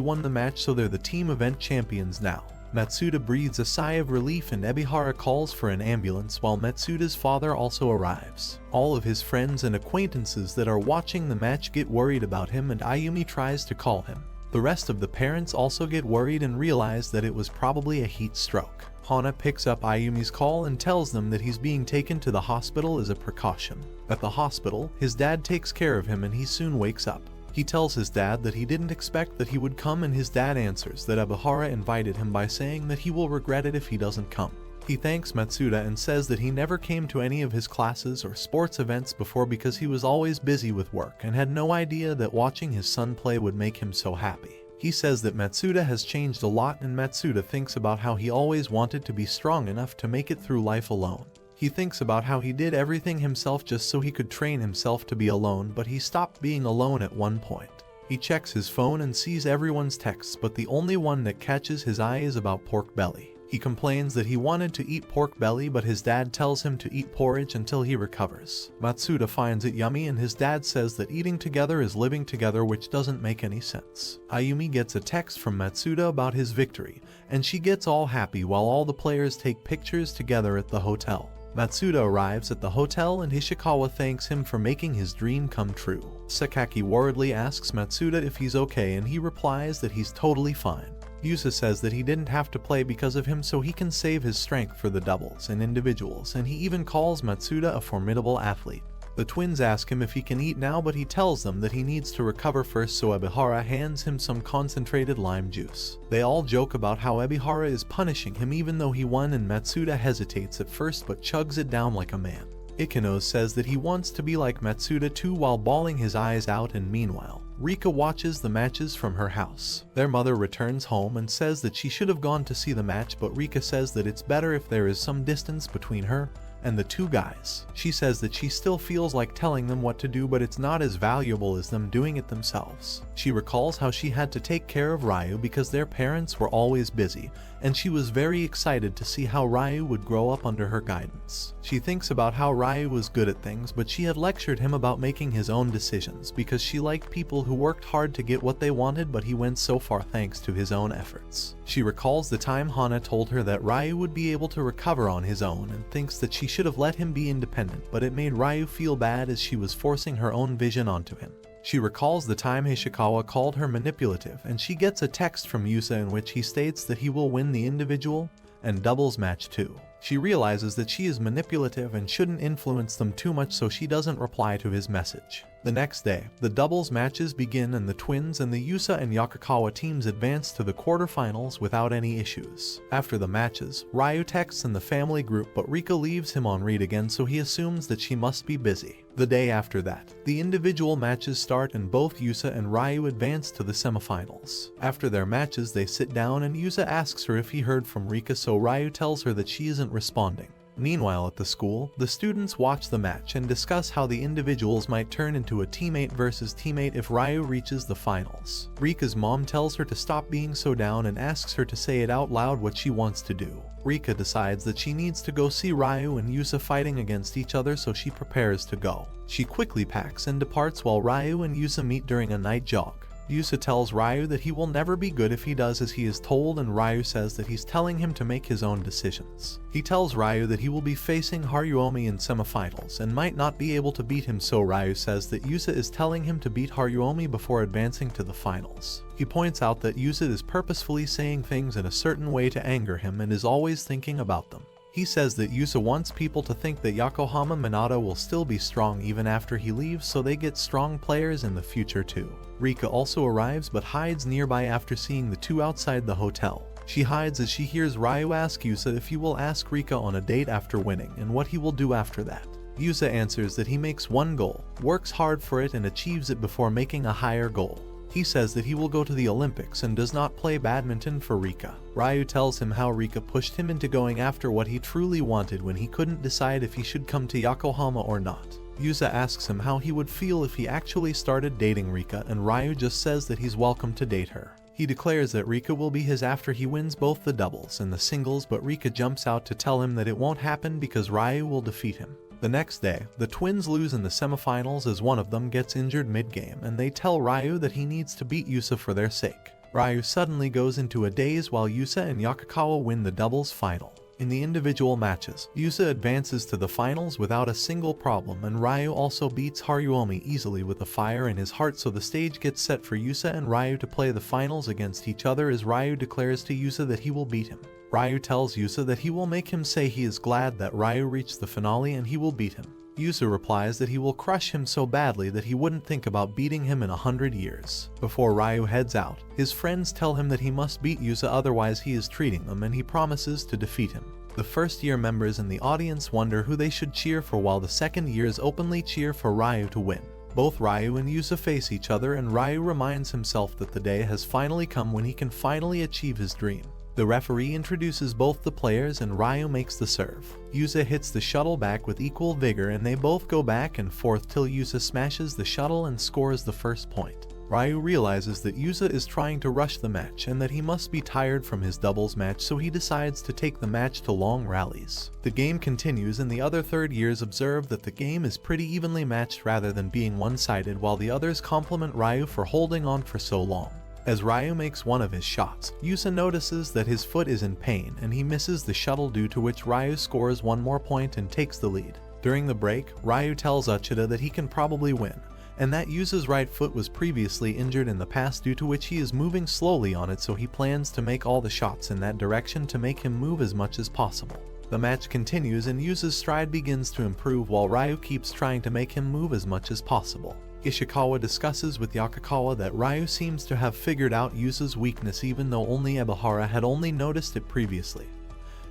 won the match, so they're the team event champions now. Matsuda breathes a sigh of relief and Ebihara calls for an ambulance, while Matsuda's father also arrives. All of his friends and acquaintances that are watching the match get worried about him, and Ayumi tries to call him. The rest of the parents also get worried and realize that it was probably a heat stroke. Hana picks up Ayumi's call and tells them that he's being taken to the hospital as a precaution. At the hospital, his dad takes care of him and he soon wakes up. He tells his dad that he didn't expect that he would come, and his dad answers that Ebihara invited him by saying that he will regret it if he doesn't come. He thanks Matsuda and says that he never came to any of his classes or sports events before because he was always busy with work and had no idea that watching his son play would make him so happy. He says that Matsuda has changed a lot, and Matsuda thinks about how he always wanted to be strong enough to make it through life alone. He thinks about how he did everything himself just so he could train himself to be alone, but he stopped being alone at one point. He checks his phone and sees everyone's texts, but the only one that catches his eye is about pork belly. He complains that he wanted to eat pork belly, but his dad tells him to eat porridge until he recovers. Matsuda finds it yummy, and his dad says that eating together is living together, which doesn't make any sense. Ayumi gets a text from Matsuda about his victory, and she gets all happy while all the players take pictures together at the hotel. Matsuda arrives at the hotel and Ishikawa thanks him for making his dream come true. Sakaki worriedly asks Matsuda if he's okay, and he replies that he's totally fine. Yusa says that he didn't have to play because of him, so he can save his strength for the doubles and individuals, and he even calls Matsuda a formidable athlete. The twins ask him if he can eat now, but he tells them that he needs to recover first, so Ebihara hands him some concentrated lime juice. They all joke about how Ebihara is punishing him even though he won, and Matsuda hesitates at first but chugs it down like a man. Ikino says that he wants to be like Matsuda too while bawling his eyes out, and meanwhile, Rika watches the matches from her house. Their mother returns home and says that she should have gone to see the match, but Rika says that it's better if there is some distance between her and the two guys. She says that she still feels like telling them what to do, but it's not as valuable as them doing it themselves. She recalls how she had to take care of Ryu because their parents were always busy, and she was very excited to see how Ryu would grow up under her guidance. She thinks about how Ryu was good at things, but she had lectured him about making his own decisions because she liked people who worked hard to get what they wanted, but he went so far thanks to his own efforts. She recalls the time Hana told her that Ryu would be able to recover on his own and thinks that she should have let him be independent, but it made Ryu feel bad as she was forcing her own vision onto him. She recalls the time Ishikawa called her manipulative, and she gets a text from Yusa in which he states that he will win the individual and doubles match too. She realizes that she is manipulative and shouldn't influence them too much, so she doesn't reply to his message. The next day, the doubles matches begin and the twins and the Yusa and Yakukawa teams advance to the quarterfinals without any issues. After the matches, Ryu texts in the family group, but Rika leaves him on read again, so he assumes that she must be busy. The day after that, the individual matches start and both Yusa and Ryu advance to the semifinals. After their matches, they sit down and Yusa asks her if he heard from Rika, so Ryu tells her that she isn't responding. Meanwhile at the school, the students watch the match and discuss how the individuals might turn into a teammate versus teammate if Ryu reaches the finals. Rika's mom tells her to stop being so down and asks her to say it out loud what she wants to do. Rika decides that she needs to go see Ryu and Yusa fighting against each other, so she prepares to go. She quickly packs and departs while Ryu and Yusa meet during a night jog. Yusa tells Ryu that he will never be good if he does as he is told, and Ryu says that he's telling him to make his own decisions. He tells Ryu that he will be facing Haruomi in semifinals and might not be able to beat him, so Ryu says that Yusa is telling him to beat Haruomi before advancing to the finals. He points out that Yusa is purposefully saying things in a certain way to anger him and is always thinking about them. He says that Yusa wants people to think that Yokohama Minato will still be strong even after he leaves, so they get strong players in the future too. Rika also arrives but hides nearby after seeing the two outside the hotel. She hides as she hears Ryu ask Yusa if he will ask Rika on a date after winning and what he will do after that. Yusa answers that he makes one goal, works hard for it and achieves it before making a higher goal. He says that he will go to the Olympics and does not play badminton for Rika. Ryu tells him how Rika pushed him into going after what he truly wanted when he couldn't decide if he should come to Yokohama or not. Yusa asks him how he would feel if he actually started dating Rika, and Ryu just says that he's welcome to date her. He declares that Rika will be his after he wins both the doubles and the singles, but Rika jumps out to tell him that it won't happen because Ryu will defeat him. The next day, the twins lose in the semifinals as one of them gets injured mid-game, and they tell Ryu that he needs to beat Yusa for their sake. Ryu suddenly goes into a daze while Yusa and Yakukawa win the doubles final. In the individual matches, Yusa advances to the finals without a single problem, and Ryu also beats Haruomi easily with a fire in his heart, so the stage gets set for Yusa and Ryu to play the finals against each other as Ryu declares to Yusa that he will beat him. Ryu tells Yusa that he will make him say he is glad that Ryu reached the finale and he will beat him. Yusa replies that he will crush him so badly that he wouldn't think about beating him in 100 years. Before Ryu heads out, his friends tell him that he must beat Yusa, otherwise he is treating them, and he promises to defeat him. The first year members in the audience wonder who they should cheer for, while the second years openly cheer for Ryu to win. Both Ryu and Yusa face each other, and Ryu reminds himself that the day has finally come when he can finally achieve his dream. The referee introduces both the players and Ryu makes the serve. Yusa hits the shuttle back with equal vigor and they both go back and forth till Yusa smashes the shuttle and scores the first point. Ryu realizes that Yusa is trying to rush the match and that he must be tired from his doubles match, so he decides to take the match to long rallies. The game continues and the other third years observe that the game is pretty evenly matched rather than being one-sided, while the others compliment Ryu for holding on for so long. As Ryu makes one of his shots, Yusa notices that his foot is in pain and he misses the shuttle, due to which Ryu scores one more point and takes the lead. During the break, Ryu tells Uchida that he can probably win, and that Yusa's right foot was previously injured in the past, due to which he is moving slowly on it, so he plans to make all the shots in that direction to make him move as much as possible. The match continues and Yusa's stride begins to improve while Ryu keeps trying to make him move as much as possible. Ishikawa discusses with Yakukawa that Ryu seems to have figured out Yusa's weakness, even though only Ebihara had only noticed it previously,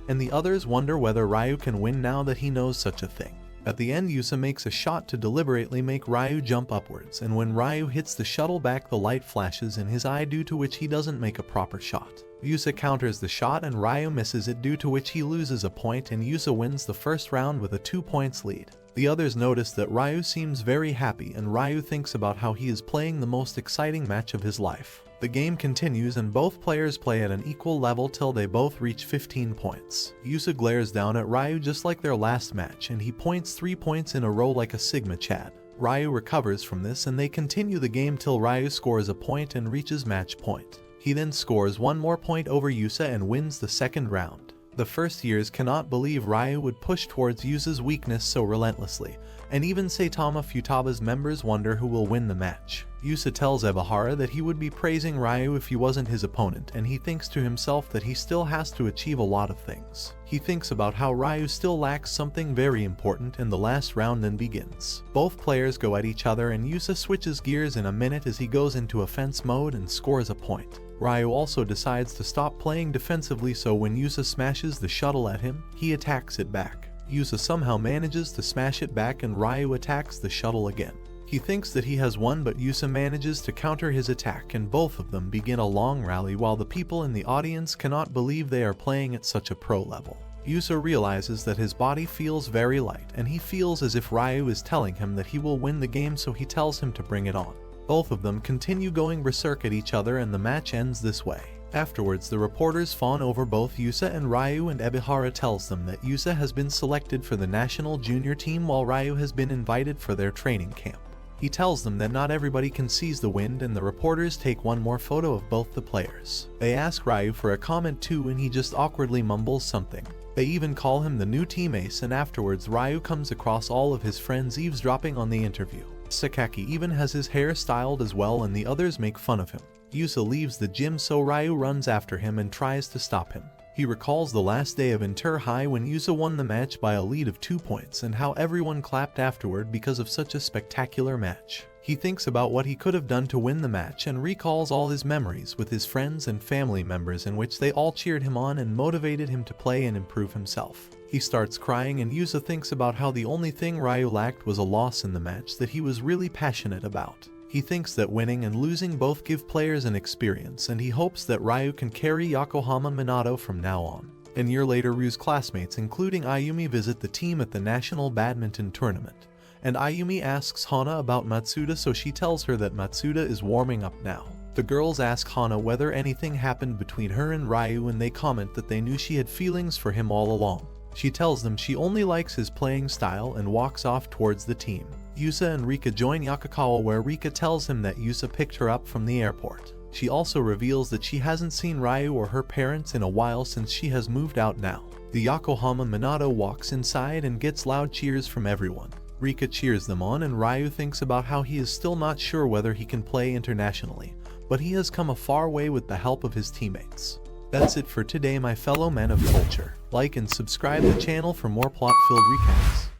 and the others wonder whether Ryu can win now that he knows such a thing. At the end, Yusa makes a shot to deliberately make Ryu jump upwards, and when Ryu hits the shuttle back, the light flashes in his eye, due to which he doesn't make a proper shot. Yusa counters the shot and Ryu misses it, due to which he loses a point, and Yusa wins the first round with a 2 points lead. The others notice that Ryu seems very happy, and Ryu thinks about how he is playing the most exciting match of his life. The game continues and both players play at an equal level till they both reach 15 points. Yusa glares down at Ryu just like their last match, and he points 3 points in a row like a Sigma Chad. Ryu recovers from this and they continue the game till Ryu scores a point and reaches match point. He then scores one more point over Yusa and wins the second round. The first years cannot believe Ryu would push towards Yusa's weakness so relentlessly, and even Saitama Futaba's members wonder who will win the match. Yusa tells Ebihara that he would be praising Ryu if he wasn't his opponent, and he thinks to himself that he still has to achieve a lot of things. He thinks about how Ryu still lacks something very important, and the last round then begins. Both players go at each other and Yusa switches gears in a minute as he goes into offense mode and scores a point. Ryu also decides to stop playing defensively, so when Yusa smashes the shuttle at him, he attacks it back. Yusa somehow manages to smash it back and Ryu attacks the shuttle again. He thinks that he has won, but Yusa manages to counter his attack and both of them begin a long rally, while the people in the audience cannot believe they are playing at such a pro level. Yusa realizes that his body feels very light and he feels as if Ryu is telling him that he will win the game, so he tells him to bring it on. Both of them continue going berserk at each other and the match ends this way. Afterwards, the reporters fawn over both Yusa and Ryu, and Ebihara tells them that Yusa has been selected for the national junior team while Ryu has been invited for their training camp. He tells them that not everybody can seize the wind, and the reporters take one more photo of both the players. They ask Ryu for a comment too, and he just awkwardly mumbles something. They even call him the new team ace, and afterwards Ryu comes across all of his friends eavesdropping on the interview. Sakaki even has his hair styled as well, and the others make fun of him. Yusa leaves the gym, so Ryu runs after him and tries to stop him. He recalls the last day of Inter High when Yusa won the match by a lead of 2 points and how everyone clapped afterward because of such a spectacular match. He thinks about what he could have done to win the match and recalls all his memories with his friends and family members in which they all cheered him on and motivated him to play and improve himself. He starts crying, and Yusa thinks about how the only thing Ryu lacked was a loss in the match that he was really passionate about. He thinks that winning and losing both give players an experience, and he hopes that Ryu can carry Yokohama Minato from now on. A year later, Ryu's classmates including Ayumi visit the team at the National Badminton Tournament, and Ayumi asks Hana about Matsuda, so she tells her that Matsuda is warming up now. The girls ask Hana whether anything happened between her and Ryu, and they comment that they knew she had feelings for him all along. She tells them she only likes his playing style and walks off towards the team. Yusa and Rika join Yakakawa, where Rika tells him that Yusa picked her up from the airport. She also reveals that she hasn't seen Ryu or her parents in a while since she has moved out now. The Yokohama Minato walks inside and gets loud cheers from everyone. Rika cheers them on, and Ryu thinks about how he is still not sure whether he can play internationally, but he has come a far way with the help of his teammates. That's it for today, my fellow men of culture. Like and subscribe the channel for more plot-filled recaps.